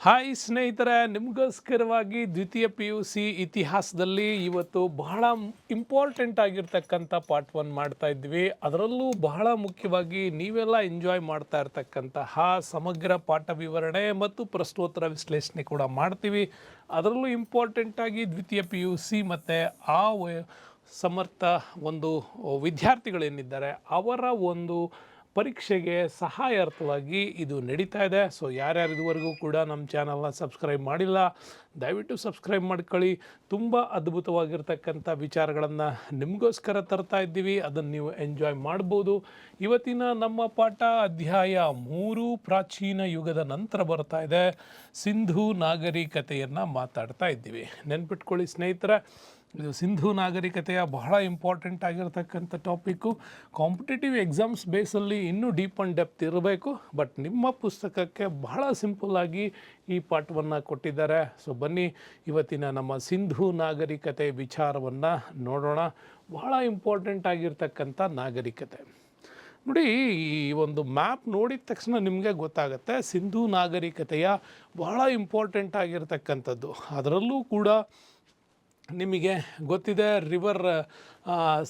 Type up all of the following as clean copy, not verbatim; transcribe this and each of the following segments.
Hi ಸ್ನೇಹಿತರೆ, ನಿಮಗೋಸ್ಕರವಾಗಿ ದ್ವಿತೀಯ P U C ಇತಿಹಾಸದಲ್ಲಿ ಇವತ್ತು ಬಹಳ ಇಂಪಾರ್ಟೆಂಟ್ ಆಗಿರ್ತಕ್ಕಂಥ ಪಾರ್ಟ್ 1 ಮಾಡ್ತಾ ಇದ್ವಿ. ಅದರಲ್ಲೂ ಬಹಳ ಮುಖ್ಯವಾಗಿ ನೀವೆಲ್ಲ ಎಂಜಾಯ್ ಮಾಡ್ತಾ ಇರ್ತಕ್ಕಂತಹ ಸಮಗ್ರ ಪಾಠ ವಿವರಣೆ ಮತ್ತು ಪ್ರಶ್ನೋತ್ತರ ವಿಶ್ಲೇಷಣೆ ಕೂಡ ಮಾಡ್ತೀವಿ. ಅದರಲ್ಲೂ ಇಂಪಾರ್ಟೆಂಟಾಗಿ ದ್ವಿತೀಯ ಪಿ ಯು ಸಿ ಮತ್ತು ಆ ಸಮರ್ಥ ಒಂದು ವಿದ್ಯಾರ್ಥಿಗಳೇನಿದ್ದಾರೆ ಅವರ ಒಂದು ಪರೀಕ್ಷೆಗೆ ಸಹಾಯಾರ್ಥವಾಗಿ ಇದು ನಡೀತಾ ಇದೆ. ಸೊ ಯಾರ್ಯಾರು ಇದುವರೆಗೂ ಕೂಡ ನಮ್ಮ ಚಾನಲ್ನ ಸಬ್ಸ್ಕ್ರೈಬ್ ಮಾಡಿಲ್ಲ, ದಯವಿಟ್ಟು ಸಬ್ಸ್ಕ್ರೈಬ್ ಮಾಡ್ಕೊಳ್ಳಿ. ತುಂಬ ಅದ್ಭುತವಾಗಿರ್ತಕ್ಕಂಥ ವಿಚಾರಗಳನ್ನು ನಿಮಗೋಸ್ಕರ ತರ್ತಾ ಇದ್ದೀವಿ, ಅದನ್ನು ನೀವು ಎಂಜಾಯ್ ಮಾಡ್ಬೋದು. ಇವತ್ತಿನ ನಮ್ಮ ಪಾಠ ಅಧ್ಯಾಯ 3 ಪ್ರಾಚೀನ ಯುಗದ ನಂತರ ಬರ್ತಾ ಇದೆ. ಸಿಂಧೂ ನಾಗರಿಕತೆಯನ್ನು ಮಾತಾಡ್ತಾ ಇದ್ದೀವಿ. ನೆನ್ಪಿಟ್ಕೊಳ್ಳಿ ಸ್ನೇಹಿತರೆ, ಇದು ಸಿಂಧೂ ನಾಗರಿಕತೆಯ ಬಹಳ ಇಂಪಾರ್ಟೆಂಟ್ ಆಗಿರ್ತಕ್ಕಂಥ ಟಾಪಿಕ್ಕು. ಕಾಂಪಿಟೇಟಿವ್ ಎಕ್ಸಾಮ್ಸ್ ಬೇಸಲ್ಲಿ ಇನ್ನೂ ಡೀಪ್ ಆ್ಯಂಡ್ ಡೆಪ್ತ್ ಇರಬೇಕು, ಬಟ್ ನಿಮ್ಮ ಪುಸ್ತಕಕ್ಕೆ ಬಹಳ ಸಿಂಪಲ್ಲಾಗಿ ಈ ಪಾಠವನ್ನು ಕೊಟ್ಟಿದ್ದಾರೆ. ಸೊ ಬನ್ನಿ ಇವತ್ತಿನ ನಮ್ಮ ಸಿಂಧೂ ನಾಗರಿಕತೆ ವಿಚಾರವನ್ನು ನೋಡೋಣ. ಬಹಳ ಇಂಪಾರ್ಟೆಂಟ್ ಆಗಿರ್ತಕ್ಕಂಥ ನಾಗರಿಕತೆ ನೋಡಿ. ಈ ಒಂದು ಮ್ಯಾಪ್ ನೋಡಿದ ತಕ್ಷಣ ನಿಮಗೆ ಗೊತ್ತಾಗುತ್ತೆ ಸಿಂಧೂ ನಾಗರಿಕತೆಯ ಬಹಳ ಇಂಪಾರ್ಟೆಂಟ್ ಆಗಿರ್ತಕ್ಕಂಥದ್ದು. ಅದರಲ್ಲೂ ಕೂಡ ನಿಮಗೆ ಗೊತ್ತಿದೆ, ರಿವರ್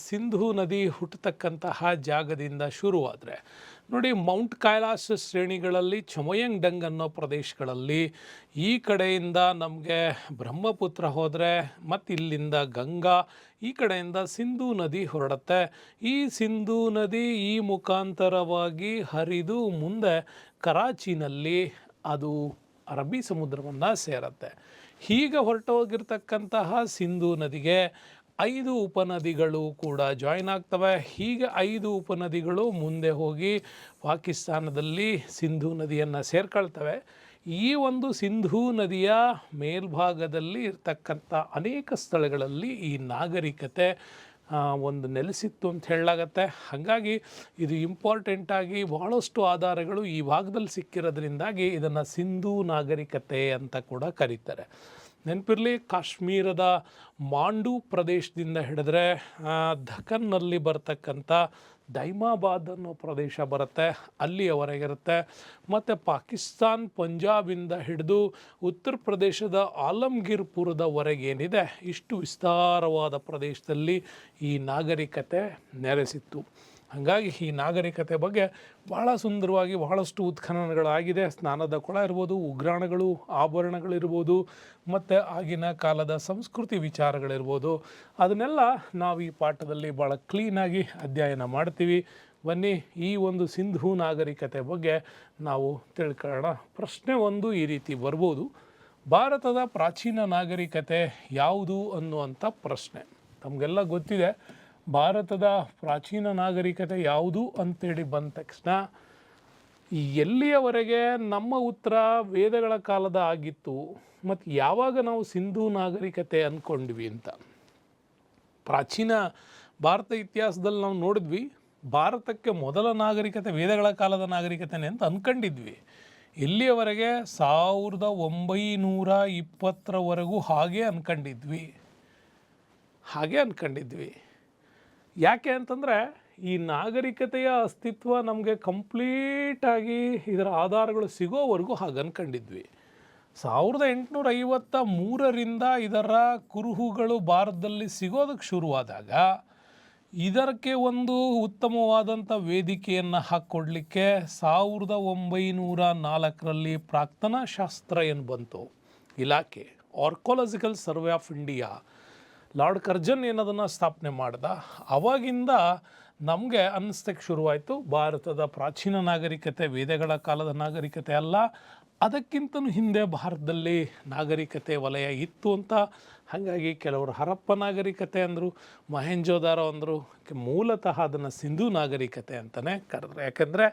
ಸಿಂಧೂ ನದಿ ಹುಟ್ಟತಕ್ಕಂತಹ ಜಾಗದಿಂದ ಶುರುವಾದರೆ ನೋಡಿ, ಮೌಂಟ್ ಕೈಲಾಸ ಶ್ರೇಣಿಗಳಲ್ಲಿ ಚಮೋಯಂಗ್ ಡಂಗ್ ಅನ್ನೋ ಪ್ರದೇಶಗಳಲ್ಲಿ ಈ ಕಡೆಯಿಂದ ನಮಗೆ ಬ್ರಹ್ಮಪುತ್ರ ಹೋದರೆ ಮತ್ತು ಇಲ್ಲಿಂದ ಗಂಗಾ, ಈ ಕಡೆಯಿಂದ ಸಿಂಧೂ ನದಿ ಹೊರಡುತ್ತೆ. ಈ ಸಿಂಧೂ ನದಿ ಈ ಮುಖಾಂತರವಾಗಿ ಹರಿದು ಮುಂದೆ ಕರಾಚಿನಲ್ಲಿ ಅದು ಅರಬ್ಬಿ ಸಮುದ್ರವನ್ನು ಸೇರುತ್ತೆ. ಹೀಗೆ ಹೊರಟೋಗಿರ್ತಕ್ಕಂತಹ ಸಿಂಧೂ ನದಿಗೆ 5 ಉಪನದಿಗಳು ಕೂಡ ಜಾಯಿನ್ ಆಗ್ತವೆ. ಹೀಗೆ 5 ಉಪನದಿಗಳು ಮುಂದೆ ಹೋಗಿ ಪಾಕಿಸ್ತಾನದಲ್ಲಿ ಸಿಂಧೂ ನದಿಯನ್ನು ಸೇರ್ಕೊಳ್ತವೆ. ಈ ಒಂದು ಸಿಂಧೂ ನದಿಯ ಮೇಲ್ಭಾಗದಲ್ಲಿ ಇರ್ತಕ್ಕಂಥ ಅನೇಕ ಸ್ಥಳಗಳಲ್ಲಿ ಈ ನಾಗರಿಕತೆ ಒಂದು ನೆಲೆಸಿತ್ತು ಅಂತ ಹೇಳಲಾಗತ್ತೆ. ಹಾಗಾಗಿ ಇದು ಇಂಪಾರ್ಟೆಂಟಾಗಿ ಬಹಳಷ್ಟು ಆಧಾರಗಳು ಈ ಭಾಗದಲ್ಲಿ ಸಿಕ್ಕಿರೋದ್ರಿಂದಾಗಿ ಇದನ್ನು ಸಿಂಧೂ ನಾಗರಿಕತೆ ಅಂತ ಕೂಡ ಕರೀತಾರೆ. ನೆನಪಿರಲಿ, ಕಾಶ್ಮೀರದ ಮಾಂಡು ಪ್ರದೇಶದಿಂದ ಹಿಡಿದ್ರೆ ದಖನ್ನಲ್ಲಿ ಬರ್ತಕ್ಕಂಥ ದೈಮಾಬಾದ್ ಅನ್ನೋ ಪ್ರದೇಶ ಬರುತ್ತೆ, ಅಲ್ಲಿಯವರೆಗಿರುತ್ತೆ. ಮತ್ತು ಪಾಕಿಸ್ತಾನ್ ಪಂಜಾಬಿಂದ ಹಿಡಿದು ಉತ್ತರ ಪ್ರದೇಶದ ಆಲಮ್ಗೀರ್ಪುರದವರೆಗೇನಿದೆ, ಇಷ್ಟು ವಿಸ್ತಾರವಾದ ಪ್ರದೇಶದಲ್ಲಿ ಈ ನಾಗರಿಕತೆ ನೆಲೆಸಿತ್ತು. ಹಾಗಾಗಿ ಈ ನಾಗರಿಕತೆ ಬಗ್ಗೆ ಬಹಳ ಸುಂದರವಾಗಿ ಬಹಳಷ್ಟು ಉತ್ಖನನಗಳಾಗಿದೆ. ಸ್ನಾನದ ಕೊಳ ಇರ್ಬೋದು, ಉಗ್ರಾಣಗಳು, ಆಭರಣಗಳಿರ್ಬೋದು, ಮತ್ತು ಆಗಿನ ಕಾಲದ ಸಂಸ್ಕೃತಿ ವಿಚಾರಗಳಿರ್ಬೋದು, ಅದನ್ನೆಲ್ಲ ನಾವು ಈ ಪಾಠದಲ್ಲಿ ಭಾಳ ಕ್ಲೀನಾಗಿ ಅಧ್ಯಯನ ಮಾಡ್ತೀವಿ. ಬನ್ನಿ ಈ ಒಂದು ಸಿಂಧೂ ನಾಗರಿಕತೆ ಬಗ್ಗೆ ನಾವು ತಿಳ್ಕೊಳ್ಳೋಣ. ಪ್ರಶ್ನೆ ಒಂದು ಈ ರೀತಿ ಬರ್ಬೋದು: ಭಾರತದ ಪ್ರಾಚೀನ ನಾಗರಿಕತೆ ಯಾವುದು ಅನ್ನುವಂಥ ಪ್ರಶ್ನೆ. ತಮಗೆಲ್ಲ ಗೊತ್ತಿದೆ, ಭಾರತದ ಪ್ರಾಚೀನ ನಾಗರಿಕತೆ ಯಾವುದು ಅಂತೇಳಿ ಬಂದ ತಕ್ಷಣ ಎಲ್ಲಿಯವರೆಗೆ ನಮ್ಮ ಉತ್ತರ ವೇದಗಳ ಕಾಲದ ಆಗಿತ್ತು ಮತ್ತು ಯಾವಾಗ ನಾವು ಸಿಂಧೂ ನಾಗರಿಕತೆ ಅಂದ್ಕೊಂಡ್ವಿ ಅಂತ. ಪ್ರಾಚೀನ ಭಾರತ ಇತಿಹಾಸದಲ್ಲಿ ನಾವು ನೋಡಿದ್ವಿ, ಭಾರತಕ್ಕೆ ಮೊದಲ ನಾಗರಿಕತೆ ವೇದಗಳ ಕಾಲದ ನಾಗರಿಕತೆನೇ ಅಂತ ಅಂದ್ಕೊಂಡಿದ್ವಿ. ಇಲ್ಲಿಯವರೆಗೆ 1920ರವರೆಗೂ ಹಾಗೆ ಅಂದ್ಕೊಂಡಿದ್ವಿ. ಯಾಕೆ ಅಂತಂದರೆ ಈ ನಾಗರಿಕತೆಯ ಅಸ್ತಿತ್ವ ನಮಗೆ ಕಂಪ್ಲೀಟಾಗಿ ಇದರ ಆಧಾರಗಳು ಸಿಗೋವರೆಗೂ ಹಾಗೆ ಅಂದ್ಕೊಂಡಿದ್ವಿ. 1853ರಿಂದ ಇದರ ಕುರುಹುಗಳು ಭಾರತದಲ್ಲಿ ಸಿಗೋದಕ್ಕೆ ಶುರುವಾದಾಗ ಇದಕ್ಕೆ ಒಂದು ಉತ್ತಮವಾದಂಥ ವೇದಿಕೆಯನ್ನು ಹಾಕ್ಕೊಡ್ಲಿಕ್ಕೆ 1904ರಲ್ಲಿ ಪ್ರಾಕ್ತನ ಶಾಸ್ತ್ರ ಏನು ಬಂತು ಇಲಾಖೆ, archaeological survey of India, lord Curzon ಏನದನ್ನು ಸ್ಥಾಪನೆ ಮಾಡ್ದ. ಅವಾಗಿಂದ ನಮಗೆ ಅನ್ನಿಸ್ತಕ್ಕೆ ಶುರುವಾಯಿತು, ಭಾರತದ ಪ್ರಾಚೀನ ನಾಗರಿಕತೆ ವೇದಗಳ ಕಾಲದ ನಾಗರಿಕತೆ ಅಲ್ಲ, ಅದಕ್ಕಿಂತಲೂ ಹಿಂದೆ ಭಾರತದಲ್ಲಿ ನಾಗರಿಕತೆ ವಲಯ ಇತ್ತು ಅಂತ. ಹಾಗಾಗಿ ಕೆಲವರು ಹರಪ್ಪ ನಾಗರಿಕತೆ ಅಂದರು, ಮೊಹೆಂಜೋದಾರೋ ಅಂದರು. ಮೂಲತಃ ಅದನ್ನು ಸಿಂಧೂ ನಾಗರಿಕತೆ ಅಂತಲೇ ಕರೆದ್ರು. ಯಾಕೆಂದರೆ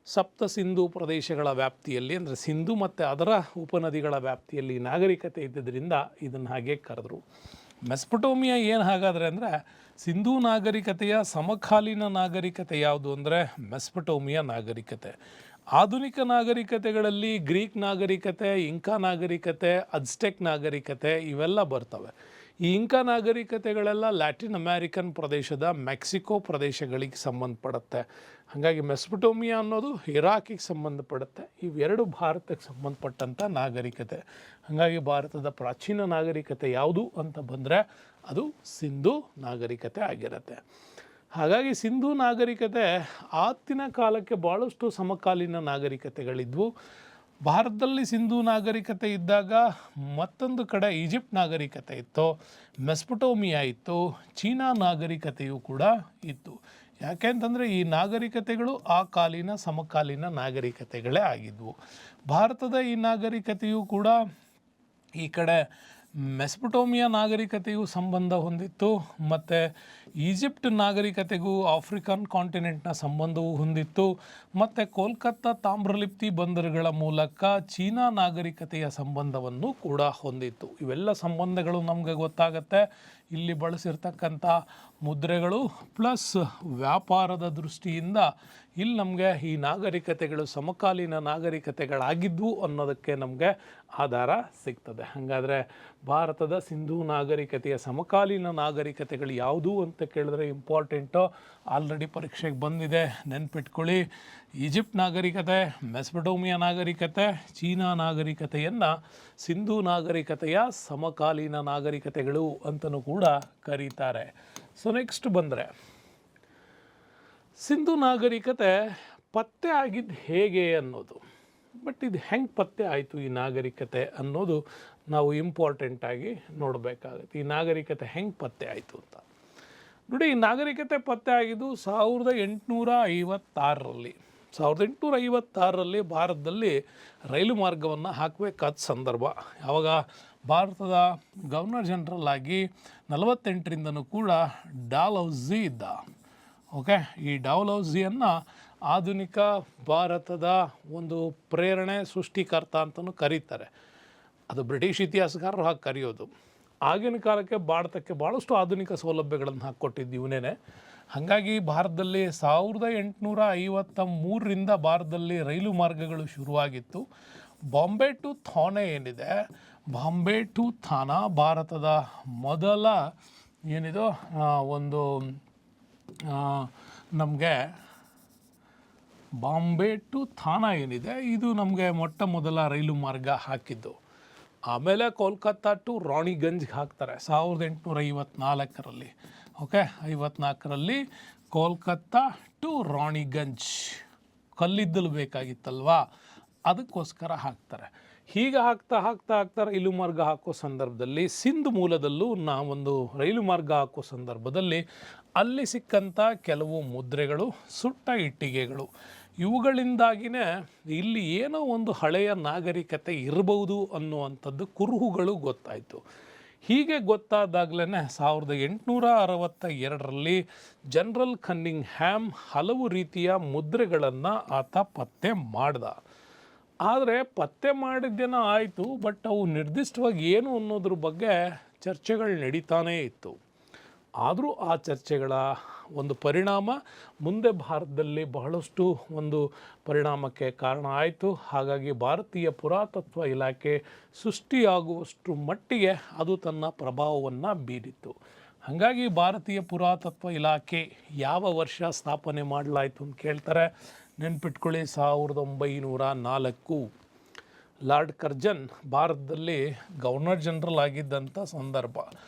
ಸಪ್ತ ಸಿಂಧೂ ಪ್ರದೇಶಗಳ ವ್ಯಾಪ್ತಿಯಲ್ಲಿ, ಅಂದರೆ ಸಿಂಧು ಮತ್ತು ಅದರ ಉಪನದಿಗಳ ವ್ಯಾಪ್ತಿಯಲ್ಲಿ ನಾಗರಿಕತೆ ಇದ್ದಿದ್ದರಿಂದ ಇದನ್ನು ಹಾಗೆ ಕರೆದ್ರು. ಮೆಸ್ಪಟೋಮಿಯಾ ಏನು ಹಾಗಾದರೆ ಅಂದರೆ, ಸಿಂಧೂ ನಾಗರಿಕತೆಯ ಸಮಕಾಲೀನ ನಾಗರಿಕತೆ ಯಾವುದು ಅಂದರೆ ಮೆಸ್ಪಟೋಮಿಯಾ ನಾಗರಿಕತೆ. ಆಧುನಿಕ ನಾಗರಿಕತೆಗಳಲ್ಲಿ ಗ್ರೀಕ್ ನಾಗರಿಕತೆ, ಇಂಕಾ ನಾಗರಿಕತೆ, ಅಜ್ಟೆಕ್ ನಾಗರಿಕತೆ ಇವೆಲ್ಲ ಬರ್ತವೆ. ಈ ಇಂಕಾ ನಾಗರಿಕತೆಗಳೆಲ್ಲ ಲ್ಯಾಟಿನ್ ಅಮೇರಿಕನ್ ಪ್ರದೇಶದ ಮೆಕ್ಸಿಕೋ ಪ್ರದೇಶಗಳಿಗೆ ಸಂಬಂಧಪಡುತ್ತೆ. ಹಾಗಾಗಿ ಮೆಸ್ಪಟೋಮಿಯಾ ಅನ್ನೋದು ಇರಾಕಿಗೆ ಸಂಬಂಧಪಡುತ್ತೆ. ಇವೆರಡು ಭಾರತಕ್ಕೆ ಸಂಬಂಧಪಟ್ಟಂಥ ನಾಗರಿಕತೆ. ಹಾಗಾಗಿ ಭಾರತದ ಪ್ರಾಚೀನ ನಾಗರಿಕತೆ ಯಾವುದು ಅಂತ ಬಂದರೆ ಅದು ಸಿಂಧೂ ನಾಗರಿಕತೆ ಆಗಿರುತ್ತೆ. ಹಾಗಾಗಿ ಸಿಂಧೂ ನಾಗರಿಕತೆ ಆತ್ತಿನ ಕಾಲಕ್ಕೆ ಭಾಳಷ್ಟು ಸಮಕಾಲೀನ ನಾಗರಿಕತೆಗಳಿದ್ವು. ಭಾರತದಲ್ಲಿ ಸಿಂಧೂ ನಾಗರಿಕತೆ ಇದ್ದಾಗ ಮತ್ತೊಂದು ಕಡೆ ಈಜಿಪ್ಟ್ ನಾಗರಿಕತೆ ಇತ್ತು, ಮೆಸ್ಪಟೋಮಿಯಾ ಇತ್ತು, ಚೀನಾ ನಾಗರಿಕತೆಯೂ ಕೂಡ ಇತ್ತು. ಯಾಕೆಂತಂದರೆ ಈ ನಾಗರಿಕತೆಗಳು ಆ ಕಾಲೀನ ಸಮಕಾಲೀನ ನಾಗರಿಕತೆಗಳೇ ಆಗಿದ್ವು. ಭಾರತದ ಈ ನಾಗರಿಕತೆಯು ಕೂಡ ಈ ಕಡೆ ಮೆಸ್ಪಟೋಮಿಯಾ ನಾಗರಿಕತೆಯು ಸಂಬಂಧ ಹೊಂದಿತ್ತು, ಮತ್ತು ಈಜಿಪ್ಟ್ ನಾಗರಿಕತೆಗೂ ಆಫ್ರಿಕನ್ ಕಾಂಟಿನೆಂಟ್ನ ಸಂಬಂಧವೂ ಹೊಂದಿತ್ತು, ಮತ್ತು ಕೋಲ್ಕತ್ತಾ ತಾಮ್ರಲಿಪ್ತಿ ಬಂದರುಗಳ ಮೂಲಕ ಚೀನಾ ನಾಗರಿಕತೆಯ ಸಂಬಂಧವನ್ನು ಕೂಡ ಹೊಂದಿತ್ತು. ಇವೆಲ್ಲ ಸಂಬಂಧಗಳು ನಮಗೆ ಗೊತ್ತಾಗತ್ತೆ ಇಲ್ಲಿ ಬಳಸಿರ್ತಕ್ಕಂಥ ಮುದ್ರೆಗಳು ಪ್ಲಸ್ ವ್ಯಾಪಾರದ ದೃಷ್ಟಿಯಿಂದ ಇಲ್ಲಿ ನಮಗೆ ಈ ನಾಗರಿಕತೆಗಳು ಸಮಕಾಲೀನ ನಾಗರಿಕತೆಗಳಾಗಿದ್ವು ಅನ್ನೋದಕ್ಕೆ ನಮಗೆ ಆಧಾರ ಸಿಗ್ತದೆ. ಹಾಗಾದರೆ ಭಾರತದ ಸಿಂಧೂ ನಾಗರಿಕತೆಯ ಸಮಕಾಲೀನ ನಾಗರಿಕತೆಗಳು ಯಾವುದು ಅಂತ ಕೇಳಿದ್ರೆ ಇಂಪಾರ್ಟೆಂಟು, ಆಲ್ರೆಡಿ ಪರೀಕ್ಷೆಗೆ ಬಂದಿದೆ, ನೆನ್ಪಿಟ್ಕೊಳ್ಳಿ. ಈಜಿಪ್ಟ್ ನಾಗರಿಕತೆ, ಮೆಸ್ಪಟೋಮಿಯಾ ನಾಗರಿಕತೆ, ಚೀನಾ ನಾಗರಿಕತೆಯನ್ನು ಸಿಂಧೂ ನಾಗರಿಕತೆಯ ಸಮಕಾಲೀನ ನಾಗರಿಕತೆಗಳು ಅಂತಲೂ ಕೂಡ ಕರೀತಾರೆ. ಸೊ ನೆಕ್ಸ್ಟ್ ಬಂದರೆ ಸಿಂಧೂ ನಾಗರಿಕತೆ ಪತ್ತೆ ಆಗಿದ್ದು ಹೇಗೆ ಅನ್ನೋದು. ಬಟ್ ಇದು ಹೆಂಗೆ ಪತ್ತೆ ಆಯಿತು ಈ ನಾಗರಿಕತೆ ಅನ್ನೋದು ನಾವು ಇಂಪಾರ್ಟೆಂಟಾಗಿ ನೋಡಬೇಕಾಗುತ್ತೆ. ಈ ನಾಗರಿಕತೆ ಹೆಂಗೆ ಪತ್ತೆ ಆಯಿತು ಅಂತ ನೋಡಿ. ಈ ನಾಗರಿಕತೆ ಪತ್ತೆ ಆಗಿದ್ದು 1856ರಲ್ಲಿ. 1856ರಲ್ಲಿ ಭಾರತದಲ್ಲಿ ರೈಲು ಮಾರ್ಗವನ್ನು ಹಾಕಬೇಕಾದ ಸಂದರ್ಭ. ಯಾವಾಗ ಭಾರತದ ಗವರ್ನರ್ ಜನರಲ್ ಆಗಿ 48ರಿಂದನೂ ಕೂಡ ಡಾಲ್ಹೌಸಿ ಇದ್ದ. ಓಕೆ, ಈ ಡಾಲ್ಹೌಸಿಯನ್ನು ಆಧುನಿಕ ಭಾರತದ ಒಂದು ಪ್ರೇರಣೆ ಸೃಷ್ಟಿಕರ್ತ ಅಂತಲೂ ಕರೀತಾರೆ. ಅದು ಬ್ರಿಟಿಷ್ ಇತಿಹಾಸಕಾರರು ಹಾಗೆ ಕರೆಯೋದು. ಆಗಿನ ಕಾಲಕ್ಕೆ ಭಾರತಕ್ಕೆ ಭಾಳಷ್ಟು ಆಧುನಿಕ ಸೌಲಭ್ಯಗಳನ್ನು ಹಾಕ್ಕೊಟ್ಟಿದ್ದು ಇವನೇ. ಹಾಗಾಗಿ ಭಾರತದಲ್ಲಿ 1853ರಿಂದ ಭಾರತದಲ್ಲಿ ರೈಲು ಮಾರ್ಗಗಳು ಶುರುವಾಗಿತ್ತು. ಬಾಂಬೆ ಟು ಥಾನೆ ಏನಿದೆ, ಬಾಂಬೆ ಟು ಥಾನಾ ಭಾರತದ ಮೊದಲ ಏನಿದು ಒಂದು ನಮಗೆ ಬಾಂಬೆ ಟು ಥಾನಾ ಏನಿದೆ ಇದು ನಮಗೆ ಮೊಟ್ಟ ಮೊದಲ ರೈಲು ಮಾರ್ಗ ಹಾಕಿದ್ದು. ಆಮೇಲೆ ಕೋಲ್ಕತ್ತಾ ಟು ರಾಣಿಗಂಜ್ಗೆ ಹಾಕ್ತಾರೆ 1854ರಲ್ಲಿ. ಓಕೆ, 54ರಲ್ಲಿ ಕೋಲ್ಕತ್ತಾ ಟು ರಾಣಿಗಂಜ್ ಕಲ್ಲಿದ್ದಲು ಬೇಕಾಗಿತ್ತಲ್ವಾ, ಅದಕ್ಕೋಸ್ಕರ ಹಾಕ್ತಾರೆ. ಹೀಗೆ ಹಾಕ್ತಾ ರೈಲು ಮಾರ್ಗ ಹಾಕೋ ಸಂದರ್ಭದಲ್ಲಿ ಸಿಂಧ್ ಮೂಲದಲ್ಲೂ ನಾವೊಂದು ರೈಲು ಮಾರ್ಗ ಹಾಕೋ ಸಂದರ್ಭದಲ್ಲಿ ಅಲ್ಲಿ ಸಿಕ್ಕಂಥ ಕೆಲವು ಮುದ್ರೆಗಳು, ಸುಟ್ಟ ಇಟ್ಟಿಗೆಗಳು, ಇವುಗಳಿಂದಾಗಿಯೇ ಇಲ್ಲಿ ಏನೋ ಒಂದು ಹಳೆಯ ನಾಗರಿಕತೆ ಇರಬಹುದು ಅನ್ನುವಂಥದ್ದು ಕುರುಹುಗಳು ಗೊತ್ತಾಯಿತು. ಹೀಗೆ ಗೊತ್ತಾದಾಗಲೇ 1862ರಲ್ಲಿ ಜನರಲ್ ಕನ್ನಿಂಗ್ ಹ್ಯಾಮ್ ಹಲವು ರೀತಿಯ ಮುದ್ರೆಗಳನ್ನು ಆತ ಪತ್ತೆ ಮಾಡ್ದ. ಆದರೆ ಪತ್ತೆ ಮಾಡಿದ್ದೇನೋ ಆಯಿತು, ಬಟ್ ಅವು ನಿರ್ದಿಷ್ಟವಾಗಿ ಏನು ಅನ್ನೋದ್ರ ಬಗ್ಗೆ ಚರ್ಚೆಗಳು ನಡೀತಾನೇ ಇತ್ತು. ಆದರೂ ಆ ಚರ್ಚೆಗಳ ಒಂದು ಪರಿಣಾಮ ಮುಂದೆ ಭಾರತದಲ್ಲಿ ಬಹಳಷ್ಟು ಒಂದು ಪರಿಣಾಮಕ್ಕೆ ಕಾರಣ ಆಯಿತು. ಹಾಗಾಗಿ ಭಾರತೀಯ ಪುರಾತತ್ವ ಇಲಾಖೆ ಸೃಷ್ಟಿಯಾಗುವಷ್ಟು ಮಟ್ಟಿಗೆ ಅದು ತನ್ನ ಪ್ರಭಾವವನ್ನು ಬೀರಿತ್ತು. ಹಾಗಾಗಿ ಭಾರತೀಯ ಪುರಾತತ್ವ ಇಲಾಖೆ ಯಾವ ವರ್ಷ ಸ್ಥಾಪನೆ ಮಾಡಲಾಯಿತು ಅಂತ ಕೇಳ್ತಾರೆ. ನೆನ್ಪಿಟ್ಕೊಳ್ಳಿ, 1904. ಲಾರ್ಡ್ ಕರ್ಜನ್ ಭಾರತದಲ್ಲಿ ಗವರ್ನರ್ ಜನರಲ್ ಆಗಿದ್ದಂಥ ಸಂದರ್ಭ.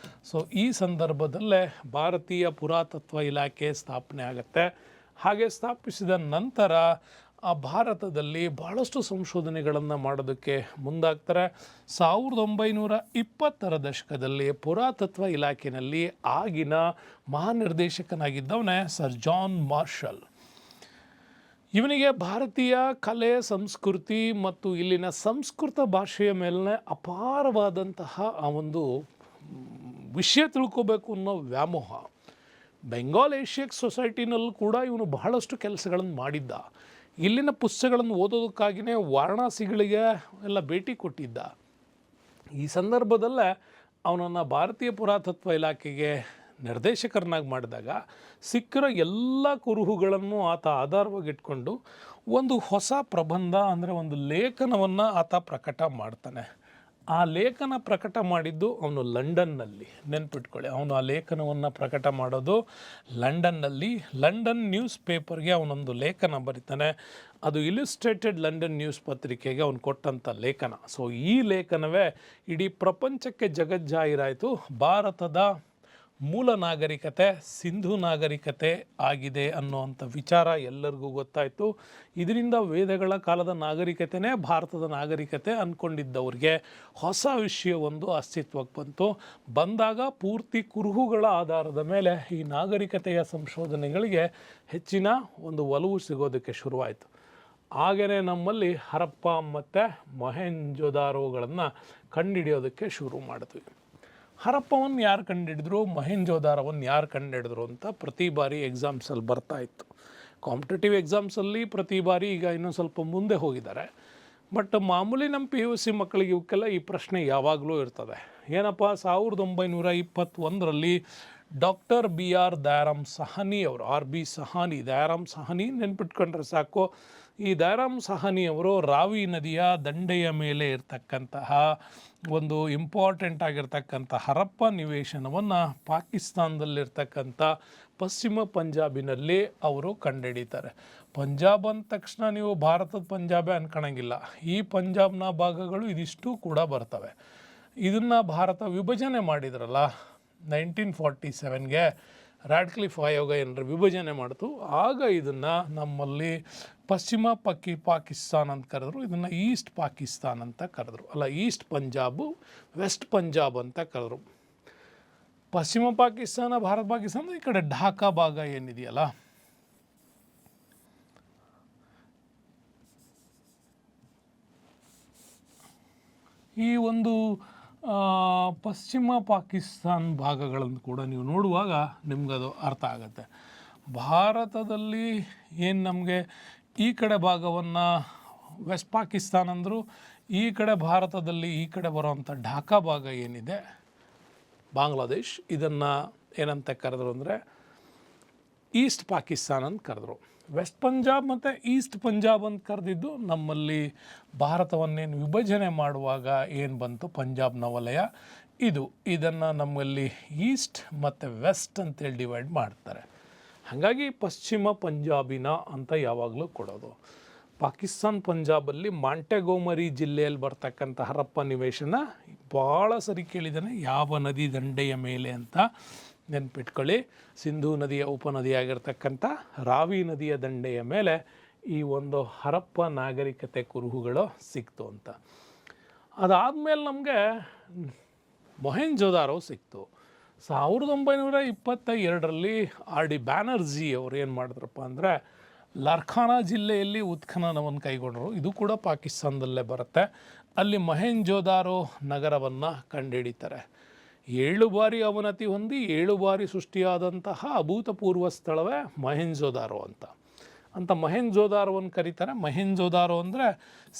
ಸೊ ಈ ಸಂದರ್ಭದಲ್ಲೇ ಭಾರತೀಯ ಪುರಾತತ್ವ ಇಲಾಖೆ ಸ್ಥಾಪನೆ ಆಗುತ್ತೆ. ಹಾಗೆ ಸ್ಥಾಪಿಸಿದ ನಂತರ ಆ ಭಾರತದಲ್ಲಿ ಭಾಳಷ್ಟು ಸಂಶೋಧನೆಗಳನ್ನು ಮಾಡೋದಕ್ಕೆ ಮುಂದಾಗ್ತಾರೆ. 1920ರ ದಶಕದಲ್ಲಿ ಪುರಾತತ್ವ ಇಲಾಖೆಯಲ್ಲಿ ಆಗಿನ ಮಹಾನಿರ್ದೇಶಕನಾಗಿದ್ದವನೇ ಸರ್ ಜಾನ್ ಮಾರ್ಷಲ್. ಇವನಿಗೆ ಭಾರತೀಯ ಕಲೆ, ಸಂಸ್ಕೃತಿ ಮತ್ತು ಇಲ್ಲಿನ ಸಂಸ್ಕೃತ ಭಾಷೆಯ ಮೇಲಿನ ಅಪಾರವಾದಂತಹ ಆ ಒಂದು ವಿಷಯ ತಿಳ್ಕೋಬೇಕು ಅನ್ನೋ ವ್ಯಾಮೋಹ. ಬೆಂಗಾಲ್ ಏಷ್ಯಾಕ್ ಸೊಸೈಟಿನಲ್ಲೂ ಕೂಡ ಇವನು ಬಹಳಷ್ಟು ಕೆಲಸಗಳನ್ನು ಮಾಡಿದ್ದ. ಇಲ್ಲಿನ ಪುಸ್ತಕಗಳನ್ನು ಓದೋದಕ್ಕಾಗಿಯೇ ವಾರಣಾಸಿಗಳಿಗೆ ಎಲ್ಲ ಭೇಟಿ ಕೊಟ್ಟಿದ್ದ. ಈ ಸಂದರ್ಭದಲ್ಲೇ ಅವನನ್ನು ಭಾರತೀಯ ಪುರಾತತ್ವ ಇಲಾಖೆಗೆ ನಿರ್ದೇಶಕರನ್ನಾಗಿ ಮಾಡಿದಾಗ ಸಿಕ್ಕಿರೋ ಎಲ್ಲ ಕುರುಹುಗಳನ್ನು ಆತ ಆಧಾರವಾಗಿಟ್ಕೊಂಡು ಒಂದು ಹೊಸ ಪ್ರಬಂಧ ಅಂದರೆ ಒಂದು ಲೇಖನವನ್ನು ಆತ ಪ್ರಕಟ ಮಾಡ್ತಾನೆ. ಆ ಲೇಖನ ಪ್ರಕಟ ಮಾಡಿದ್ದು ಅವನು ಲಂಡನ್ನಲ್ಲಿ. ನೆನ್ಪಿಟ್ಕೊಳ್ಳಿ, ಅವನು ಆ ಲೇಖನವನ್ನು ಪ್ರಕಟ ಮಾಡೋದು ಲಂಡನ್ನಲ್ಲಿ. ಲಂಡನ್ ನ್ಯೂಸ್ ಪೇಪರ್ಗೆ ಅವನೊಂದು ಲೇಖನ ಬರೀತಾನೆ. ಅದು ಇಲಿಸ್ಟ್ರೇಟೆಡ್ ಲಂಡನ್ ನ್ಯೂಸ್ ಪತ್ರಿಕೆಗೆ ಅವನು ಕೊಟ್ಟಂಥ ಲೇಖನ. ಸೊ ಈ ಲೇಖನವೇ ಇಡೀ ಪ್ರಪಂಚಕ್ಕೆ ಜಗಜ್ಜಾಹೀರಾಯಿತು. ಭಾರತದ ಮೂಲ ನಾಗರಿಕತೆ ಸಿಂಧೂ ನಾಗರಿಕತೆ ಆಗಿದೆ ಅನ್ನುವಂಥ ವಿಚಾರ ಎಲ್ಲರಿಗೂ ಗೊತ್ತಾಯಿತು. ಇದರಿಂದ ವೇದಗಳ ಕಾಲದ ನಾಗರಿಕತೆಯೇ ಭಾರತದ ನಾಗರಿಕತೆ ಅಂದ್ಕೊಂಡಿದ್ದವ್ರಿಗೆ ಹೊಸ ವಿಷಯವೊಂದು ಅಸ್ತಿತ್ವಕ್ಕೆ ಬಂದಾಗ ಪೂರ್ತಿ ಕುರುಹುಗಳ ಆಧಾರದ ಮೇಲೆ ಈ ನಾಗರಿಕತೆಯ ಸಂಶೋಧನೆಗಳಿಗೆ ಹೆಚ್ಚಿನ ಒಂದು ಒಲವು ಸಿಗೋದಕ್ಕೆ ಶುರುವಾಯಿತು. ಹಾಗೆಯೇ ನಮ್ಮಲ್ಲಿ ಹರಪ್ಪ ಮತ್ತು ಮೊಹೆಂಜೊದಾರೋಗಳನ್ನು ಕಂಡುಹಿಡಿಯೋದಕ್ಕೆ ಶುರು ಮಾಡಿದ್ವಿ. ಹರಪ್ಪವನ್ನು ಯಾರು ಕಂಡುಹಿಡಿದ್ರು, ಮೊಹೆಂಜೊದಾರೋವನ್ನು ಯಾರು ಕಂಡುಹಿಡಿದ್ರು ಅಂತ ಪ್ರತಿ ಬಾರಿ ಎಕ್ಸಾಮ್ಸಲ್ಲಿ ಬರ್ತಾ ಇತ್ತು. ಕಾಂಪಿಟೇಟಿವ್ ಎಕ್ಸಾಮ್ಸಲ್ಲಿ ಪ್ರತಿ ಬಾರಿ ಈಗ ಇನ್ನೊಂದು ಸ್ವಲ್ಪ ಮುಂದೆ ಹೋಗಿದ್ದಾರೆ. ಬಟ್ ಮಾಮೂಲಿ ನಮ್ಮ PUC ಮಕ್ಕಳಿಗೆ ಇವಕ್ಕೆಲ್ಲ ಈ ಪ್ರಶ್ನೆ ಯಾವಾಗಲೂ ಇರ್ತದೆ. ಏನಪ್ಪ, 1921ರಲ್ಲಿ ಡಾಕ್ಟರ್ BR ದಯಾರಾಮ್ ಸಹಾನಿ ಅವರು, RB ಸಹಾನಿ, ದಯಾರಾಮ್ ಸಹಾನಿ ನೆನ್ಪಿಟ್ಕೊಂಡ್ರೆ ಸಾಕು. ಈ ದಯಾರಾಮ್ ಸಹಾನಿ ಅವರು ರಾವಿ ನದಿಯ ದಂಡೆಯ ಮೇಲೆ ಇರ್ತಕ್ಕಂತಹ ಒಂದು ಇಂಪಾರ್ಟೆಂಟ್ ಆಗಿರ್ತಕ್ಕಂಥ ಹರಪ್ಪ ನಿವೇಶನವನ್ನು ಪಾಕಿಸ್ತಾನದಲ್ಲಿರ್ತಕ್ಕಂಥ ಪಶ್ಚಿಮ ಪಂಜಾಬಿನಲ್ಲಿ ಅವರು ಕಂಡುಹಿಡಿತಾರೆ. ಪಂಜಾಬ್ ಅಂದ ತಕ್ಷಣ ನೀವು ಭಾರತದ ಪಂಜಾಬೇ ಅನ್ಕೊಳಂಗಿಲ್ಲ. ಈ ಪಂಜಾಬ್ನ ಭಾಗಗಳು ಇದಿಷ್ಟು ಕೂಡ ಬರ್ತವೆ. ಇದನ್ನು ಭಾರತ ವಿಭಜನೆ ಮಾಡಿದ್ರಲ್ಲ 1947ಗೆ, ರ್ಯಾಡ್ಕ್ಲಿಫ್ ಆಯೋಗ ಏನಾರು ವಿಭಜನೆ ಮಾಡ್ತು. ಆಗ ಇದನ್ನು ನಮ್ಮಲ್ಲಿ ಪಶ್ಚಿಮ ಪಾಕಿಸ್ತಾನ್ ಅಂತ ಕರೆದ್ರು, ಇದನ್ನು ಈಸ್ಟ್ ಪಾಕಿಸ್ತಾನ್ ಅಂತ ಕರೆದ್ರು. ಅಲ್ಲ, ಈಸ್ಟ್ ಪಂಜಾಬು ವೆಸ್ಟ್ ಪಂಜಾಬ್ ಅಂತ ಕರೆದ್ರು. ಪಶ್ಚಿಮ ಪಾಕಿಸ್ತಾನ ಭಾರತ ಪಾಕಿಸ್ತಾನ, ಈ ಕಡೆ ಢಾಕಾ ಭಾಗ ಏನಿದೆಯಲ್ಲ, ಈ ಒಂದು ಪಶ್ಚಿಮ ಪಾಕಿಸ್ತಾನ್ ಭಾಗಗಳನ್ನು ಕೂಡ ನೀವು ನೋಡುವಾಗ ನಿಮಗದು ಅರ್ಥ ಆಗುತ್ತೆ. ಭಾರತದಲ್ಲಿ ಏನು ನಮಗೆ ಈ ಕಡೆ ಭಾಗವನ್ನು ವೆಸ್ಟ್ ಪಾಕಿಸ್ತಾನ್ ಅಂದರು, ಈ ಕಡೆ ಭಾರತದಲ್ಲಿ ಈ ಕಡೆ ಬರುವಂಥ ಢಾಕಾ ಭಾಗ ಏನಿದೆ ಬಾಂಗ್ಲಾದೇಶ್, ಇದನ್ನು ಏನಂತ ಕರೆದ್ರು ಅಂದರೆ ಈಸ್ಟ್ ಪಾಕಿಸ್ತಾನ್ ಅಂತ ಕರೆದ್ರು. ವೆಸ್ಟ್ ಪಂಜಾಬ್ ಮತ್ತು ಈಸ್ಟ್ ಪಂಜಾಬ್ ಅಂತ ಕರೆದಿದ್ದು ನಮ್ಮಲ್ಲಿ ಭಾರತವನ್ನೇನು ವಿಭಜನೆ ಮಾಡುವಾಗ ಏನು ಬಂತು ಪಂಜಾಬ್ನ ವಲಯ, ಇದನ್ನು ನಮ್ಮಲ್ಲಿ ಈಸ್ಟ್ ಮತ್ತು ವೆಸ್ಟ್ ಅಂತೇಳಿ ಡಿವೈಡ್ ಮಾಡ್ತಾರೆ. ಹಾಗಾಗಿ ಪಶ್ಚಿಮ ಪಂಜಾಬಿನ ಅಂತ ಯಾವಾಗಲೂ ಕೊಡೋದು. ಪಾಕಿಸ್ತಾನ್ ಪಂಜಾಬಲ್ಲಿ ಮಾಂಟೆಗೋಮರಿ ಜಿಲ್ಲೆಯಲ್ಲಿ ಬರ್ತಕ್ಕಂಥ ಹರಪ್ಪ ನಿವೇಶನ ಭಾಳ ಸರಿ ಕೇಳಿದ್ದಾನೆ. ಯಾವ ನದಿ ದಂಡೆಯ ಮೇಲೆ ಅಂತ ನೆನ್ಪಿಟ್ಕೊಳ್ಳಿ. ಸಿಂಧೂ ನದಿಯ ಉಪನದಿಯಾಗಿರ್ತಕ್ಕಂಥ ರಾವಿ ನದಿಯ ದಂಡೆಯ ಮೇಲೆ ಈ ಒಂದು ಹರಪ್ಪ ನಾಗರಿಕತೆ ಕುರುಹುಗಳು ಸಿಕ್ತು ಅಂತ. ಅದಾದಮೇಲೆ ನಮಗೆ ಮೊಹೆಂಜೊದಾರೋ ಸಿಕ್ತು. 1922ರಲ್ಲಿ RD ಬ್ಯಾನರ್ಜಿ ಅವರು ಏನು ಮಾಡಿದ್ರಪ್ಪ ಅಂದರೆ ಲಾರ್ಖಾನಾ ಜಿಲ್ಲೆಯಲ್ಲಿ ಉತ್ಖನನವನ್ನು ಕೈಗೊಂಡರು. ಇದು ಕೂಡ ಪಾಕಿಸ್ತಾನದಲ್ಲೇ ಬರುತ್ತೆ. ಅಲ್ಲಿ ಮೊಹೆಂಜೊದಾರೋ ನಗರವನ್ನು ಕಂಡುಹಿಡಿತಾರೆ. 7 ಬಾರಿ ಅವನತಿ ಹೊಂದಿ 7 ಬಾರಿ ಸೃಷ್ಟಿಯಾದಂತಹ ಅಭೂತಪೂರ್ವ ಸ್ಥಳವೇ ಮೊಹೆಂಜೊದಾರೋ ಅಂತ ಮೊಹೆಂಜೊದಾರೋವನ್ನು ಕರೀತಾರೆ. ಮೊಹೆಂಜೊದಾರೋ ಅಂದರೆ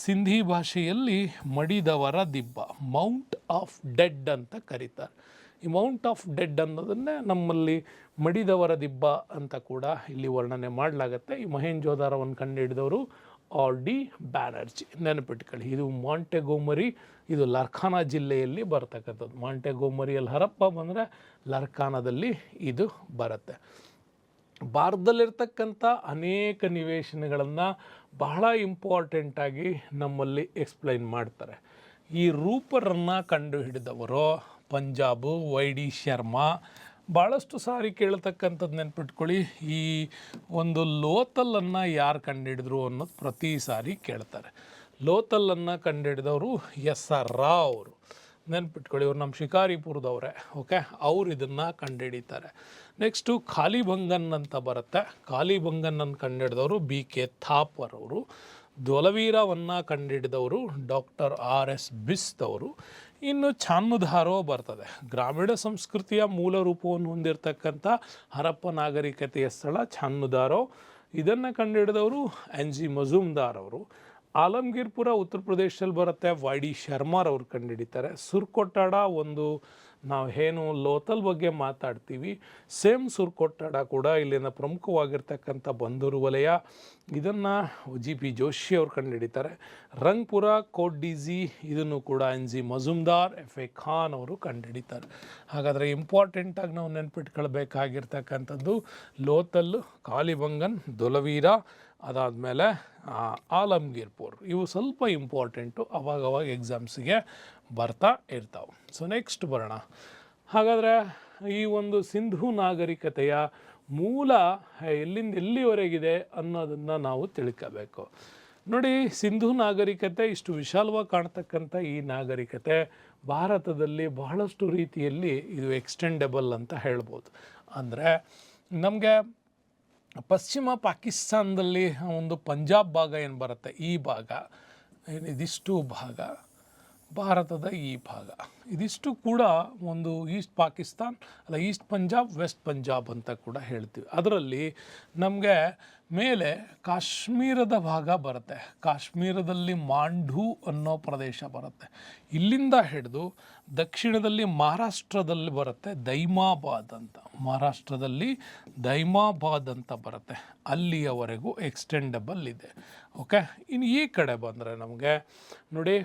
ಸಿಂಧಿ ಭಾಷೆಯಲ್ಲಿ ಮಡಿದವರ ದಿಬ್ಬ, ಮೌಂಟ್ ಆಫ್ ಡೆಡ್ ಅಂತ ಕರೀತಾರೆ. ಈ ಮೌಂಟ್ ಆಫ್ ಡೆಡ್ ಅನ್ನೋದನ್ನೇ ನಮ್ಮಲ್ಲಿ ಮಡಿದವರ ದಿಬ್ಬ ಅಂತ ಕೂಡ ಇಲ್ಲಿ ವರ್ಣನೆ ಮಾಡಲಾಗತ್ತೆ. ಈ ಮೊಹೆಂಜೊದಾರೋವನ್ನು ಕಂಡುಹಿಡಿದವರು RD ಬ್ಯಾನರ್ಜಿ, ನೆನಪಿಟ್ಕೊಳ್ಳಿ. ಇದು ಮಾಂಟೆಗೋಮರಿ, ಇದು ಲಾರ್ಖಾನಾ ಜಿಲ್ಲೆಯಲ್ಲಿ ಬರ್ತಕ್ಕಂಥದ್ದು. ಮಾಂಟೆಗೋಮರಿಯಲ್ಲಿ ಹರಪ್ಪ ಬಂದರೆ ಲಾರ್ಖಾನಾದಲ್ಲಿ ಇದು ಬರುತ್ತೆ. ಭಾರತದಲ್ಲಿರ್ತಕ್ಕಂಥ ಅನೇಕ ನಿವೇಶನಗಳನ್ನು ಬಹಳ ಇಂಪಾರ್ಟೆಂಟಾಗಿ ನಮ್ಮಲ್ಲಿ ಎಕ್ಸ್ಪ್ಲೈನ್ ಮಾಡ್ತಾರೆ. ಈ ರೂಪರನ್ನು ಕಂಡುಹಿಡಿದವರು ಪಂಜಾಬು YD ಶರ್ಮಾ. ಭಾಳಷ್ಟು ಸಾರಿ ಕೇಳ್ತಕ್ಕಂಥದ್ದು ನೆನ್ಪಿಟ್ಕೊಳ್ಳಿ, ಈ ಒಂದು ಲೋತಲನ್ನು ಯಾರು ಕಂಡುಹಿಡಿದ್ರು ಅನ್ನೋದು ಪ್ರತಿ ಸಾರಿ ಕೇಳ್ತಾರೆ. ಲೋತಲನ್ನು ಕಂಡುಹಿಡಿದವರು SR ರಾವ್ ಅವರು, ನೆನ್ಪಿಟ್ಕೊಳ್ಳಿ. ಇವ್ರು ನಮ್ಮ ಶಿಕಾರಿಪುರದವರೇ, ಓಕೆ. ಅವ್ರು ಇದನ್ನು ಕಂಡುಹಿಡಿತಾರೆ. ನೆಕ್ಸ್ಟು ಖಾಲಿಬಂಗನ್ ಅಂತ ಬರುತ್ತೆ. ಖಾಲಿಬಂಗನನ್ನು ಕಂಡುಹಿಡಿದವರು BK ಥಾಪರ್ ಅವರು. ದೊಲವೀರವನ್ನು ಕಂಡುಹಿಡಿದವರು ಡಾಕ್ಟರ್ RS ಬಿಸ್ತ್ ಅವರು. ಇನ್ನು ಚಾನ್ನುಧಾರೋ ಬರ್ತದೆ. ಗ್ರಾಮೀಣ ಸಂಸ್ಕೃತಿಯ ಮೂಲ ರೂಪವನ್ನು ಹೊಂದಿರತಕ್ಕಂಥ ಹರಪ್ಪ ನಾಗರಿಕತೆಯ ಸ್ಥಳ ಚಾನ್ನುಧಾರೋ. ಇದನ್ನು ಕಂಡುಹಿಡಿದವರು NG ಮಜುಮ್ದಾರ್ ಅವರು. ಆಲಮ್ಗೀರ್ಪುರ ಉತ್ತರ ಪ್ರದೇಶದಲ್ಲಿ ಬರುತ್ತೆ. YD ಶರ್ಮಾರ್ ಅವರು ಕಂಡುಹಿಡಿತಾರೆ. ಸುರ್ಕೊಟ್ಟಾಡ ಒಂದು ನಾವು ಏನು ಲೋಥಲ್ ಬಗ್ಗೆ ಮಾತಾಡ್ತೀವಿ, ಸೇಮ್ ಸುರ್ಕೋಟಡ ಕೂಡ ಇಲ್ಲಿನ ಪ್ರಮುಖವಾಗಿರ್ತಕ್ಕಂಥ ಬಂದರು ವಲಯ. ಇದನ್ನು GP ಜೋಶಿ ಅವರು ಕಂಡುಹಿಡಿತಾರೆ. ರಂಗ್ಪುರ ಕೋಟ್ ಡಿಜಿ ಇದನ್ನು ಕೂಡ NG ಮಜುಮ್ದಾರ್, FA ಖಾನ್ ಅವರು ಕಂಡುಹಿಡಿತಾರೆ. ಹಾಗಾದರೆ ಇಂಪಾರ್ಟೆಂಟಾಗಿ ನಾವು ನೆನ್ಪಿಟ್ಕೊಳ್ಬೇಕಾಗಿರ್ತಕ್ಕಂಥದ್ದು ಲೋಥಲ್, ಕಾಲಿಬಂಗನ್, ದೊಲವೀರ, ಅದಾದಮೇಲೆ ಆಲಮ್ಗೀರ್ಪುರ್. ಇವು ಸ್ವಲ್ಪ ಇಂಪಾರ್ಟೆಂಟು, ಅವಾಗವಾಗ ಎಕ್ಸಾಮ್ಸಿಗೆ ಬರ್ತಾ ಇರ್ತಾವೆ. ಸೊ ನೆಕ್ಸ್ಟ್ ಬರೋಣ. ಹಾಗಾದರೆ ಈ ಒಂದು ಸಿಂಧೂ ನಾಗರಿಕತೆಯ ಮೂಲ ಎಲ್ಲಿಂದ ಎಲ್ಲಿವರೆಗಿದೆ ಅನ್ನೋದನ್ನು ನಾವು ತಿಳ್ಕೋಬೇಕು. ನೋಡಿ, ಸಿಂಧೂ ನಾಗರಿಕತೆ ಇಷ್ಟು ವಿಶಾಲವಾಗಿ ಕಾಣ್ತಕ್ಕಂಥ ಈ ನಾಗರಿಕತೆ ಭಾರತದಲ್ಲಿ ಬಹಳಷ್ಟು ರೀತಿಯಲ್ಲಿ ಇದು ಎಕ್ಸ್ಟೆಂಡೆಬಲ್ ಅಂತ ಹೇಳ್ಬೋದು. ಅಂದರೆ ನಮಗೆ ಪಶ್ಚಿಮ ಪಾಕಿಸ್ತಾನದಲ್ಲಿ ಒಂದು ಪಂಜಾಬ್ ಭಾಗ ಏನು ಬರುತ್ತೆ, ಈ ಭಾಗ ಇದಿಷ್ಟು ಭಾಗ, ಭಾರತದ ಈ ಭಾಗ ಇದಿಷ್ಟು ಕೂಡ ಒಂದು ಈಸ್ಟ್ ಪಾಕಿಸ್ತಾನ್ ಅಲ್ಲ, ಈಸ್ಟ್ ಪಂಜಾಬ್, ವೆಸ್ಟ್ ಪಂಜಾಬ್ ಅಂತ ಕೂಡ ಹೇಳ್ತೀವಿ. ಅದರಲ್ಲಿ ನಮಗೆ ಮೇಲೆ ಕಾಶ್ಮೀರದ ಭಾಗ ಬರುತ್ತೆ. ಕಾಶ್ಮೀರದಲ್ಲಿ ಮಾಂಡು ಅನ್ನೋ ಪ್ರದೇಶ ಬರುತ್ತೆ. ಇಲ್ಲಿಂದ ಹಿಡಿದು ದಕ್ಷಿಣದಲ್ಲಿ ಮಹಾರಾಷ್ಟ್ರದಲ್ಲಿ ಬರುತ್ತೆ ದೈಮಾಬಾದ್ ಅಂತ, ಮಹಾರಾಷ್ಟ್ರದಲ್ಲಿ ದೈಮಾಬಾದ್ ಅಂತ ಬರುತ್ತೆ. ಅಲ್ಲಿಯವರೆಗೂ ಎಕ್ಸ್ಟೆಂಡಬಲ್ ಇದೆ. ಓಕೆ, ಇನ್ನು ಈ ಕಡೆ ಬಂದರೆ ನಮಗೆ ನೋಡಿ,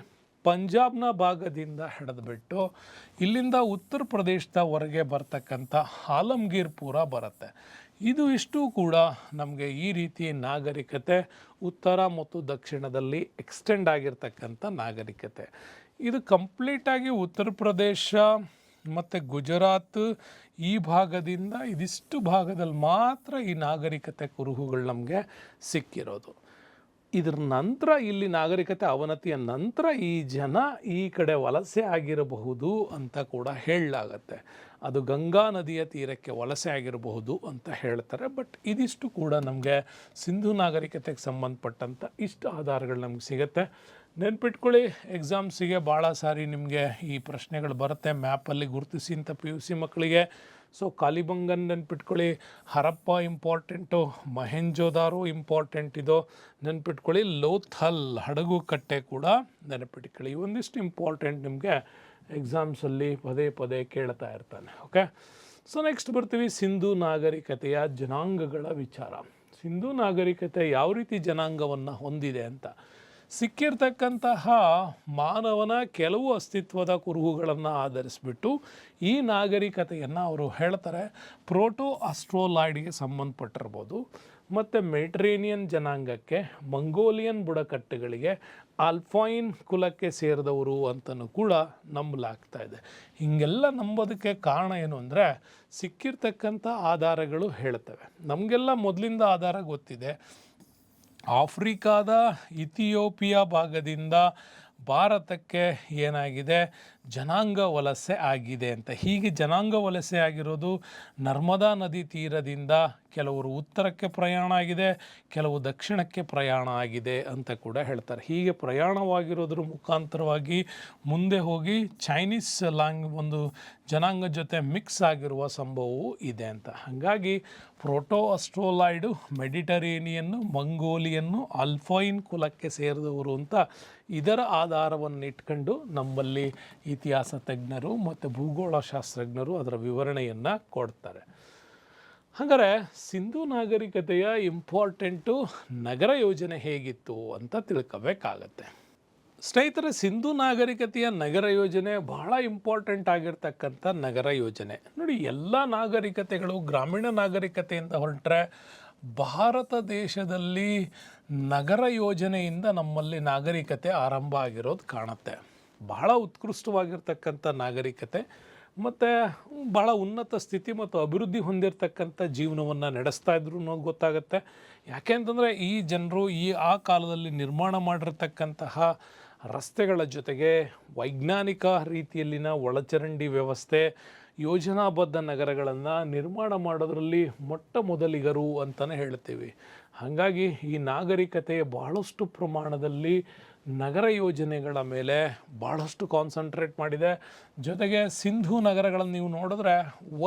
ಪಂಜಾಬ್ನ ಭಾಗದಿಂದ ಹಿಡಿದುಬಿಟ್ಟು ಇಲ್ಲಿಂದ ಉತ್ತರ ಪ್ರದೇಶದವರೆಗೆ ಬರ್ತಕ್ಕಂಥ ಆಲಮ್ಗೀರ್ಪುರ ಬರುತ್ತೆ. ಇದು ಇಷ್ಟು ಕೂಡ ನಮಗೆ ಈ ರೀತಿ ನಾಗರಿಕತೆ ಉತ್ತರ ಮತ್ತು ದಕ್ಷಿಣದಲ್ಲಿ ಎಕ್ಸ್ಟೆಂಡ್ ಆಗಿರ್ತಕ್ಕಂಥ ನಾಗರಿಕತೆ. ಇದು ಕಂಪ್ಲೀಟಾಗಿ ಉತ್ತರ ಪ್ರದೇಶ ಮತ್ತು ಗುಜರಾತ್ ಈ ಭಾಗದಿಂದ ಇದಿಷ್ಟು ಭಾಗದಲ್ಲಿ ಮಾತ್ರ ಈ ನಾಗರಿಕತೆ ಕುರುಹುಗಳು ನಮಗೆ ಸಿಕ್ಕಿರೋದು. ಇದರ ನಂತರ ಇಲ್ಲಿ ನಾಗರಿಕತೆ ಅವನತಿಯ ನಂತರ ಈ ಜನ ಈ ಕಡೆ ವಲಸೆ ಆಗಿರಬಹುದು ಅಂತ ಕೂಡ ಹೇಳಲಾಗತ್ತೆ. ಅದು ಗಂಗಾ ನದಿಯ ತೀರಕ್ಕೆ ವಲಸೆ ಆಗಿರಬಹುದು ಅಂತ ಹೇಳ್ತಾರೆ. ಬಟ್ ಇದಿಷ್ಟು ಕೂಡ ನಮಗೆ ಸಿಂಧೂ ನಾಗರಿಕತೆಗೆ ಸಂಬಂಧಪಟ್ಟಂಥ ಇಷ್ಟು ಆಧಾರಗಳು ನಮ್ಗೆ ಸಿಗುತ್ತೆ. ನೆನ್ಪಿಟ್ಕೊಳ್ಳಿ, ಎಕ್ಸಾಮ್ಸಿಗೆ ಭಾಳ ಸಾರಿ ನಿಮಗೆ ಈ ಪ್ರಶ್ನೆಗಳು ಬರುತ್ತೆ, ಮ್ಯಾಪಲ್ಲಿ ಗುರುತಿಸಿ ಅಂತ PUC ಮಕ್ಕಳಿಗೆ. ಸೊ ಕಾಲಿಬಂಗನ್ ನೆನ್ಪಿಟ್ಕೊಳ್ಳಿ, ಹರಪ್ಪ ಇಂಪಾರ್ಟೆಂಟು, ಮೊಹೆಂಜೋದಾರೋ ಇಂಪಾರ್ಟೆಂಟ್ ಇದು ನೆನ್ಪಿಟ್ಕೊಳ್ಳಿ, ಲೋಥಲ್ ಹಡಗು ಕಟ್ಟೆ ಕೂಡ ನೆನಪಿಟ್ಕೊಳ್ಳಿ. ಒಂದಿಷ್ಟು ಇಂಪಾರ್ಟೆಂಟ್ ನಿಮಗೆ ಎಕ್ಸಾಮ್ಸಲ್ಲಿ ಪದೇ ಪದೇ ಕೇಳ್ತಾ ಇರ್ತಾನೆ. ಓಕೆ, ಸೊ ನೆಕ್ಸ್ಟ್ ಬರ್ತೀವಿ ಸಿಂಧೂ ನಾಗರಿಕತೆಯ ಜನಾಂಗಗಳ ವಿಚಾರ. ಸಿಂಧೂ ನಾಗರಿಕತೆ ಯಾವ ರೀತಿ ಜನಾಂಗವನ್ನು ಹೊಂದಿದೆ ಅಂತ. ಸಿಕ್ಕಿರ್ತಕ್ಕಂತಹ ಮಾನವನ ಕೆಲವು ಅಸ್ತಿತ್ವದ ಕುರುಹುಗಳನ್ನು ಆಧರಿಸಿಬಿಟ್ಟು ಈ ನಾಗರಿಕತೆಯನ್ನು ಅವರು ಹೇಳ್ತಾರೆ ಪ್ರೋಟೋ ಆಸ್ಟ್ರೋಲಾಯ್ಡ್ಗೆ ಸಂಬಂಧಪಟ್ಟಿರ್ಬೋದು, ಮತ್ತು ಮೆಡಿಟರೇನಿಯನ್ ಜನಾಂಗಕ್ಕೆ, ಮಂಗೋಲಿಯನ್ ಬುಡಕಟ್ಟುಗಳಿಗೆ, ಆಲ್ಫೈನ್ ಕುಲಕ್ಕೆ ಸೇರಿದವರು ಅಂತಲೂ ಕೂಡ ನಂಬಲಾಗ್ತಾ ಇದೆ. ಹೀಗೆಲ್ಲ ನಂಬೋದಕ್ಕೆ ಕಾರಣ ಏನು ಅಂದರೆ ಸಿಕ್ಕಿರ್ತಕ್ಕಂಥ ಆಧಾರಗಳು ಹೇಳ್ತವೆ. ನಮಗೆಲ್ಲ ಮೊದಲಿಂದ ಆಧಾರ ಗೊತ್ತಿದೆ. ಆಫ್ರಿಕಾದ ಇಥಿಯೋಪಿಯಾ ಭಾಗದಿಂದ ಭಾರತಕ್ಕೆ ಏನಾಗಿದೆ, ಜನಾಂಗ ವಲಸೆ ಆಗಿದೆ ಅಂತ. ಹೀಗೆ ಜನಾಂಗ ವಲಸೆ ಆಗಿರೋದು ನರ್ಮದಾ ನದಿ ತೀರದಿಂದ ಕೆಲವರು ಉತ್ತರಕ್ಕೆ ಪ್ರಯಾಣ ಆಗಿದೆ, ಕೆಲವು ದಕ್ಷಿಣಕ್ಕೆ ಪ್ರಯಾಣ ಆಗಿದೆ ಅಂತ ಕೂಡ ಹೇಳ್ತಾರೆ. ಹೀಗೆ ಪ್ರಯಾಣವಾಗಿರೋದ್ರ ಮುಖಾಂತರವಾಗಿ ಮುಂದೆ ಹೋಗಿ ಚೈನೀಸ್ ಒಂದು ಜನಾಂಗ ಜೊತೆ ಮಿಕ್ಸ್ ಆಗಿರುವ ಸಂಭವವೂ ಇದೆ ಅಂತ. ಹಾಗಾಗಿ ಪ್ರೋಟೋ ಆಸ್ಟ್ರೋಲಾಯ್ಡು, ಮೆಡಿಟರೇನಿಯನ್ನು, ಮಂಗೋಲಿಯನ್ನು, ಆಲ್ಫೈನ್ ಕುಲಕ್ಕೆ ಸೇರಿದವರು ಅಂತ ಇದರ ಆಧಾರವನ್ನು ಇಟ್ಕೊಂಡು ನಮ್ಮಲ್ಲಿ ಇತಿಹಾಸ ತಜ್ಞರು ಮತ್ತು ಭೂಗೋಳಶಾಸ್ತ್ರಜ್ಞರು ಅದರ ವಿವರಣೆಯನ್ನು ಕೊಡ್ತಾರೆ. ಹಾಗಾದರೆ ಸಿಂಧೂ ನಾಗರಿಕತೆಯ ಇಂಪಾರ್ಟೆಂಟು ನಗರ ಯೋಜನೆ ಹೇಗಿತ್ತು ಅಂತ ತಿಳ್ಕೋಬೇಕಾಗತ್ತೆ. ಸ್ನೇಹಿತರೆ, ಸಿಂಧೂ ನಾಗರಿಕತೆಯ ನಗರ ಯೋಜನೆ ಬಹಳ ಇಂಪಾರ್ಟೆಂಟ್ ಆಗಿರ್ತಕ್ಕಂಥ ನಗರ ಯೋಜನೆ. ನೋಡಿ, ಎಲ್ಲ ನಾಗರಿಕತೆಗಳು ಗ್ರಾಮೀಣ ನಾಗರಿಕತೆಯಿಂದ ಹೊರಟ್ರೆ ಭಾರತ ದೇಶದಲ್ಲಿ ನಗರ ಯೋಜನೆಯಿಂದ ನಮ್ಮಲ್ಲಿ ನಾಗರಿಕತೆ ಆರಂಭ ಆಗಿರೋದು ಕಾಣುತ್ತೆ. ಬಹಳ ಉತ್ಕೃಷ್ಟವಾಗಿರ್ತಕ್ಕಂಥ ನಾಗರಿಕತೆ ಮತ್ತು ಭಾಳ ಉನ್ನತ ಸ್ಥಿತಿ ಮತ್ತು ಅಭಿವೃದ್ಧಿ ಹೊಂದಿರತಕ್ಕಂಥ ಜೀವನವನ್ನು ನಡೆಸ್ತಾ ಇದ್ರು ಅನ್ನೋದು ಗೊತ್ತಾಗುತ್ತೆ. ಯಾಕೆ ಅಂತಂದರೆ ಈ ಜನರು ಆ ಕಾಲದಲ್ಲಿ ನಿರ್ಮಾಣ ಮಾಡಿರ್ತಕ್ಕಂತಹ ರಸ್ತೆಗಳ ಜೊತೆಗೆ ವೈಜ್ಞಾನಿಕ ರೀತಿಯಲ್ಲಿನ ಒಳಚರಂಡಿ ವ್ಯವಸ್ಥೆ, ಯೋಜನಾಬದ್ಧ ನಗರಗಳನ್ನು ನಿರ್ಮಾಣ ಮಾಡೋದರಲ್ಲಿ ಮೊಟ್ಟ ಮೊದಲಿಗರು ಅಂತಲೇ ಹೇಳ್ತೀವಿ. ಹಾಗಾಗಿ ಈ ನಾಗರಿಕತೆ ಬಹಳಷ್ಟು ಪ್ರಮಾಣದಲ್ಲಿ ನಗರ ಯೋಜನೆಗಳ ಮೇಲೆ ಭಾಳಷ್ಟು ಕಾನ್ಸಂಟ್ರೇಟ್ ಮಾಡಿದೆ. ಜೊತೆಗೆ ಸಿಂಧೂ ನಗರಗಳನ್ನು ನೀವು ನೋಡಿದ್ರೆ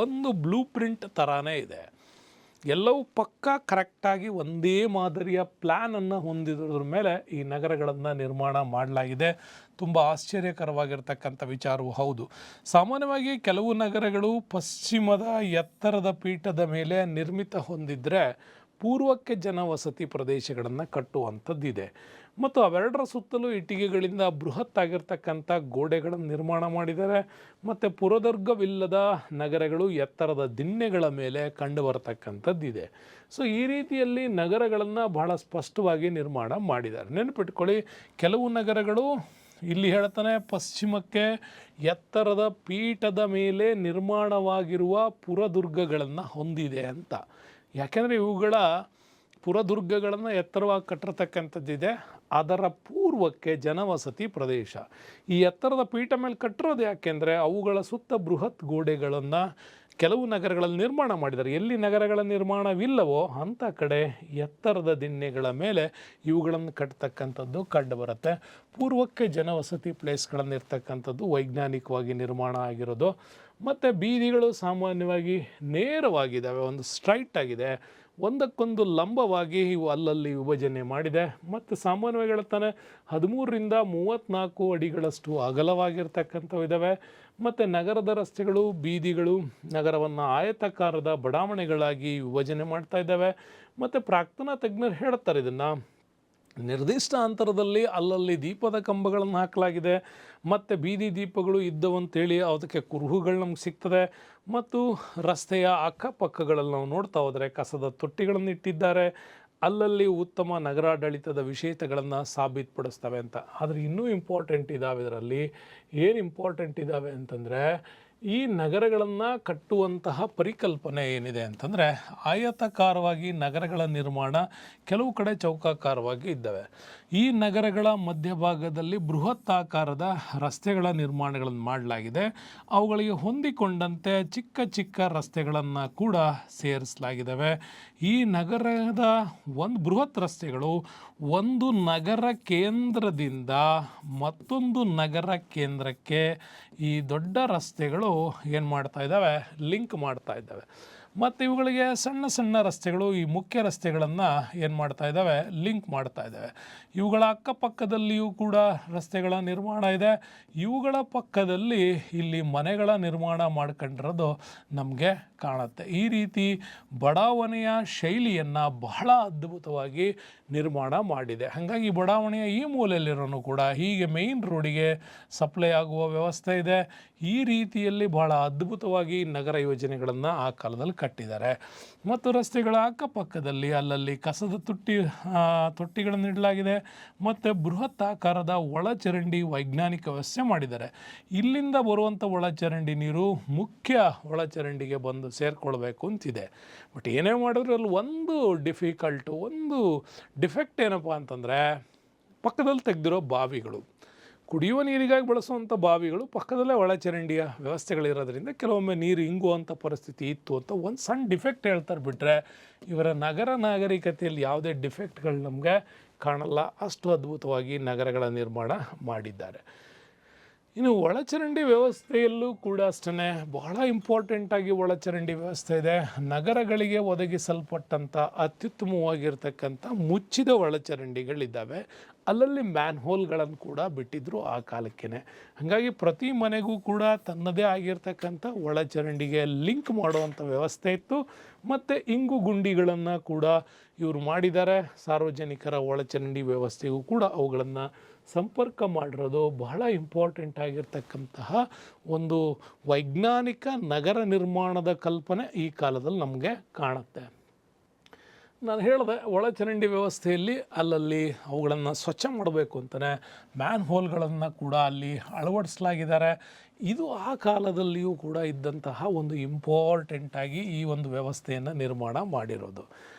ಒಂದು ಬ್ಲೂ ಪ್ರಿಂಟ್ ಥರನೇ ಇದೆ. ಎಲ್ಲವೂ ಪಕ್ಕಾ ಕರೆಕ್ಟಾಗಿ ಒಂದೇ ಮಾದರಿಯ ಪ್ಲ್ಯಾನನ್ನು ಹೊಂದಿದ್ರ ಮೇಲೆ ಈ ನಗರಗಳನ್ನು ನಿರ್ಮಾಣ ಮಾಡಲಾಗಿದೆ. ತುಂಬ ಆಶ್ಚರ್ಯಕರವಾಗಿರ್ತಕ್ಕಂಥ ವಿಚಾರವೂ ಹೌದು. ಸಾಮಾನ್ಯವಾಗಿ ಕೆಲವು ನಗರಗಳು ಪಶ್ಚಿಮದ ಎತ್ತರದ ಪೀಠದ ಮೇಲೆ ನಿರ್ಮಿತ ಹೊಂದಿದ್ರೆ ಪೂರ್ವಕ್ಕೆ ಜನವಸತಿ ಪ್ರದೇಶಗಳನ್ನು ಕಟ್ಟುವಂಥದ್ದಿದೆ. ಮತ್ತು ಅವೆರಡರ ಸುತ್ತಲೂ ಇಟ್ಟಿಗೆಗಳಿಂದ ಬೃಹತ್ ಆಗಿರ್ತಕ್ಕಂಥ ಗೋಡೆಗಳನ್ನು ನಿರ್ಮಾಣ ಮಾಡಿದ್ದಾರೆ. ಮತ್ತು ಪುರದರ್ಗವಿಲ್ಲದ ನಗರಗಳು ಎತ್ತರದ ದಿಣ್ಣೆಗಳ ಮೇಲೆ ಕಂಡು ಬರತಕ್ಕಂಥದ್ದಿದೆ. ಸೊ ಈ ರೀತಿಯಲ್ಲಿ ನಗರಗಳನ್ನು ಬಹಳ ಸ್ಪಷ್ಟವಾಗಿ ನಿರ್ಮಾಣ ಮಾಡಿದ್ದಾರೆ. ನೆನಪಿಟ್ಕೊಳ್ಳಿ, ಕೆಲವು ನಗರಗಳು ಇಲ್ಲಿ ಹೇಳ್ತಾನೆ ಪಶ್ಚಿಮಕ್ಕೆ ಎತ್ತರದ ಪೀಠದ ಮೇಲೆ ನಿರ್ಮಾಣವಾಗಿರುವ ಪುರದುರ್ಗಗಳನ್ನು ಹೊಂದಿದೆ ಅಂತ. ಯಾಕೆಂದರೆ ಇವುಗಳ ಪುರದುರ್ಗಗಳನ್ನು ಎತ್ತರವಾಗಿ ಕಟ್ಟಿರ್ತಕ್ಕಂಥದ್ದಿದೆ. ಅದರ ಪೂರ್ವಕ್ಕೆ ಜನವಸತಿ ಪ್ರದೇಶ. ಈ ಎತ್ತರದ ಪೀಠ ಮೇಲೆ ಕಟ್ಟಿರೋದು ಯಾಕೆಂದರೆ ಅವುಗಳ ಸುತ್ತ ಬೃಹತ್ ಗೋಡೆಗಳನ್ನು ಕೆಲವು ನಗರಗಳಲ್ಲಿ ನಿರ್ಮಾಣ ಮಾಡಿದ್ದಾರೆ. ಎಲ್ಲಿ ನಗರಗಳ ನಿರ್ಮಾಣವಿಲ್ಲವೋ ಅಂಥ ಕಡೆ ಎತ್ತರದ ದಿಣ್ಣೆಗಳ ಮೇಲೆ ಇವುಗಳನ್ನು ಕಟ್ತಕ್ಕಂಥದ್ದು ಕಂಡು ಬರುತ್ತೆ. ಪೂರ್ವಕ್ಕೆ ಜನವಸತಿ ಪ್ಲೇಸ್ಗಳನ್ನು ಇರ್ತಕ್ಕಂಥದ್ದು ವೈಜ್ಞಾನಿಕವಾಗಿ ನಿರ್ಮಾಣ ಆಗಿರೋದು. ಮತ್ತು ಬೀದಿಗಳು ಸಾಮಾನ್ಯವಾಗಿ ನೇರವಾಗಿದ್ದಾವೆ, ಒಂದು ಸ್ಟ್ರೈಟ್ ಆಗಿದೆ, ಒಂದಕ್ಕೊಂದು ಲಂಬವಾಗಿ ಇವು ಅಲ್ಲಲ್ಲಿ ವಿಭಜನೆ ಮಾಡಿದೆ. ಮತ್ತು ಸಾಮಾನ್ಯವಾಗಿ ಹೇಳ್ತಾನೆ 13ರಿಂದ 34 ಅಡಿಗಳಷ್ಟು ಅಗಲವಾಗಿರ್ತಕ್ಕಂಥವು ಇದ್ದಾವೆ. ಮತ್ತು ನಗರದ ರಸ್ತೆಗಳು, ಬೀದಿಗಳು ನಗರವನ್ನು ಆಯತಾಕಾರದ ಬಡಾವಣೆಗಳಾಗಿ ವಿಭಜನೆ ಮಾಡ್ತಾ ಇದ್ದಾವೆ. ಮತ್ತು ಪ್ರಾಕ್ತನ ತಜ್ಞರು ಹೇಳ್ತಾರೆ ಇದನ್ನು ನಿರ್ದಿಷ್ಟ ಅಂತರದಲ್ಲಿ ಅಲ್ಲಲ್ಲಿ ದೀಪದ ಕಂಬಗಳನ್ನು ಹಾಕಲಾಗಿದೆ. ಮತ್ತು ಬೀದಿ ದೀಪಗಳು ಇದ್ದವಂತೇಳಿ ಅದಕ್ಕೆ ಕುರುಹುಗಳು ನಮ್ಗೆ ಸಿಗ್ತದೆ. ಮತ್ತು ರಸ್ತೆಯ ಅಕ್ಕಪಕ್ಕಗಳಲ್ಲಿ ನಾವು ನೋಡ್ತಾ ಹೋದರೆ ಕಸದ ತೊಟ್ಟಿಗಳನ್ನು ಇಟ್ಟಿದ್ದಾರೆ. ಅಲ್ಲಲ್ಲಿ ಉತ್ತಮ ನಗರಾಡಳಿತದ ವಿಷಯತೆಗಳನ್ನು ಸಾಬೀತುಪಡಿಸ್ತವೆ ಅಂತ. ಆದರೆ ಇನ್ನೂ ಇಂಪಾರ್ಟೆಂಟ್ ಇದ್ದಾವೆ. ಇದರಲ್ಲಿ ಏನು ಇಂಪಾರ್ಟೆಂಟ್ ಇದ್ದಾವೆ ಅಂತಂದರೆ, ಈ ನಗರಗಳನ್ನು ಕಟ್ಟುವಂತಹ ಪರಿಕಲ್ಪನೆ ಏನಿದೆ ಅಂತಂದರೆ, ಆಯತಾಕಾರವಾಗಿ ನಗರಗಳ ನಿರ್ಮಾಣ ಕೆಲವು ಕಡೆ ಚೌಕಾಕಾರವಾಗಿ ಇದ್ದಾವೆ. ಈ ನಗರಗಳ ಮಧ್ಯಭಾಗದಲ್ಲಿ ಬೃಹತ್ ಆಕಾರದ ರಸ್ತೆಗಳ ನಿರ್ಮಾಣಗಳನ್ನು ಮಾಡಲಾಗಿದೆ. ಅವುಗಳಿಗೆ ಹೊಂದಿಕೊಂಡಂತೆ ಚಿಕ್ಕ ಚಿಕ್ಕ ರಸ್ತೆಗಳನ್ನು ಕೂಡ ಸೇರಿಸಲಾಗಿದ್ದಾವೆ. ಈ ನಗರದ ಬೃಹತ್ ರಸ್ತೆಗಳು ಒಂದು ನಗರ ಕೇಂದ್ರದಿಂದ ಮತ್ತೊಂದು ನಗರ ಕೇಂದ್ರಕ್ಕೆ ಈ ದೊಡ್ಡ ರಸ್ತೆಗಳು ಏನು ಮಾಡ್ತಾ ಇದ್ದಾವೆ, ಲಿಂಕ್ ಮಾಡ್ತಾ ಇದ್ದಾವೆ. ಮತ್ತು ಇವುಗಳಿಗೆ ಸಣ್ಣ ಸಣ್ಣ ರಸ್ತೆಗಳು ಈ ಮುಖ್ಯ ರಸ್ತೆಗಳನ್ನು ಏನು ಮಾಡ್ತಾ ಇದ್ದಾವೆ, ಲಿಂಕ್ ಮಾಡ್ತಾ ಇದ್ದಾವೆ. ಇವುಗಳ ಅಕ್ಕಪಕ್ಕದಲ್ಲಿಯೂ ಕೂಡ ರಸ್ತೆಗಳ ನಿರ್ಮಾಣ ಇದೆ. ಇವುಗಳ ಪಕ್ಕದಲ್ಲಿ ಇಲ್ಲಿ ಮನೆಗಳ ನಿರ್ಮಾಣ ಮಾಡ್ಕೊಂಡಿರೋದು ನಮಗೆ ಕಾಣುತ್ತೆ. ಈ ರೀತಿ ಬಡಾವಣೆಯ ಶೈಲಿಯನ್ನು ಬಹಳ ಅದ್ಭುತವಾಗಿ ನಿರ್ಮಾಣ ಮಾಡಿದೆ. ಹಾಗಾಗಿ ಬಡಾವಣೆಯ ಈ ಮೂಲೆಯಲ್ಲಿರೋನು ಕೂಡ ಹೀಗೆ ಮೇಯ್ನ್ ರೋಡಿಗೆ ಸಪ್ಲೈ ಆಗುವ ವ್ಯವಸ್ಥೆ ಇದೆ. ಈ ರೀತಿಯಲ್ಲಿ ಬಹಳ ಅದ್ಭುತವಾಗಿ ನಗರ ಯೋಜನೆಗಳನ್ನು ಆ ಕಾಲದಲ್ಲಿ ಕಟ್ಟಿದ್ದಾರೆ. ಮತ್ತು ರಸ್ತೆಗಳ ಅಕ್ಕಪಕ್ಕದಲ್ಲಿ ಅಲ್ಲಲ್ಲಿ ಕಸದ ತೊಟ್ಟಿಗಳನ್ನು ಇಡಲಾಗಿದೆ. ಮತ್ತು ಬೃಹತ್ ಆಕಾರದ ಒಳಚರಂಡಿ ವೈಜ್ಞಾನಿಕ ವ್ಯವಸ್ಥೆ ಮಾಡಿದ್ದಾರೆ. ಇಲ್ಲಿಂದ ಬರುವಂಥ ಒಳಚರಂಡಿ ನೀರು ಮುಖ್ಯ ಒಳಚರಂಡಿಗೆ ಬಂದು ಸೇರಿಕೊಳ್ಬೇಕು ಅಂತಿದೆ. ಬಟ್ ಏನೇ ಮಾಡಿದ್ರು ಅಲ್ಲಿ ಒಂದು ಡಿಫೆಕ್ಟ್ ಏನಪ್ಪ ಅಂತಂದರೆ, ಪಕ್ಕದಲ್ಲಿ ತೆಗೆದಿರೋ ಬಾವಿಗಳು, ಕುಡಿಯುವ ನೀರಿಗಾಗಿ ಬಳಸುವಂಥ ಬಾವಿಗಳು ಪಕ್ಕದಲ್ಲೇ ಒಳಚರಂಡಿಯ ವ್ಯವಸ್ಥೆಗಳಿರೋದ್ರಿಂದ ಕೆಲವೊಮ್ಮೆ ನೀರು ಇಂಗುವಂಥ ಪರಿಸ್ಥಿತಿ ಇತ್ತು ಅಂತ ಒಂದು ಸಣ್ಣ ಡಿಫೆಕ್ಟ್ ಹೇಳ್ತಾರೆ. ಬಿಟ್ಟರೆ ಇವರ ನಗರ ನಾಗರಿಕತೆಯಲ್ಲಿ ಯಾವುದೇ ಡಿಫೆಕ್ಟ್ಗಳು ನಮಗೆ ಕಾಣಲ್ಲ. ಅಷ್ಟು ಅದ್ಭುತವಾಗಿ ನಗರಗಳ ನಿರ್ಮಾಣ ಮಾಡಿದ್ದಾರೆ. ಇನ್ನು ಒಳಚರಂಡಿ ವ್ಯವಸ್ಥೆಯಲ್ಲೂ ಕೂಡ ಅಷ್ಟೇ ಬಹಳ ಇಂಪಾರ್ಟೆಂಟಾಗಿ ಒಳಚರಂಡಿ ವ್ಯವಸ್ಥೆ ಇದೆ. ನಗರಗಳಿಗೆ ಒದಗಿಸಲ್ಪಟ್ಟಂಥ ಅತ್ಯುತ್ತಮವಾಗಿರ್ತಕ್ಕಂಥ ಮುಚ್ಚಿದ ಒಳಚರಂಡಿಗಳಿದ್ದಾವೆ. ಅಲ್ಲಲ್ಲಿ ಮ್ಯಾನ್ಹೋಲ್ಗಳನ್ನು ಕೂಡ ಬಿಟ್ಟಿದ್ರು ಆ ಕಾಲಕ್ಕೆ. ಹಾಗಾಗಿ ಪ್ರತಿ ಮನೆಗೂ ಕೂಡ ತನ್ನದೇ ಆಗಿರ್ತಕ್ಕಂಥ ಒಳಚರಂಡಿಗೆ ಲಿಂಕ್ ಮಾಡುವಂಥ ವ್ಯವಸ್ಥೆ ಇತ್ತು. ಮತ್ತು ಇಂಗು ಗುಂಡಿಗಳನ್ನು ಕೂಡ ಇವರು ಮಾಡಿದ್ದಾರೆ. ಸಾರ್ವಜನಿಕರ ಒಳಚರಂಡಿ ವ್ಯವಸ್ಥೆಗೂ ಕೂಡ ಅವುಗಳನ್ನು ಸಂಪರ್ಕ ಮಾಡಿರೋದು ಬಹಳ ಇಂಪಾರ್ಟೆಂಟ್ ಆಗಿರ್ತಕ್ಕಂತಹ ಒಂದು ವೈಜ್ಞಾನಿಕ ನಗರ ನಿರ್ಮಾಣದ ಕಲ್ಪನೆ ಈ ಕಾಲದಲ್ಲಿ ನಮಗೆ ಕಾಣುತ್ತೆ. ನಾನು ಹೇಳಿದೆ, ಒಳಚರಂಡಿ ವ್ಯವಸ್ಥೆಯಲ್ಲಿ ಅಲ್ಲಲ್ಲಿ ಅವುಗಳನ್ನು ಸ್ವಚ್ಛ ಮಾಡಬೇಕು ಅಂತಲೇ ಮ್ಯಾನ್ ಹೋಲ್ಗಳನ್ನು ಕೂಡ ಅಲ್ಲಿ ಅಳವಡಿಸಲಾಗಿದ್ದಾರೆ. ಇದು ಆ ಕಾಲದಲ್ಲಿಯೂ ಕೂಡ ಇದ್ದಂತಹ ಒಂದು ಇಂಪಾರ್ಟೆಂಟಾಗಿ ಈ ಒಂದು ವ್ಯವಸ್ಥೆಯನ್ನು ನಿರ್ಮಾಣ ಮಾಡಿರೋದು.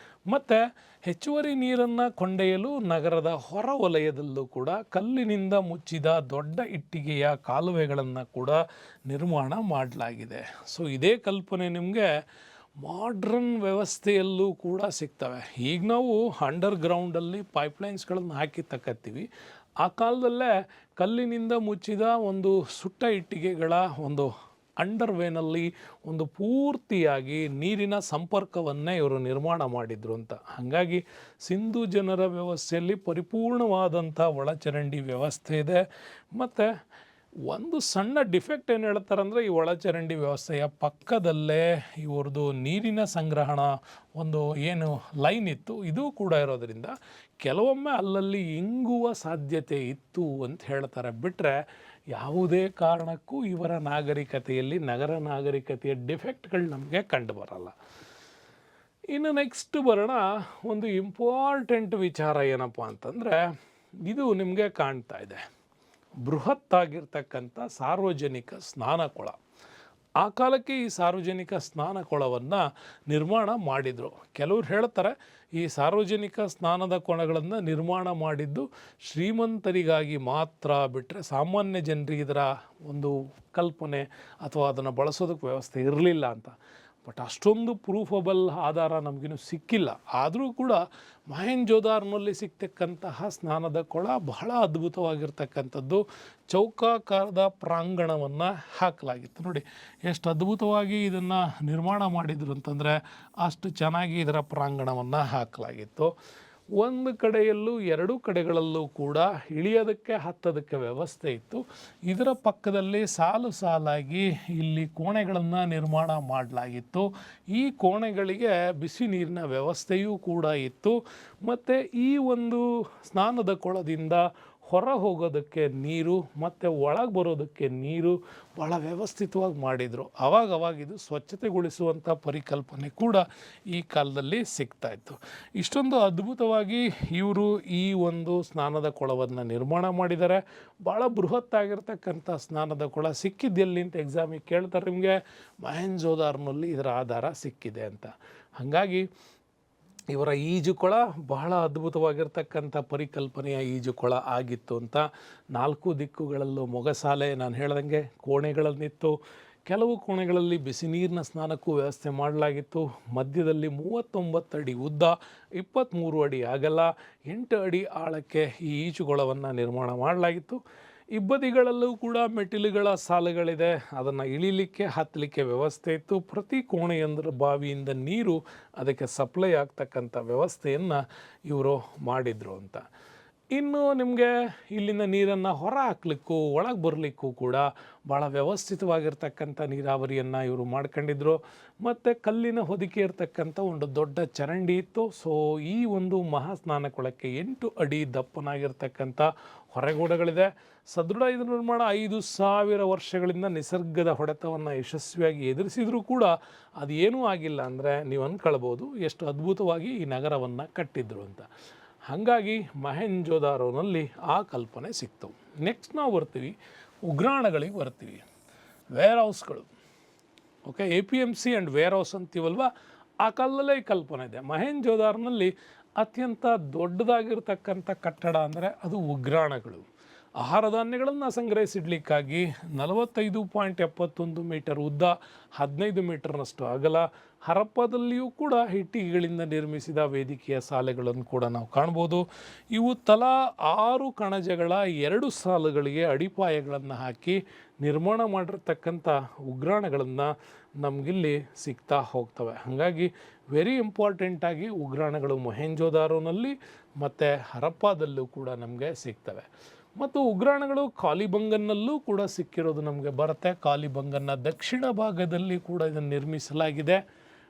ಮತ್ತು ಹೆಚ್ಚುವರಿ ನೀರನ್ನು ಕೊಂಡೊಯ್ಯಲು ನಗರದ ಹೊರ ವಲಯದಲ್ಲೂ ಕೂಡ ಕಲ್ಲಿನಿಂದ ಮುಚ್ಚಿದ ದೊಡ್ಡ ಇಟ್ಟಿಗೆಯ ಕಾಲುವೆಗಳನ್ನು ಕೂಡ ನಿರ್ಮಾಣ ಮಾಡಲಾಗಿದೆ. ಸೊ ಇದೇ ಕಲ್ಪನೆ ನಿಮಗೆ ಮಾಡ್ರನ್ ವ್ಯವಸ್ಥೆಯಲ್ಲೂ ಕೂಡ ಸಿಗ್ತವೆ. ಈಗ ನಾವು ಅಂಡರ್ಗ್ರೌಂಡಲ್ಲಿ ಪೈಪ್ಲೈನ್ಸ್ಗಳನ್ನು ಹಾಕಿ ತಕ್ಕತ್ತೀವಿ. ಆ ಕಾಲದಲ್ಲೇ ಕಲ್ಲಿನಿಂದ ಮುಚ್ಚಿದ ಒಂದು ಸುಟ್ಟ ಇಟ್ಟಿಗೆಗಳ ಒಂದು ಅಂಡರ್ವೇನಲ್ಲಿ ಒಂದು ಪೂರ್ತಿಯಾಗಿ ನೀರಿನ ಸಂಪರ್ಕವನ್ನೇ ಇವರು ನಿರ್ಮಾಣ ಮಾಡಿದರು ಅಂತ. ಹಾಗಾಗಿ ಸಿಂಧೂ ಜನರ ವ್ಯವಸ್ಥೆಯಲ್ಲಿ ಪರಿಪೂರ್ಣವಾದಂಥ ಒಳಚರಂಡಿ ವ್ಯವಸ್ಥೆ ಇದೆ. ಮತ್ತು ಒಂದು ಸಣ್ಣ ಡಿಫೆಕ್ಟ್ ಏನು ಹೇಳ್ತಾರೆ ಅಂದರೆ, ಈ ಒಳಚರಂಡಿ ವ್ಯವಸ್ಥೆಯ ಪಕ್ಕದಲ್ಲೇ ಇವ್ರದ್ದು ನೀರಿನ ಸಂಗ್ರಹಣ ಒಂದು ಏನು ಲೈನ್ ಇತ್ತು, ಇದು ಕೂಡ ಇರೋದರಿಂದ ಕೆಲವೊಮ್ಮೆ ಅಲ್ಲಲ್ಲಿ ಇಂಗುವ ಸಾಧ್ಯತೆ ಇತ್ತು ಅಂತ ಹೇಳ್ತಾರೆ. ಬಿಟ್ಟರೆ ಯಾವುದೇ ಕಾರಣಕ್ಕೂ ಇವರ ನಾಗರಿಕತೆಯಲ್ಲಿ ನಗರ ನಾಗರಿಕತೆಯ ಡಿಫೆಕ್ಟ್ಗಳು ನಮಗೆ ಕಂಡು ಬರಲ್ಲ. ಇನ್ನು ನೆಕ್ಸ್ಟ್ ಬರೋಣ, ಒಂದು ಇಂಪಾರ್ಟೆಂಟ್ ವಿಚಾರ ಏನಪ್ಪ ಅಂತಂದರೆ, ಇದು ನಿಮಗೆ ಕಾಣ್ತಾ ಇದೆ, ಬೃಹತ್ತಾಗಿರ್ತಕ್ಕಂಥ ಸಾರ್ವಜನಿಕ ಸ್ನಾನ ಕೊಳ. ಆ ಕಾಲಕ್ಕೆ ಈ ಸಾರ್ವಜನಿಕ ಸ್ನಾನ ಕೊಳವನ್ನು ನಿರ್ಮಾಣ ಮಾಡಿದರು. ಕೆಲವರು ಹೇಳ್ತಾರೆ ಈ ಸಾರ್ವಜನಿಕ ಸ್ನಾನದ ಕೊಳಗಳನ್ನು ನಿರ್ಮಾಣ ಮಾಡಿದ್ದು ಶ್ರೀಮಂತರಿಗಾಗಿ ಮಾತ್ರ, ಬಿಟ್ಟರೆ ಸಾಮಾನ್ಯ ಜನರಿಗೆ ಇದರ ಒಂದು ಕಲ್ಪನೆ ಅಥವಾ ಅದನ್ನು ಬಳಸೋದಕ್ಕೆ ವ್ಯವಸ್ಥೆ ಇರಲಿಲ್ಲ ಅಂತ. ಬಟ್ ಅಷ್ಟೊಂದು ಪ್ರೂಫಬಲ್ ಆಧಾರ ನಮಗಿನ್ನೂ ಸಿಕ್ಕಿಲ್ಲ. ಆದರೂ ಕೂಡ ಮೊಹೆಂಜೋದಾರೋನಲ್ಲಿ ಸಿಗ್ತಕ್ಕಂತಹ ಸ್ನಾನದ ಕೊಳ ಬಹಳ ಅದ್ಭುತವಾಗಿರ್ತಕ್ಕಂಥದ್ದು. ಚೌಕಾಕಾರದ ಪ್ರಾಂಗಣವನ್ನು ಹಾಕಲಾಗಿತ್ತು. ನೋಡಿ ಎಷ್ಟು ಅದ್ಭುತವಾಗಿ ಇದನ್ನು ನಿರ್ಮಾಣ ಮಾಡಿದರು ಅಂತಂದರೆ, ಅಷ್ಟು ಚೆನ್ನಾಗಿ ಇದರ ಪ್ರಾಂಗಣವನ್ನು ಹಾಕಲಾಗಿತ್ತು. ಒಂದು ಕಡೆಯಲ್ಲೂ ಎರಡು ಕಡೆಗಳಲ್ಲೂ ಕೂಡ ಇಳಿಯೋದಕ್ಕೆ ಹತ್ತೋದಕ್ಕೆ ವ್ಯವಸ್ಥೆ ಇತ್ತು. ಇದರ ಪಕ್ಕದಲ್ಲಿ ಸಾಲು ಸಾಲಾಗಿ ಇಲ್ಲಿ ಕೋಣೆಗಳನ್ನು ನಿರ್ಮಾಣ ಮಾಡಲಾಗಿತ್ತು. ಈ ಕೋಣೆಗಳಿಗೆ ಬಿಸಿ ನೀರಿನ ವ್ಯವಸ್ಥೆಯೂ ಕೂಡ ಇತ್ತು. ಮತ್ತು ಈ ಒಂದು ಸ್ನಾನದ ಕೊಳದಿಂದ ಹೊರ ಹೋಗೋದಕ್ಕೆ ನೀರು ಮತ್ತು ಒಳಗೆ ಬರೋದಕ್ಕೆ ನೀರು ಭಾಳ ವ್ಯವಸ್ಥಿತವಾಗಿ ಮಾಡಿದರು. ಅವಾಗವಾಗ ಇದು ಸ್ವಚ್ಛತೆಗೊಳಿಸುವಂಥ ಪರಿಕಲ್ಪನೆ ಕೂಡ ಈ ಕಾಲದಲ್ಲಿ ಸಿಗ್ತಾಯಿತ್ತು. ಇಷ್ಟೊಂದು ಅದ್ಭುತವಾಗಿ ಇವರು ಈ ಒಂದು ಸ್ನಾನದ ಕೊಳವನ್ನು ನಿರ್ಮಾಣ ಮಾಡಿದ್ದಾರೆ. ಭಾಳ ಬೃಹತ್ತಾಗಿರ್ತಕ್ಕಂಥ ಸ್ನಾನದ ಕೊಳ ಸಿಕ್ಕಿದ್ದೆಲ್ಲಿ ಅಂತ ಎಕ್ಸಾಮಿಗೆ ಕೇಳ್ತಾರೆ ನಿಮಗೆ. ಮೊಹೆಂಜೋದಾರೋನಲ್ಲಿ ಇದರ ಆಧಾರ ಸಿಕ್ಕಿದೆ ಅಂತ. ಹಾಗಾಗಿ ಇವರ ಈಜುಕೊಳ ಬಹಳ ಅದ್ಭುತವಾಗಿರ್ತಕ್ಕಂಥ ಪರಿಕಲ್ಪನೆಯ ಈಜುಕೊಳ ಆಗಿತ್ತು ಅಂತ. 4 ದಿಕ್ಕುಗಳಲ್ಲೂ ಮೊಗಸಾಲೆ, ನಾನು ಹೇಳ್ದಂಗೆ ಕೋಣೆಗಳನ್ನಿತ್ತು. ಕೆಲವು ಕೋಣೆಗಳಲ್ಲಿ ಬಿಸಿ ನೀರಿನ ಸ್ನಾನಕ್ಕೂ ವ್ಯವಸ್ಥೆ ಮಾಡಲಾಗಿತ್ತು. ಮಧ್ಯದಲ್ಲಿ 39 ಅಡಿ ಉದ್ದ, 23 ಅಡಿ ಅಗಲ, 8 ಅಡಿ ಆಳಕ್ಕೆ ಈ ಈಜುಕೊಳವನ್ನು ನಿರ್ಮಾಣ ಮಾಡಲಾಗಿತ್ತು. ಇಬ್ಬದಿಗಳಲ್ಲೂ ಕೂಡ ಮೆಟ್ಟಿಲುಗಳ ಸಾಲುಗಳಿದೆ. ಅದನ್ನು ಇಳಿಲಿಕ್ಕೆ ಹತ್ತಲಿಕ್ಕೆ ವ್ಯವಸ್ಥೆ ಇತ್ತು. ಪ್ರತಿ ಕೋಣೆಯೊಂದರ ಬಾವಿಯಿಂದ ನೀರು ಅದಕ್ಕೆ ಸಪ್ಲೈ ಆಗ್ತಕ್ಕಂಥ ವ್ಯವಸ್ಥೆಯನ್ನು ಇವರು ಮಾಡಿದರು ಅಂತ. ಇನ್ನು ನಿಮಗೆ ಇಲ್ಲಿಂದ ನೀರನ್ನು ಹೊರ ಹಾಕ್ಲಿಕ್ಕೂ ಒಳಗೆ ಬರಲಿಕ್ಕೂ ಕೂಡ ಭಾಳ ವ್ಯವಸ್ಥಿತವಾಗಿರ್ತಕ್ಕಂಥ ನೀರಾವರಿಯನ್ನು ಇವರು ಮಾಡ್ಕೊಂಡಿದ್ರು. ಮತ್ತು ಕಲ್ಲಿನ ಹೊದಿಕೆ ಇರ್ತಕ್ಕಂಥ ಒಂದು ದೊಡ್ಡ ಚರಂಡಿ ಇತ್ತು. ಸೊ ಈ ಒಂದು ಮಹಾ ಸ್ನಾನಕೊಳಕ್ಕೆ 8 ಅಡಿ ದಪ್ಪನಾಗಿರ್ತಕ್ಕಂಥ ಹೊರಗೋಡೆಗಳಿದೆ. ಸದೃಢ ಇದು ನಿರ್ಮಾಣ 5000 ವರ್ಷಗಳಿಂದ ನಿಸರ್ಗದ ಹೊಡೆತವನ್ನು ಯಶಸ್ವಿಯಾಗಿ ಎದುರಿಸಿದರೂ ಕೂಡ ಅದು ಏನೂ ಆಗಿಲ್ಲ ಅಂದರೆ ನೀವು ಅಂದ್ಕೊಳ್ಬೋದು ಎಷ್ಟು ಅದ್ಭುತವಾಗಿ ಈ ನಗರವನ್ನು ಕಟ್ಟಿದ್ರು ಅಂತ. ಹಾಗಾಗಿ ಮೊಹೆಂಜೋದಾರೋನಲ್ಲಿ ಆ ಕಲ್ಪನೆ ಸಿಕ್ತು. ನೆಕ್ಸ್ಟ್ ನಾವು ಬರ್ತೀವಿ ಉಗ್ರಾಣಗಳಿಗೆ ಬರ್ತೀವಿ. ವೇರ್ ಹೌಸ್ಗಳು. Okay, APMC and warehouse ಅಂತೀವಲ್ವ, ಆ ಕಾಲದಲ್ಲೇ ಈ ಕಲ್ಪನೆ ಇದೆ. ಮೊಹೆಂಜೋದಾರೋನಲ್ಲಿ ಅತ್ಯಂತ ದೊಡ್ಡದಾಗಿರ್ತಕ್ಕಂಥ ಕಟ್ಟಡ ಅಂದರೆ ಅದು ಉಗ್ರಾಣಗಳು. ಆಹಾರ ಧಾನ್ಯಗಳನ್ನು ಸಂಗ್ರಹಿಸಿಡ್ಲಿಕ್ಕಾಗಿ 45.71 ಮೀಟರ್ ಉದ್ದ, 15 ಮೀಟರ್ನಷ್ಟು ಅಗಲ. ಹರಪ್ಪದಲ್ಲಿಯೂ ಕೂಡ ಇಟ್ಟಿಗೆಗಳಿಂದ ನಿರ್ಮಿಸಿದ ವೇದಿಕೆಯ ಸಾಲೆಗಳನ್ನು ಕೂಡ ನಾವು ಕಾಣ್ಬೋದು. ಇವು ತಲಾ 6 ಕಣಜಗಳ 2 ಸಾಲುಗಳಿಗೆ ಅಡಿಪಾಯಗಳನ್ನು ಹಾಕಿ ನಿರ್ಮಾಣ ಮಾಡಿರ್ತಕ್ಕಂಥ ಉಗ್ರಾಣಗಳನ್ನು ನಮಗಿಲ್ಲಿ ಸಿಗ್ತಾ ಹೋಗ್ತವೆ. ಹಾಗಾಗಿ ವೆರಿ ಇಂಪಾರ್ಟೆಂಟಾಗಿ ಉಗ್ರಾಣಗಳು ಮೊಹೆಂಜೋದಾರೋನಲ್ಲಿ ಮತ್ತು ಹರಪ್ಪದಲ್ಲೂ ಕೂಡ ನಮಗೆ ಸಿಗ್ತವೆ. ಮತ್ತು ಉಗ್ರಾಣಗಳು ಕಾಲಿಬಂಗನ್ನಲ್ಲೂ ಕೂಡ ಸಿಕ್ಕಿರೋದು ನಮಗೆ ಬರುತ್ತೆ. ಕಾಲಿಬಂಗನ್ನ ದಕ್ಷಿಣ ಭಾಗದಲ್ಲಿ ಕೂಡ ಇದನ್ನು ನಿರ್ಮಿಸಲಾಗಿದೆ.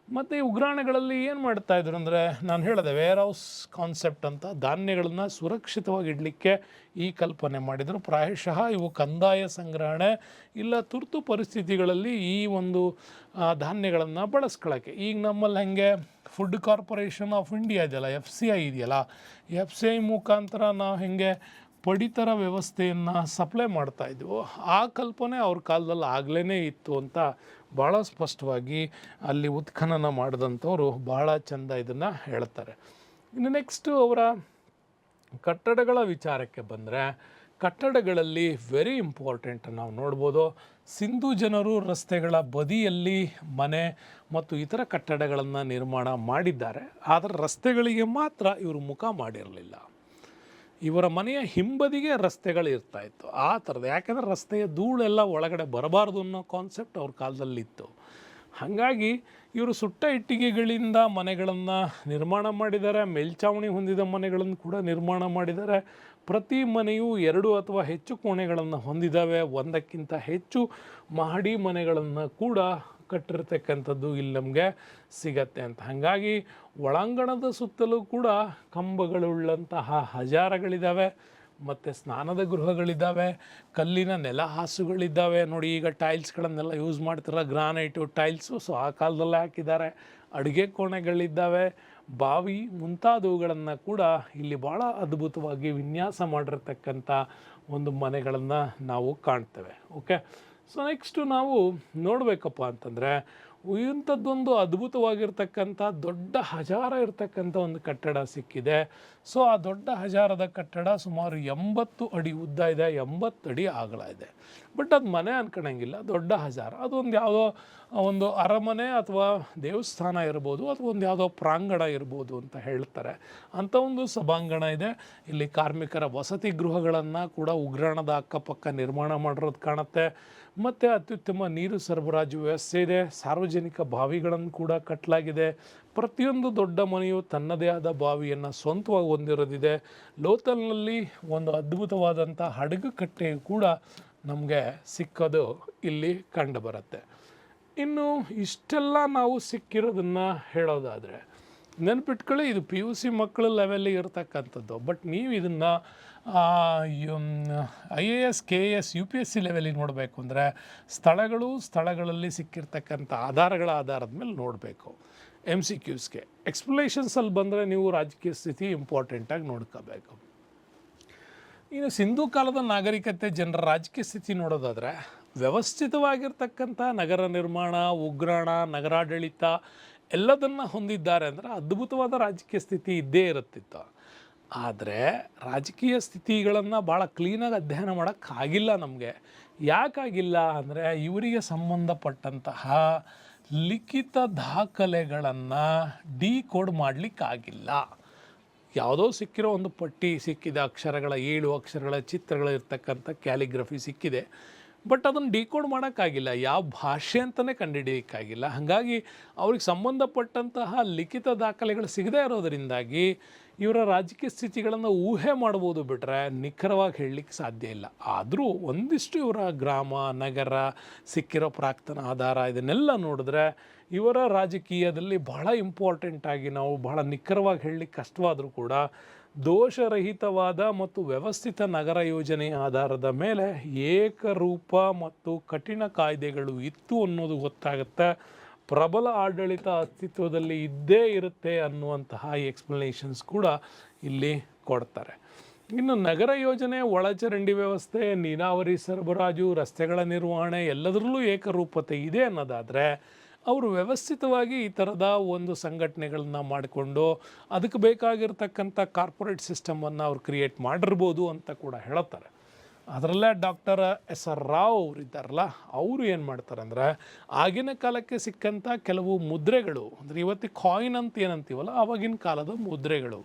ಮತ್ತು ಈ ಉಗ್ರಾಣಗಳಲ್ಲಿ ಏನು ಮಾಡ್ತಾಯಿದ್ರು ಅಂದರೆ, ನಾನು ಹೇಳಿದೆ ವೇರ್ ಹೌಸ್ ಕಾನ್ಸೆಪ್ಟ್ ಅಂತ, ಧಾನ್ಯಗಳನ್ನು ಸುರಕ್ಷಿತವಾಗಿ ಇಡಲಿಕ್ಕೆ ಈ ಕಲ್ಪನೆ ಮಾಡಿದರು. ಪ್ರಾಯಶಃ ಇವು ಕಂದಾಯ ಸಂಗ್ರಹಣೆ ಇಲ್ಲ ತುರ್ತು ಪರಿಸ್ಥಿತಿಗಳಲ್ಲಿ ಈ ಒಂದು ಧಾನ್ಯಗಳನ್ನು ಬಳಸ್ಕೊಳ್ಳೋಕ್ಕೆ. ಈಗ ನಮ್ಮಲ್ಲಿ ಹಾಗೆ ಫುಡ್ ಕಾರ್ಪೊರೇಷನ್ ಆಫ್ ಇಂಡಿಯಾ ಇದೆಯಲ್ಲ, FCI ಇದೆಯಲ್ಲ, FCI ಮುಖಾಂತರ ನಾವು ಹೇಗೆ ಪಡಿತರ ವ್ಯವಸ್ಥೆಯನ್ನು ಸಪ್ಲೈ ಮಾಡ್ತಾಯಿದ್ವು, ಆ ಕಲ್ಪನೆ ಅವ್ರ ಕಾಲದಲ್ಲಿ ಆಗಲೇ ಇತ್ತು ಅಂತ ಭಾಳ ಸ್ಪಷ್ಟವಾಗಿ ಅಲ್ಲಿ ಉತ್ಖನನ ಮಾಡಿದಂಥವ್ರು ಭಾಳ ಚೆಂದ ಇದನ್ನು ಹೇಳ್ತಾರೆ. ಇನ್ನು ನೆಕ್ಸ್ಟು ಅವರ ಕಟ್ಟಡಗಳ ವಿಚಾರಕ್ಕೆ ಬಂದರೆ, ಕಟ್ಟಡಗಳಲ್ಲಿ ವೆರಿ ಇಂಪಾರ್ಟೆಂಟ್ ನಾವು ನೋಡ್ಬೋದು. ಸಿಂಧೂ ಜನರು ರಸ್ತೆಗಳ ಬದಿಯಲ್ಲಿ ಮನೆ ಮತ್ತು ಇತರ ಕಟ್ಟಡಗಳನ್ನು ನಿರ್ಮಾಣ ಮಾಡಿದ್ದಾರೆ. ಆದರೆ ರಸ್ತೆಗಳಿಗೆ ಮಾತ್ರ ಇವರು ಮುಖ ಮಾಡಿರಲಿಲ್ಲ. ಇವರ ಮನೆಯ ಹಿಂಬದಿಗೆ ರಸ್ತೆಗಳು ಇರ್ತಾ ಇತ್ತು ಆ ಥರದ್ದು. ಯಾಕೆಂದರೆ ರಸ್ತೆಯ ಧೂಳೆಲ್ಲ ಒಳಗಡೆ ಬರಬಾರ್ದು ಅನ್ನೋ ಕಾನ್ಸೆಪ್ಟ್ ಅವ್ರ ಕಾಲದಲ್ಲಿತ್ತು. ಹಾಗಾಗಿ ಇವರು ಸುಟ್ಟ ಇಟ್ಟಿಗೆಗಳಿಂದ ಮನೆಗಳನ್ನು ನಿರ್ಮಾಣ ಮಾಡಿದ್ದಾರೆ. ಮೇಲ್ಛಾವಣಿ ಹೊಂದಿದ ಮನೆಗಳನ್ನು ಕೂಡ ನಿರ್ಮಾಣ ಮಾಡಿದ್ದಾರೆ. ಪ್ರತಿ ಮನೆಯೂ 2 ಅಥವಾ ಹೆಚ್ಚು ಕೋಣೆಗಳನ್ನು ಹೊಂದಿದ್ದಾವೆ. ಒಂದಕ್ಕಿಂತ ಹೆಚ್ಚು ಮಹಡಿ ಮನೆಗಳನ್ನು ಕೂಡ ಕಟ್ಟಿರ್ತಕ್ಕಂಥದ್ದು ಇಲ್ಲಿ ನಮಗೆ ಸಿಗತ್ತೆ ಅಂತ. ಹಾಗಾಗಿ ಒಳಾಂಗಣದ ಸುತ್ತಲೂ ಕೂಡ ಕಂಬಗಳುಳ್ಳಂತಹ ಹಜಾರಗಳಿದ್ದಾವೆ ಮತ್ತು ಸ್ನಾನದ ಗೃಹಗಳಿದ್ದಾವೆ, ಕಲ್ಲಿನ ನೆಲ ಹಾಸುಗಳಿದ್ದಾವೆ. ನೋಡಿ, ಈಗ ಟೈಲ್ಸ್ಗಳನ್ನೆಲ್ಲ ಯೂಸ್ ಮಾಡ್ತಿರೋ ಗ್ರಾನೈಟು ಟೈಲ್ಸು, ಸೊ ಆ ಕಾಲದಲ್ಲೇ ಹಾಕಿದ್ದಾರೆ. ಅಡುಗೆ ಕೋಣೆಗಳಿದ್ದಾವೆ, ಬಾವಿ ಮುಂತಾದವುಗಳನ್ನು ಕೂಡ ಇಲ್ಲಿ ಭಾಳ ಅದ್ಭುತವಾಗಿ ವಿನ್ಯಾಸ ಮಾಡಿರ್ತಕ್ಕಂಥ ಒಂದು ಮನೆಗಳನ್ನು ನಾವು ಕಾಣ್ತೇವೆ. ಓಕೆ, ಸೊ ನೆಕ್ಸ್ಟು ನಾವು ನೋಡಬೇಕಪ್ಪ ಅಂತಂದರೆ ಇಂಥದ್ದೊಂದು ಅದ್ಭುತವಾಗಿರ್ತಕ್ಕಂಥ ದೊಡ್ಡ ಹಜಾರ ಇರ್ತಕ್ಕಂಥ ಒಂದು ಕಟ್ಟಡ ಸಿಕ್ಕಿದೆ. ಸೊ ಆ ದೊಡ್ಡ ಹಜಾರದ ಕಟ್ಟಡ ಸುಮಾರು 80 ಅಡಿ ಉದ್ದ ಇದೆ, 80 ಅಡಿ ಅಗಲ ಇದೆ. ಬಟ್ ಅದು ಮನೆ ಅನ್ಕೊಳಂಗಿಲ್ಲ, ದೊಡ್ಡ ಹಜಾರ. ಅದೊಂದು ಯಾವುದೋ ಒಂದು ಅರಮನೆ ಅಥವಾ ದೇವಸ್ಥಾನ ಇರ್ಬೋದು, ಅಥವಾ ಒಂದು ಯಾವುದೋ ಪ್ರಾಂಗಣ ಇರ್ಬೋದು ಅಂತ ಹೇಳ್ತಾರೆ. ಅಂಥ ಒಂದು ಸಭಾಂಗಣ ಇದೆ. ಇಲ್ಲಿ ಕಾರ್ಮಿಕರ ವಸತಿ ಗೃಹಗಳನ್ನು ಕೂಡ ಉಗ್ರಾಣದ ಅಕ್ಕಪಕ್ಕ ನಿರ್ಮಾಣ ಮಾಡಿರೋದು ಕಾಣುತ್ತೆ. ಮತ್ತು ಅತ್ಯುತ್ತಮ ನೀರು ಸರಬರಾಜು ವ್ಯವಸ್ಥೆ ಇದೆ. ಸಾರ್ವಜನಿಕ ಬಾವಿಗಳನ್ನು ಕೂಡ ಕಟ್ಟಲಾಗಿದೆ. ಪ್ರತಿಯೊಂದು ದೊಡ್ಡ ಮನೆಯು ತನ್ನದೇ ಆದ ಬಾವಿಯನ್ನು ಸ್ವಂತವಾಗಿ ಹೊಂದಿರೋದಿದೆ. ಲೋಥಲ್ನಲ್ಲಿ ಒಂದು ಅದ್ಭುತವಾದಂಥ ಹಡಗು ಕಟ್ಟೆಯು ಕೂಡ ನಮಗೆ ಸಿಕ್ಕೋದು ಇಲ್ಲಿ ಕಂಡು ಬರುತ್ತೆ. ಇನ್ನು ಇಷ್ಟೆಲ್ಲ ನಾವು ಸಿಕ್ಕಿರೋದನ್ನು ಹೇಳೋದಾದರೆ ನೆನ್ಪಿಟ್ಕೊಳ್ಳಿ, ಇದು PUC ಮಕ್ಕಳ ಲೆವೆಲ್ಲಿಗೆ ಇರತಕ್ಕಂಥದ್ದು. ಬಟ್ ನೀವು ಇದನ್ನು IAS KAS UPSC ಲೆವೆಲಿಗೆ ನೋಡಬೇಕು ಅಂದರೆ ಸ್ಥಳಗಳಲ್ಲಿ ಸಿಕ್ಕಿರ್ತಕ್ಕಂಥ ಆಧಾರಗಳ ಆಧಾರದ ಮೇಲೆ ನೋಡಬೇಕು. MCQಸ್ಗೆ ಎಕ್ಸ್ಪ್ಲನೇಷನ್ಸಲ್ಲಿ ಬಂದರೆ ನೀವು ರಾಜಕೀಯ ಸ್ಥಿತಿ ಇಂಪಾರ್ಟೆಂಟಾಗಿ ನೋಡ್ಕೋಬೇಕು. ಇನ್ನು ಸಿಂಧೂ ಕಾಲದ ನಾಗರಿಕತೆ ಜನರ ರಾಜಕೀಯ ಸ್ಥಿತಿ ನೋಡೋದಾದರೆ ವ್ಯವಸ್ಥಿತವಾಗಿರ್ತಕ್ಕಂಥ ನಗರ ನಿರ್ಮಾಣ, ಉಗ್ರಾಣ, ನಗರಾಡಳಿತ ಎಲ್ಲದನ್ನು ಹೊಂದಿದ್ದಾರೆ. ಅಂದರೆ ಅದ್ಭುತವಾದ ರಾಜಕೀಯ ಸ್ಥಿತಿ ಇದ್ದೇ ಇರುತ್ತಿತ್ತು. ಆದರೆ ರಾಜಕೀಯ ಸ್ಥಿತಿಗಳನ್ನು ಭಾಳ ಕ್ಲೀನಾಗಿ ಅಧ್ಯಯನ ಮಾಡೋಕ್ಕಾಗಿಲ್ಲ ನಮಗೆ. ಯಾಕಾಗಿಲ್ಲ ಅಂದರೆ ಇವರಿಗೆ ಸಂಬಂಧಪಟ್ಟಂತಹ ಲಿಖಿತ ದಾಖಲೆಗಳನ್ನು ಡಿಕೋಡ್ ಮಾಡಲಿಕ್ಕಾಗಿಲ್ಲ. ಯಾವುದೋ ಸಿಕ್ಕಿರೋ ಒಂದು ಪಟ್ಟಿ ಸಿಕ್ಕಿದೆ, ಅಕ್ಷರಗಳ 7 ಅಕ್ಷರಗಳ ಚಿತ್ರಗಳಿರ್ತಕ್ಕಂಥ ಕ್ಯಾಲಿಗ್ರಫಿ ಸಿಕ್ಕಿದೆ. ಬಟ್ ಅದನ್ನು ಡಿಕೋಡ್ ಮಾಡೋಕ್ಕಾಗಿಲ್ಲ, ಯಾವ ಭಾಷೆ ಅಂತಲೇ ಕಂಡುಹಿಡಿಯೋಕ್ಕಾಗಿಲ್ಲ. ಹಾಗಾಗಿ ಅವ್ರಿಗೆ ಸಂಬಂಧಪಟ್ಟಂತಹ ಲಿಖಿತ ದಾಖಲೆಗಳು ಸಿಗದೇ ಇರೋದರಿಂದಾಗಿ ಇವರ ರಾಜಕೀಯ ಸ್ಥಿತಿಗಳನ್ನು ಊಹೆ ಮಾಡ್ಬೋದು, ಬಿಟ್ಟರೆ ನಿಖರವಾಗಿ ಹೇಳಲಿಕ್ಕೆ ಸಾಧ್ಯ ಇಲ್ಲ. ಆದರೂ ಒಂದಿಷ್ಟು ಇವರ ಗ್ರಾಮ, ನಗರ, ಸಿಕ್ಕಿರೋ ಪ್ರಾಕ್ತನ ಆಧಾರ ಇದನ್ನೆಲ್ಲ ನೋಡಿದ್ರೆ ಇವರ ರಾಜಕೀಯದಲ್ಲಿ ಬಹಳ ಇಂಪಾರ್ಟೆಂಟಾಗಿ ನಾವು ಬಹಳ ನಿಖರವಾಗಿ ಹೇಳಲಿಕ್ಕೆ ಕಷ್ಟವಾದರೂ ಕೂಡ ದೋಷರಹಿತವಾದ ಮತ್ತು ವ್ಯವಸ್ಥಿತ ನಗರ ಯೋಜನೆಯ ಆಧಾರದ ಮೇಲೆ ಏಕರೂಪ ಮತ್ತು ಕಠಿಣ ಕಾಯ್ದೆಗಳು ಇತ್ತು ಅನ್ನೋದು ಗೊತ್ತಾಗುತ್ತೆ. ಪ್ರಬಲ ಆಡಳಿತ ಅಸ್ತಿತ್ವದಲ್ಲಿ ಇದ್ದೇ ಇರುತ್ತೆ ಅನ್ನುವಂತಹ ಎಕ್ಸ್ಪ್ಲನೇಷನ್ಸ್ ಕೂಡ ಇಲ್ಲಿ ಕೊಡ್ತಾರೆ. ಇನ್ನು ನಗರ ಯೋಜನೆ, ಒಳಚರಂಡಿ ವ್ಯವಸ್ಥೆ, ನೀರಾವರಿ ಸರಬರಾಜು, ರಸ್ತೆಗಳ ನಿರ್ವಹಣೆ ಎಲ್ಲದರಲ್ಲೂ ಏಕರೂಪತೆ ಇದೆ ಅನ್ನೋದಾದರೆ ಅವರು ವ್ಯವಸ್ಥಿತವಾಗಿ ಈ ಥರದ ಒಂದು ಸಂಘಟನೆಗಳನ್ನ ಮಾಡಿಕೊಂಡು ಅದಕ್ಕೆ ಬೇಕಾಗಿರ್ತಕ್ಕಂಥ ಕಾರ್ಪೊರೇಟ್ ಸಿಸ್ಟಮನ್ನು ಅವ್ರು ಕ್ರಿಯೇಟ್ ಮಾಡಿರ್ಬೋದು ಅಂತ ಕೂಡ ಹೇಳ್ತಾರೆ. ಅದರಲ್ಲೇ ಡಾಕ್ಟರ್ SR ರಾವ್ ಅವರು ಇದ್ದಾರಲ್ಲ, ಅವರು ಏನು ಮಾಡ್ತಾರೆ ಅಂದರೆ ಆಗಿನ ಕಾಲಕ್ಕೆ ಸಿಕ್ಕಂಥ ಕೆಲವು ಮುದ್ರೆಗಳು, ಅಂದರೆ ಇವತ್ತು ಕಾಯಿನ್ ಅಂತ ಏನಂತೀವಲ್ಲ, ಆವಾಗಿನ ಕಾಲದ ಮುದ್ರೆಗಳು,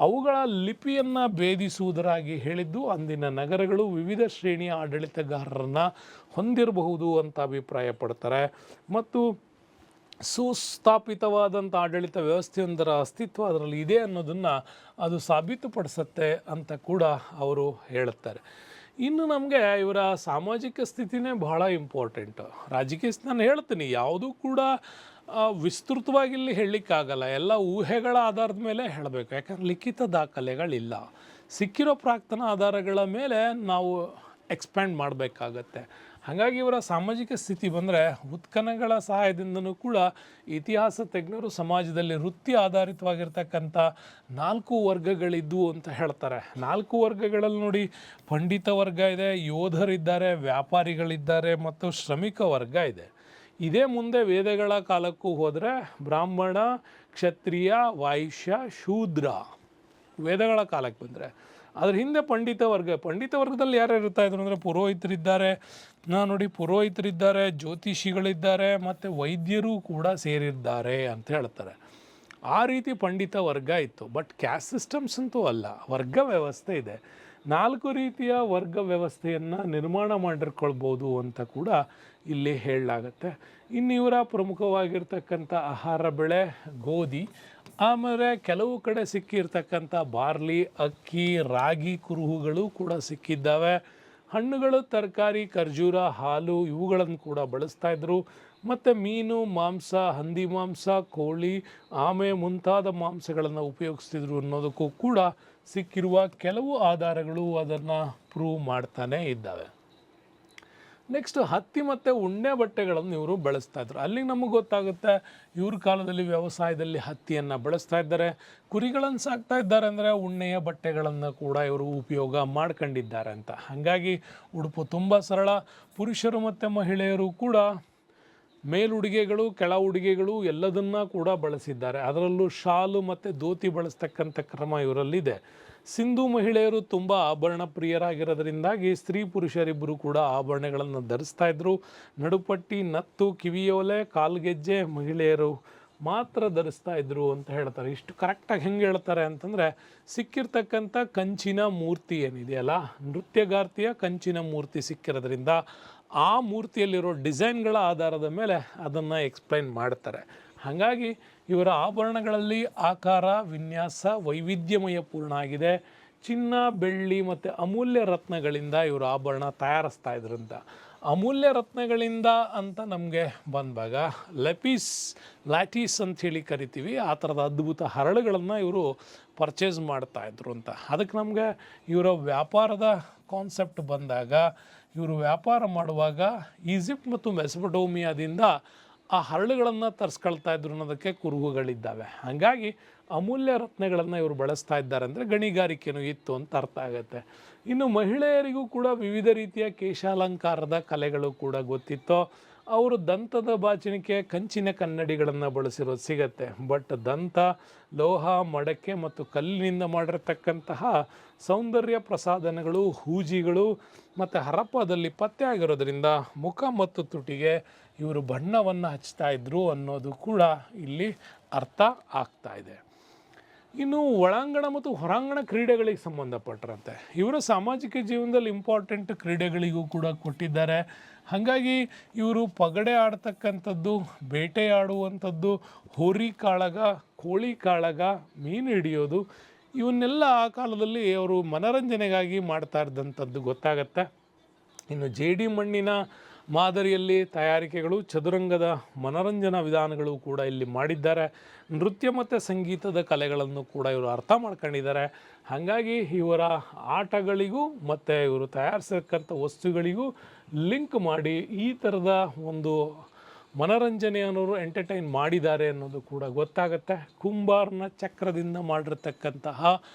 ಅವುಗಳ ಲಿಪಿಯನ್ನು ಭೇದಿಸುವುದರಾಗಿ ಹೇಳಿದ್ದು ಅಂದಿನ ನಗರಗಳು ವಿವಿಧ ಶ್ರೇಣಿಯ ಆಡಳಿತಗಾರರನ್ನು ಹೊಂದಿರಬಹುದು ಅಂತ ಅಭಿಪ್ರಾಯ ಪಡ್ತಾರೆ. ಮತ್ತು ಸುಸ್ಥಾಪಿತವಾದಂಥ ಆಡಳಿತ ವ್ಯವಸ್ಥೆಯೊಂದರ ಅಸ್ತಿತ್ವ ಅದರಲ್ಲಿ ಇದೆ ಅನ್ನೋದನ್ನು ಅದು ಸಾಬೀತುಪಡಿಸುತ್ತೆ ಅಂತ ಕೂಡ ಅವರು ಹೇಳುತ್ತಾರೆ. ಇನ್ನು ನಮಗೆ ಇವರ ಸಾಮಾಜಿಕ ಸ್ಥಿತಿನೇ ಬಹಳ ಇಂಪಾರ್ಟೆಂಟು. ರಾಜಕೀಯ ನಾನು ಹೇಳ್ತೀನಿ, ಯಾವುದೂ ಕೂಡ ವಿಸ್ತೃತವಾಗಿ ಇಲ್ಲಿ ಹೇಳಲಿಕ್ಕಾಗಲ್ಲ, ಎಲ್ಲ ಊಹೆಗಳ ಆಧಾರದ ಮೇಲೆ ಹೇಳಬೇಕು. ಯಾಕಂದರೆ ಲಿಖಿತ ದಾಖಲೆಗಳಿಲ್ಲ. ಸಿಕ್ಕಿರೋ ಪ್ರಾಕ್ತನ ಆಧಾರಗಳ ಮೇಲೆ ನಾವು ಎಕ್ಸ್ಪ್ಯಾಂಡ್ ಮಾಡಬೇಕಾಗತ್ತೆ. ಹಾಗಾಗಿ ಇವರ ಸಾಮಾಜಿಕ ಸ್ಥಿತಿ ಬಂದರೆ ಉತ್ಖನಗಳ ಸಹಾಯದಿಂದನೂ ಕೂಡ ಇತಿಹಾಸ ತಜ್ಞರು ಸಮಾಜದಲ್ಲಿ ವೃತ್ತಿ ಆಧಾರಿತವಾಗಿರ್ತಕ್ಕಂಥ 4 ವರ್ಗಗಳಿದ್ದವು ಅಂತ ಹೇಳ್ತಾರೆ. 4 ವರ್ಗಗಳಲ್ಲಿ ನೋಡಿ, ಪಂಡಿತ ವರ್ಗ ಇದೆ, ಯೋಧರಿದ್ದಾರೆ, ವ್ಯಾಪಾರಿಗಳಿದ್ದಾರೆ ಮತ್ತು ಶ್ರಮಿಕ ವರ್ಗ ಇದೆ. ಇದೇ ಮುಂದೆ ವೇದಗಳ ಕಾಲಕ್ಕೂ ಹೋದರೆ ಬ್ರಾಹ್ಮಣ, ಕ್ಷತ್ರಿಯ, ವೈಶ್ಯ, ಶೂದ್ರ ವೇದಗಳ ಕಾಲಕ್ಕೆ ಬಂದರೆ. ಅದ್ರ ಹಿಂದೆ ಪಂಡಿತ ವರ್ಗದಲ್ಲಿ ಯಾರ್ಯಾರು ಇರ್ತಾ ಇದ್ರು ಅಂದರೆ ಪುರೋಹಿತರಿದ್ದಾರೆ, ನೋಡಿ ಪುರೋಹಿತರಿದ್ದಾರೆ, ಜ್ಯೋತಿಷಿಗಳಿದ್ದಾರೆ ಮತ್ತು ವೈದ್ಯರು ಕೂಡ ಸೇರಿದ್ದಾರೆ ಅಂತ ಹೇಳ್ತಾರೆ. ಆ ರೀತಿ ಪಂಡಿತ ವರ್ಗ ಇತ್ತು. ಬಟ್ ಕ್ಯಾಸ್ಟ್ ಸಿಸ್ಟಮ್ಸ್ ಅಂತೂ ಅಲ್ಲ, ವರ್ಗ ವ್ಯವಸ್ಥೆ ಇದೆ. 4 ರೀತಿಯ ವರ್ಗ ವ್ಯವಸ್ಥೆಯನ್ನು ನಿರ್ಮಾಣ ಮಾಡಿರ್ಕೊಳ್ಬೋದು ಅಂತ ಕೂಡ ಇಲ್ಲಿ ಹೇಳಲಾಗತ್ತೆ. ಇನ್ನು ಇವರ ಪ್ರಮುಖವಾಗಿರ್ತಕ್ಕಂಥ ಆಹಾರ ಬೆಳೆ ಗೋಧಿ, ಆಮೇಲೆ ಕೆಲವು ಕಡೆ ಸಿಕ್ಕಿರ್ತಕ್ಕಂಥ ಬಾರ್ಲಿ, ಅಕ್ಕಿ, ರಾಗಿ ಕುರುಹುಗಳು ಕೂಡ ಸಿಕ್ಕಿದ್ದಾವೆ. ಹಣ್ಣುಗಳು, ತರಕಾರಿ, ಖರ್ಜೂರ, ಹಾಲು ಇವುಗಳನ್ನು ಕೂಡ ಬಳಸ್ತಾ ಇದ್ರು. ಮತ್ತು ಮೀನು, ಮಾಂಸ, ಹಂದಿ ಮಾಂಸ, ಕೋಳಿ, ಆಮೆ ಮುಂತಾದ ಮಾಂಸಗಳನ್ನು ಉಪಯೋಗಿಸ್ತಿದ್ರು ಅನ್ನೋದಕ್ಕೂ ಕೂಡ ಸಿಕ್ಕಿರುವ ಕೆಲವು ಆಧಾರಗಳು ಅದನ್ನು ಪ್ರೂವ್ ಮಾಡ್ತಾನೆ ಇದ್ದಾವೆ. ನೆಕ್ಸ್ಟ್ ಹತ್ತಿ ಮತ್ತು ಉಣ್ಣೆ ಬಟ್ಟೆಗಳನ್ನು ಇವರು ಬಳಸ್ತಾ ಇದ್ರು. ಅಲ್ಲಿಗೆ ನಮಗೆ ಗೊತ್ತಾಗುತ್ತೆ ಇವ್ರ ಕಾಲದಲ್ಲಿ ವ್ಯವಸಾಯದಲ್ಲಿ ಹತ್ತಿಯನ್ನು ಬಳಸ್ತಾ ಇದ್ದಾರೆ. ಕುರಿಗಳನ್ನು ಸಾಕ್ತಾ ಇದ್ದಾರೆ ಅಂದರೆ ಉಣ್ಣೆಯ ಬಟ್ಟೆಗಳನ್ನು ಕೂಡ ಇವರು ಉಪಯೋಗ ಮಾಡ್ಕೊಂಡಿದ್ದಾರೆ ಅಂತ. ಹಾಗಾಗಿ ಉಡುಪು ತುಂಬ ಸರಳ. ಪುರುಷರು ಮತ್ತು ಮಹಿಳೆಯರು ಕೂಡ ಮೇಲುಡುಗೆಗಳು, ಕೆಳ ಉಡುಗೆಗಳು ಎಲ್ಲದನ್ನ ಕೂಡ ಬಳಸಿದ್ದಾರೆ. ಅದರಲ್ಲೂ ಶಾಲು ಮತ್ತು ಧೋತಿ ಬಳಸ್ತಕ್ಕಂಥ ಕ್ರಮ ಇವರಲ್ಲಿದೆ. ಸಿಂಧು ಮಹಿಳೆಯರು ತುಂಬ ಆಭರಣ ಪ್ರಿಯರಾಗಿರೋದ್ರಿಂದಾಗಿ ಸ್ತ್ರೀ ಪುರುಷರಿಬ್ಬರು ಕೂಡ ಆಭರಣಗಳನ್ನು ಧರಿಸ್ತಾ ಇದ್ರು. ನಡುಪಟ್ಟಿ, ನತ್ತು, ಕಿವಿಯೋಲೆ, ಕಾಲ್ಗೆಜ್ಜೆ ಮಹಿಳೆಯರು ಮಾತ್ರ ಧರಿಸ್ತಾ ಇದ್ರು ಅಂತ ಹೇಳ್ತಾರೆ. ಇಷ್ಟು ಕರೆಕ್ಟಾಗಿ ಹೆಂಗೆ ಹೇಳ್ತಾರೆ ಅಂತಂದರೆ, ಸಿಕ್ಕಿರ್ತಕ್ಕಂಥ ಕಂಚಿನ ಮೂರ್ತಿ ಏನಿದೆಯಲ್ಲ, ನೃತ್ಯಗಾರ್ತಿಯ ಕಂಚಿನ ಮೂರ್ತಿ ಸಿಕ್ಕಿರೋದ್ರಿಂದ ಆ ಮೂರ್ತಿಯಲ್ಲಿರೋ ಡಿಸೈನ್ಗಳ ಆಧಾರದ ಮೇಲೆ ಅದನ್ನು ಎಕ್ಸ್ಪ್ಲೈನ್ ಮಾಡ್ತಾರೆ. ಹಾಗಾಗಿ ಇವರ ಆಭರಣಗಳಲ್ಲಿ ಆಕಾರ, ವಿನ್ಯಾಸ ವೈವಿಧ್ಯಮಯ ಪೂರ್ಣ ಆಗಿದೆ. ಚಿನ್ನ, ಬೆಳ್ಳಿ ಮತ್ತು ಅಮೂಲ್ಯ ರತ್ನಗಳಿಂದ ಇವರು ಆಭರಣ ತಯಾರಿಸ್ತಾ ಇದ್ರಂತ. ಅಮೂಲ್ಯ ರತ್ನಗಳಿಂದ ಅಂತ ನಮಗೆ ಬಂದಾಗ ಲ್ಯಾಟಿಸ್ ಅಂಥೇಳಿ ಕರಿತೀವಿ. ಆ ಥರದ ಅದ್ಭುತ ಹರಳುಗಳನ್ನು ಇವರು ಪರ್ಚೇಸ್ ಮಾಡ್ತಾಯಿದ್ರು ಅಂತ. ಅದಕ್ಕೆ ನಮಗೆ ಇವರ ವ್ಯಾಪಾರದ ಕಾನ್ಸೆಪ್ಟ್ ಬಂದಾಗ, ಇವರು ವ್ಯಾಪಾರ ಮಾಡುವಾಗ ಈಜಿಪ್ಟ್ ಮತ್ತು ಮೆಸೊಪೊಟೇಮಿಯಾದಿಂದ ಆ ಹರಳುಗಳನ್ನು ತರಿಸ್ಕೊಳ್ತಾ ಇದ್ರು ಅನ್ನೋದಕ್ಕೆ ಕುರುಹುಗಳಿದ್ದಾವೆ. ಹಾಗಾಗಿ ಅಮೂಲ್ಯ ರತ್ನಗಳನ್ನು ಇವರು ಬಳಸ್ತಾ ಇದ್ದಾರೆ ಅಂದರೆ ಗಣಿಗಾರಿಕೆನೂ ಇತ್ತು ಅಂತ ಅರ್ಥ ಆಗುತ್ತೆ. ಇನ್ನು ಮಹಿಳೆಯರಿಗೂ ಕೂಡ ವಿವಿಧ ರೀತಿಯ ಕೇಶಾಲಂಕಾರದ ಕಲೆಗಳು ಕೂಡ ಗೊತ್ತಿತ್ತು. ಅವರು ದಂತದ ಬಾಚಣಿಕೆ, ಕಂಚಿನ ಕನ್ನಡಿಗಳನ್ನು ಬಳಸಿರೋದು ಸಿಗತ್ತೆ. ಬಟ್ ದಂತ, ಲೋಹ, ಮಡಕೆ ಮತ್ತು ಕಲ್ಲಿನಿಂದ ಮಾಡಿರ್ತಕ್ಕಂತಹ ಸೌಂದರ್ಯ ಪ್ರಸಾಧನಗಳು, ಹೂಜಿಗಳು ಮತ್ತು ಹರಪ್ಪದಲ್ಲಿ ಪತ್ತೆ ಆಗಿರೋದ್ರಿಂದ ಮುಖ ಮತ್ತು ತುಟಿಗೆ ಇವರು ಬಣ್ಣವನ್ನು ಹಚ್ತಾ ಇದ್ರು ಅನ್ನೋದು ಕೂಡ ಇಲ್ಲಿ ಅರ್ಥ ಆಗ್ತಾ ಇದೆ. ಇನ್ನು ಒಳಾಂಗಣ ಮತ್ತು ಹೊರಾಂಗಣ ಕ್ರೀಡೆಗಳಿಗೆ ಸಂಬಂಧಪಟ್ಟರಂತೆ ಇವರ ಸಾಮಾಜಿಕ ಜೀವನದಲ್ಲಿ ಇಂಪಾರ್ಟೆಂಟ್ ಕ್ರೀಡೆಗಳಿಗೂ ಕೂಡ ಕೊಟ್ಟಿದ್ದಾರೆ. ಹಾಗಾಗಿ ಇವರು ಪಗಡೆ ಆಡ್ತಕ್ಕಂಥದ್ದು, ಬೇಟೆಯಾಡುವಂಥದ್ದು, ಹೋರಿ ಕಾಳಗ, ಕೋಳಿ ಕಾಳಗ, ಮೀನು ಹಿಡಿಯೋದು ಇವನ್ನೆಲ್ಲ ಆ ಕಾಲದಲ್ಲಿ ಅವರು ಮನರಂಜನೆಗಾಗಿ ಮಾಡ್ತಾ ಇದ್ದಂಥದ್ದು ಗೊತ್ತಾಗತ್ತೆ. ಇನ್ನು ಜೇಡಿ ಮಣ್ಣಿನ ಮಾದರಿಯಲ್ಲಿ ತಯಾರಿಕೆಗಳು, ಚದುರಂಗದ ಮನರಂಜನಾ ವಿಧಾನಗಳು ಕೂಡ ಇಲ್ಲಿ ಮಾಡಿದ್ದಾರೆ. ನೃತ್ಯ ಮತ್ತು ಸಂಗೀತದ ಕಲೆಗಳನ್ನು ಕೂಡ ಇವರು ಅರ್ಥ ಮಾಡ್ಕೊಂಡಿದ್ದಾರೆ. ಹಾಗಾಗಿ ಇವರ ಆಟಗಳಿಗೂ ಮತ್ತು ಇವರು ತಯಾರಿಸತಕ್ಕಂಥ ವಸ್ತುಗಳಿಗೂ ಲಿಂಕ್ ಮಾಡಿ ಈ ಥರದ ಒಂದು ಮನರಂಜನೆಯನ್ನು ಎಂಟರ್ಟೈನ್ ಮಾಡಿದ್ದಾರೆ ಅನ್ನೋದು ಕೂಡ ಗೊತ್ತಾಗುತ್ತೆ. ಕುಂಬಾರನ ಚಕ್ರದಿಂದ ಮಾಡಿರ್ತಕ್ಕಂತಹ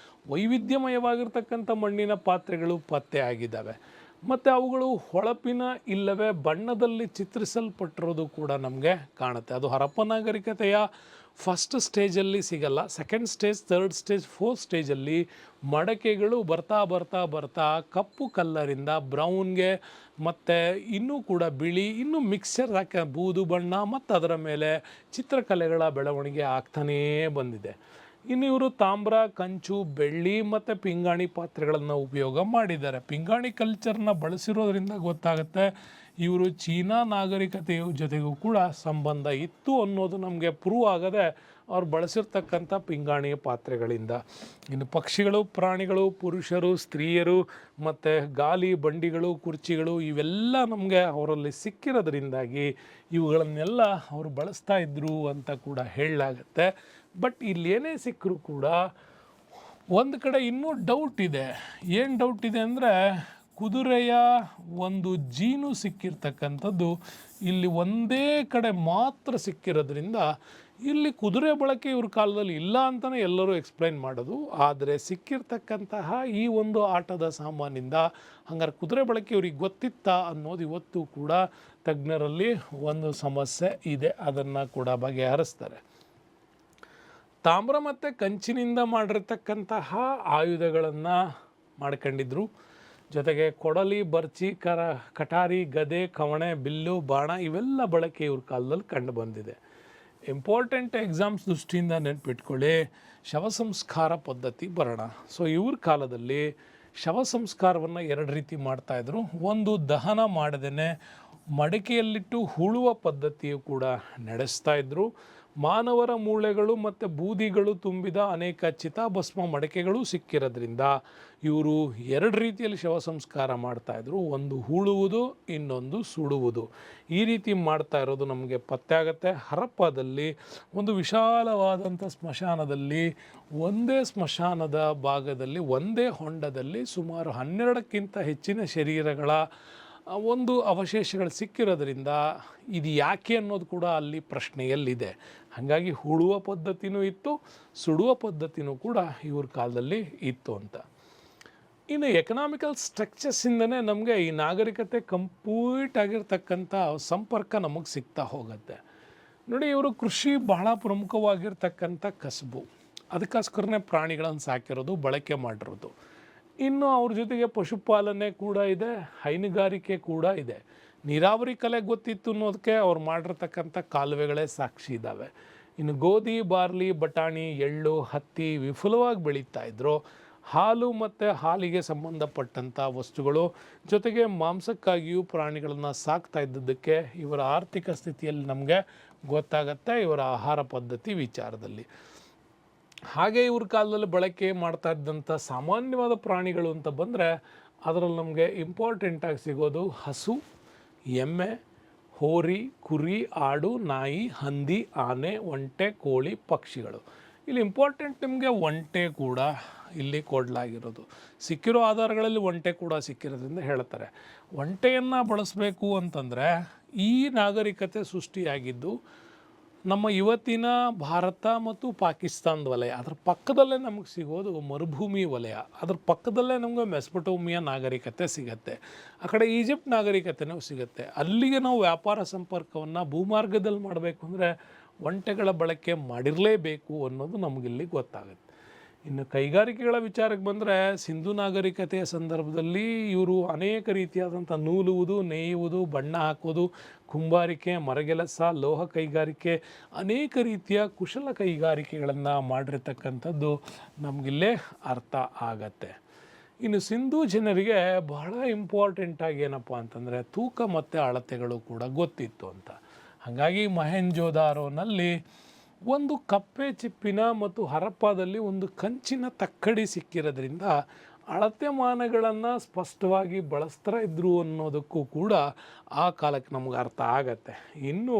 ವೈವಿಧ್ಯಮಯವಾಗಿರ್ತಕ್ಕಂಥ ಮಣ್ಣಿನ ಪಾತ್ರೆಗಳು ಪತ್ತೆ ಆಗಿದ್ದಾವೆ. ಮತ್ತು ಅವುಗಳು ಹೊಳಪಿನ ಇಲ್ಲವೇ ಬಣ್ಣದಲ್ಲಿ ಚಿತ್ರಿಸಲ್ಪಟ್ಟಿರೋದು ಕೂಡ ನಮಗೆ ಕಾಣುತ್ತೆ. ಅದು ಹರಪ್ಪ ನಾಗರಿಕತೆಯ ಫಸ್ಟ್ ಸ್ಟೇಜಲ್ಲಿ ಸಿಗಲ್ಲ. Second stage, third stage, fourth ಸ್ಟೇಜಲ್ಲಿ ಮಡಕೆಗಳು ಬರ್ತಾ ಬರ್ತಾ ಬರ್ತಾ ಕಪ್ಪು ಕಲ್ಲರಿಂದ ಬ್ರೌನ್ಗೆ ಮತ್ತು ಇನ್ನೂ ಕೂಡ ಬಿಳಿ, ಇನ್ನೂ ಮಿಕ್ಸ್ಚರ್ ಹಾಕಿ ಬೂದು ಬಣ್ಣ ಮತ್ತು ಅದರ ಮೇಲೆ ಚಿತ್ರಕಲೆಗಳ ಬೆಳವಣಿಗೆ ಆಗ್ತಾನೇ ಬಂದಿದೆ. ಇನ್ನು ಇವರು ತಾಮ್ರ, ಕಂಚು, ಬೆಳ್ಳಿ ಮತ್ತು ಪಿಂಗಾಣಿ ಪಾತ್ರೆಗಳನ್ನು ಉಪಯೋಗ ಮಾಡಿದ್ದಾರೆ. ಪಿಂಗಾಣಿ ಕಲ್ಚರ್ನ ಬಳಸಿರೋದ್ರಿಂದ ಗೊತ್ತಾಗುತ್ತೆ ಇವರು ಚೀನಾ ನಾಗರಿಕತೆಯ ಜೊತೆಗೂ ಕೂಡ ಸಂಬಂಧ ಇತ್ತು ಅನ್ನೋದು ನಮಗೆ ಪ್ರೂವ್ ಆಗದೆ ಅವ್ರು ಬಳಸಿರ್ತಕ್ಕಂಥ ಪಿಂಗಾಣಿಯ ಪಾತ್ರೆಗಳಿಂದ. ಇನ್ನು ಪಕ್ಷಿಗಳು, ಪ್ರಾಣಿಗಳು, ಪುರುಷರು, ಸ್ತ್ರೀಯರು ಮತ್ತು ಗಾಲಿ ಬಂಡಿಗಳು, ಕುರ್ಚಿಗಳು ಇವೆಲ್ಲ ನಮಗೆ ಅವರಲ್ಲಿ ಸಿಕ್ಕಿರೋದ್ರಿಂದಾಗಿ ಇವುಗಳನ್ನೆಲ್ಲ ಅವರು ಬಳಸ್ತಾ ಇದ್ದರು ಅಂತ ಕೂಡ ಹೇಳಲಾಗತ್ತೆ. ಬಟ್ ಇಲ್ಲೇನೇ ಸಿಕ್ಕರೂ ಕೂಡ ಒಂದು ಕಡೆ ಇನ್ನೂ ಡೌಟ್ ಇದೆ. ಏನು ಡೌಟ್ ಇದೆ ಅಂದರೆ, ಕುದುರೆಯ ಒಂದು ಜೀನು ಸಿಕ್ಕಿರ್ತಕ್ಕಂಥದ್ದು ಇಲ್ಲಿ ಒಂದೇ ಕಡೆ ಮಾತ್ರ ಸಿಕ್ಕಿರೋದ್ರಿಂದ ಇಲ್ಲಿ ಕುದುರೆ ಬಳಕೆ ಇವ್ರ ಕಾಲದಲ್ಲಿ ಇಲ್ಲ ಅಂತಲೇ ಎಲ್ಲರೂ ಎಕ್ಸ್ಪ್ಲೈನ್ ಮಾಡೋದು. ಆದರೆ ಸಿಕ್ಕಿರ್ತಕ್ಕಂತಹ ಈ ಒಂದು ಆಟದ ಸಾಮಾನಿಂದ ಹಂಗಾರೆ ಕುದುರೆ ಬಳಕೆ ಇವ್ರಿಗೆ ಗೊತ್ತಿತ್ತಾ ಅನ್ನೋದು ಇವತ್ತು ಕೂಡ ತಜ್ಞರಲ್ಲಿ ಒಂದು ಸಮಸ್ಯೆ ಇದೆ. ಅದನ್ನು ಕೂಡ ಬಗೆಹರಿಸ್ತಾರೆ. ತಾಮ್ರ ಮತ್ತು ಕಂಚಿನಿಂದ ಮಾಡಿರ್ತಕ್ಕಂತಹ ಆಯುಧಗಳನ್ನು ಮಾಡ್ಕೊಂಡಿದ್ರು. ಜೊತೆಗೆ ಕೊಡಲಿ, ಬರ್ಚಿ, ಕಟಾರಿ, ಗದೆ, ಕವಣೆ, ಬಿಲ್ಲು, ಬಾಣ ಇವೆಲ್ಲ ಬಳಕೆ ಇವ್ರ ಕಾಲದಲ್ಲಿ ಕಂಡು ಬಂದಿದೆ. ಇಂಪಾರ್ಟೆಂಟ್ ಎಕ್ಸಾಮ್ಸ್ ದೃಷ್ಟಿಯಿಂದ ನೆನಪಿಟ್ಕೊಳ್ಳಿ, ಶವ ಸಂಸ್ಕಾರ ಪದ್ಧತಿ ಬರೋಣ. ಸೊ ಇವ್ರ ಕಾಲದಲ್ಲಿ ಶವ ಸಂಸ್ಕಾರವನ್ನು ಎರಡು ರೀತಿ ಮಾಡ್ತಾಯಿದ್ರು. ಒಂದು ದಹನ ಮಾಡದೇ ಮಡಿಕೆಯಲ್ಲಿಟ್ಟು ಹೂಳುವ ಪದ್ಧತಿಯು ಕೂಡ ನಡೆಸ್ತಾ ಇದ್ದರು. ಮಾನವರ ಮೂಳೆಗಳು ಮತ್ತು ಬೂದಿಗಳು ತುಂಬಿದ ಅನೇಕ ಚಿತಾಭಸ್ಮ ಮಡಿಕೆಗಳು ಸಿಕ್ಕಿರೋದ್ರಿಂದ ಇವರು ಎರಡು ರೀತಿಯಲ್ಲಿ ಶವ ಸಂಸ್ಕಾರ ಮಾಡ್ತಾಯಿದ್ರು. ಒಂದು ಹೂಳುವುದು, ಇನ್ನೊಂದು ಸುಡುವುದು. ಈ ರೀತಿ ಮಾಡ್ತಾ ಇರೋದು ನಮಗೆ ಪತ್ತೆ ಆಗುತ್ತೆ. ಹರಪ್ಪದಲ್ಲಿ ಒಂದು ವಿಶಾಲವಾದಂಥ ಸ್ಮಶಾನದಲ್ಲಿ, ಒಂದೇ ಸ್ಮಶಾನದ ಭಾಗದಲ್ಲಿ, ಒಂದೇ ಹೊಂಡದಲ್ಲಿ ಸುಮಾರು 12ಕ್ಕಿಂತ ಹೆಚ್ಚಿನ ಶರೀರಗಳ ಒಂದು ಅವಶೇಷಗಳು ಸಿಕ್ಕಿರೋದ್ರಿಂದ ಇದು ಯಾಕೆ ಅನ್ನೋದು ಕೂಡ ಅಲ್ಲಿ ಪ್ರಶ್ನೆಯಲ್ಲಿದೆ. ಹಾಗಾಗಿ ಹೂಳುವ ಪದ್ಧತಿನೂ ಇತ್ತು, ಸುಡುವ ಪದ್ಧತಿನೂ ಕೂಡ ಇವ್ರ ಕಾಲದಲ್ಲಿ ಇತ್ತು ಅಂತ. ಇನ್ನು ಎಕನಾಮಿಕಲ್ ಸ್ಟ್ರಕ್ಚರ್ಸಿಂದನೇ ನಮಗೆ ಈ ನಾಗರಿಕತೆ ಕಂಪ್ಲೀಟ್ ಆಗಿರ್ತಕ್ಕಂಥ ಸಂಪರ್ಕ ನಮಗೆ ಸಿಗ್ತಾ ಹೋಗುತ್ತೆ. ನೋಡಿ, ಇವರು ಕೃಷಿ ಬಹಳ ಪ್ರಮುಖವಾಗಿರ್ತಕ್ಕಂಥ ಕಸಬು. ಅದಕ್ಕೋಸ್ಕರನೇ ಪ್ರಾಣಿಗಳನ್ನು ಸಾಕಿರೋದು, ಬಳಕೆ ಮಾಡಿರೋದು. ಇನ್ನು ಅವ್ರ ಜೊತೆಗೆ ಪಶುಪಾಲನೆ ಕೂಡ ಇದೆ, ಹೈನುಗಾರಿಕೆ ಕೂಡ ಇದೆ. ನೀರಾವರಿ ಕಲೆ ಗೊತ್ತಿತ್ತು ಅನ್ನೋದಕ್ಕೆ ಅವ್ರು ಮಾಡಿರ್ತಕ್ಕಂಥ ಕಾಲುವೆಗಳೇ ಸಾಕ್ಷಿ ಇದ್ದಾವೆ. ಇನ್ನು ಗೋಧಿ, ಬಾರ್ಲಿ, ಬಟಾಣಿ, ಎಳ್ಳು, ಹತ್ತಿ ವಿಪುಲವಾಗಿ ಬೆಳೀತಾ ಇದ್ರು. ಹಾಲು ಮತ್ತು ಹಾಲಿಗೆ ಸಂಬಂಧಪಟ್ಟಂಥ ವಸ್ತುಗಳು ಜೊತೆಗೆ ಮಾಂಸಕ್ಕಾಗಿಯೂ ಪ್ರಾಣಿಗಳನ್ನು ಸಾಕ್ತಾ ಇದ್ದದ್ದಕ್ಕೆ ಇವರ ಆರ್ಥಿಕ ಸ್ಥಿತಿಯಲ್ಲಿ ನಮಗೆ ಗೊತ್ತಾಗತ್ತೆ, ಇವರ ಆಹಾರ ಪದ್ಧತಿ ವಿಚಾರದಲ್ಲಿ. ಹಾಗೆ ಇವ್ರ ಕಾಲದಲ್ಲಿ ಬಳಕೆ ಮಾಡ್ತಾ ಇದ್ದಂಥ ಸಾಮಾನ್ಯವಾದ ಪ್ರಾಣಿಗಳು ಅಂತ ಬಂದರೆ ಅದರಲ್ಲಿ ನಮಗೆ ಇಂಪಾರ್ಟೆಂಟಾಗಿ ಸಿಗೋದು ಹಸು, ಎಮ್ಮೆ, ಹೋರಿ, ಕುರಿ, ಆಡು, ನಾಯಿ, ಹಂದಿ, ಆನೆ, ಒಂಟೆ, ಕೋಳಿ, ಪಕ್ಷಿಗಳು. ಇಲ್ಲಿ ಇಂಪಾರ್ಟೆಂಟ್ ನಿಮಗೆ ಒಂಟೆ ಕೂಡ ಇಲ್ಲಿ ಕೊಡಲಾಗಿರೋದು. ಸಿಕ್ಕಿರೋ ಆಧಾರಗಳಲ್ಲಿ ಒಂಟೆ ಕೂಡ ಸಿಕ್ಕಿರೋದ್ರಿಂದ ಹೇಳ್ತಾರೆ. ಒಂಟೆಯನ್ನು ಬಳಸಬೇಕು ಅಂತಂದರೆ ಈ ನಾಗರಿಕತೆ ಸೃಷ್ಟಿಯಾಗಿದ್ದು ನಮ್ಮ ಇವತ್ತಿನ ಭಾರತ ಮತ್ತು ಪಾಕಿಸ್ತಾನದ ವಲಯ, ಅದ್ರ ಪಕ್ಕದಲ್ಲೇ ನಮಗೆ ಸಿಗೋದು ಮರುಭೂಮಿ ವಲಯ, ಅದ್ರ ಪಕ್ಕದಲ್ಲೇ ನಮಗೆ ಮೆಸ್ಪಟೋಮಿಯಾ ನಾಗರಿಕತೆ ಸಿಗುತ್ತೆ, ಆ ಕಡೆ ಈಜಿಪ್ಟ್ ನಾಗರಿಕತೆನೂ ಸಿಗುತ್ತೆ. ಅಲ್ಲಿಗೆ ನಾವು ವ್ಯಾಪಾರ ಸಂಪರ್ಕವನ್ನು ಭೂಮಾರ್ಗದಲ್ಲಿ ಮಾಡಬೇಕು ಅಂದರೆ ಒಂಟೆಗಳ ಬಳಕೆ ಮಾಡಿರಲೇಬೇಕು ಅನ್ನೋದು ನಮಗಿಲ್ಲಿ ಗೊತ್ತಾಗುತ್ತೆ. ಇನ್ನು ಕೈಗಾರಿಕೆಗಳ ವಿಚಾರಕ್ಕೆ ಬಂದರೆ ಸಿಂಧು ನಾಗರಿಕತೆಯ ಸಂದರ್ಭದಲ್ಲಿ ಇವರು ಅನೇಕ ರೀತಿಯಾದಂಥ ನೂಲುವುದು, ನೇಯುವುದು, ಬಣ್ಣ ಹಾಕೋದು, ಕುಂಬಾರಿಕೆ, ಮರಗೆಲಸ, ಲೋಹ ಕೈಗಾರಿಕೆ, ಅನೇಕ ರೀತಿಯ ಕುಶಲ ಕೈಗಾರಿಕೆಗಳನ್ನು ಮಾಡಿರ್ತಕ್ಕಂಥದ್ದು ನಮಗಿಲ್ಲೇ ಅರ್ಥ ಆಗತ್ತೆ. ಇನ್ನು ಸಿಂಧು ಜನರಿಗೆ ಬಹಳ ಇಂಪಾರ್ಟೆಂಟಾಗಿ ಏನಪ್ಪ ಅಂತಂದರೆ ತೂಕ ಮತ್ತು ಅಳತೆಗಳು ಕೂಡ ಗೊತ್ತಿತ್ತು ಅಂತ. ಹಾಗಾಗಿ ಮೊಹೆಂಜೋದಾರೋನಲ್ಲಿ ಒಂದು ಕಪ್ಪೆ ಚಿಪ್ಪಿನ ಮತ್ತು ಹರಪ್ಪದಲ್ಲಿ ಒಂದು ಕಂಚಿನ ತಕ್ಕಡಿ ಸಿಕ್ಕಿರೋದ್ರಿಂದ ಅಳತೆ ಮಾನಗಳನ್ನು ಸ್ಪಷ್ಟವಾಗಿ ಬಳಸ್ತಾ ಇದ್ರು ಅನ್ನೋದಕ್ಕೂ ಕೂಡ ಆ ಕಾಲಕ್ಕೆ ನಮಗೆ ಅರ್ಥ ಆಗತ್ತೆ. ಇನ್ನು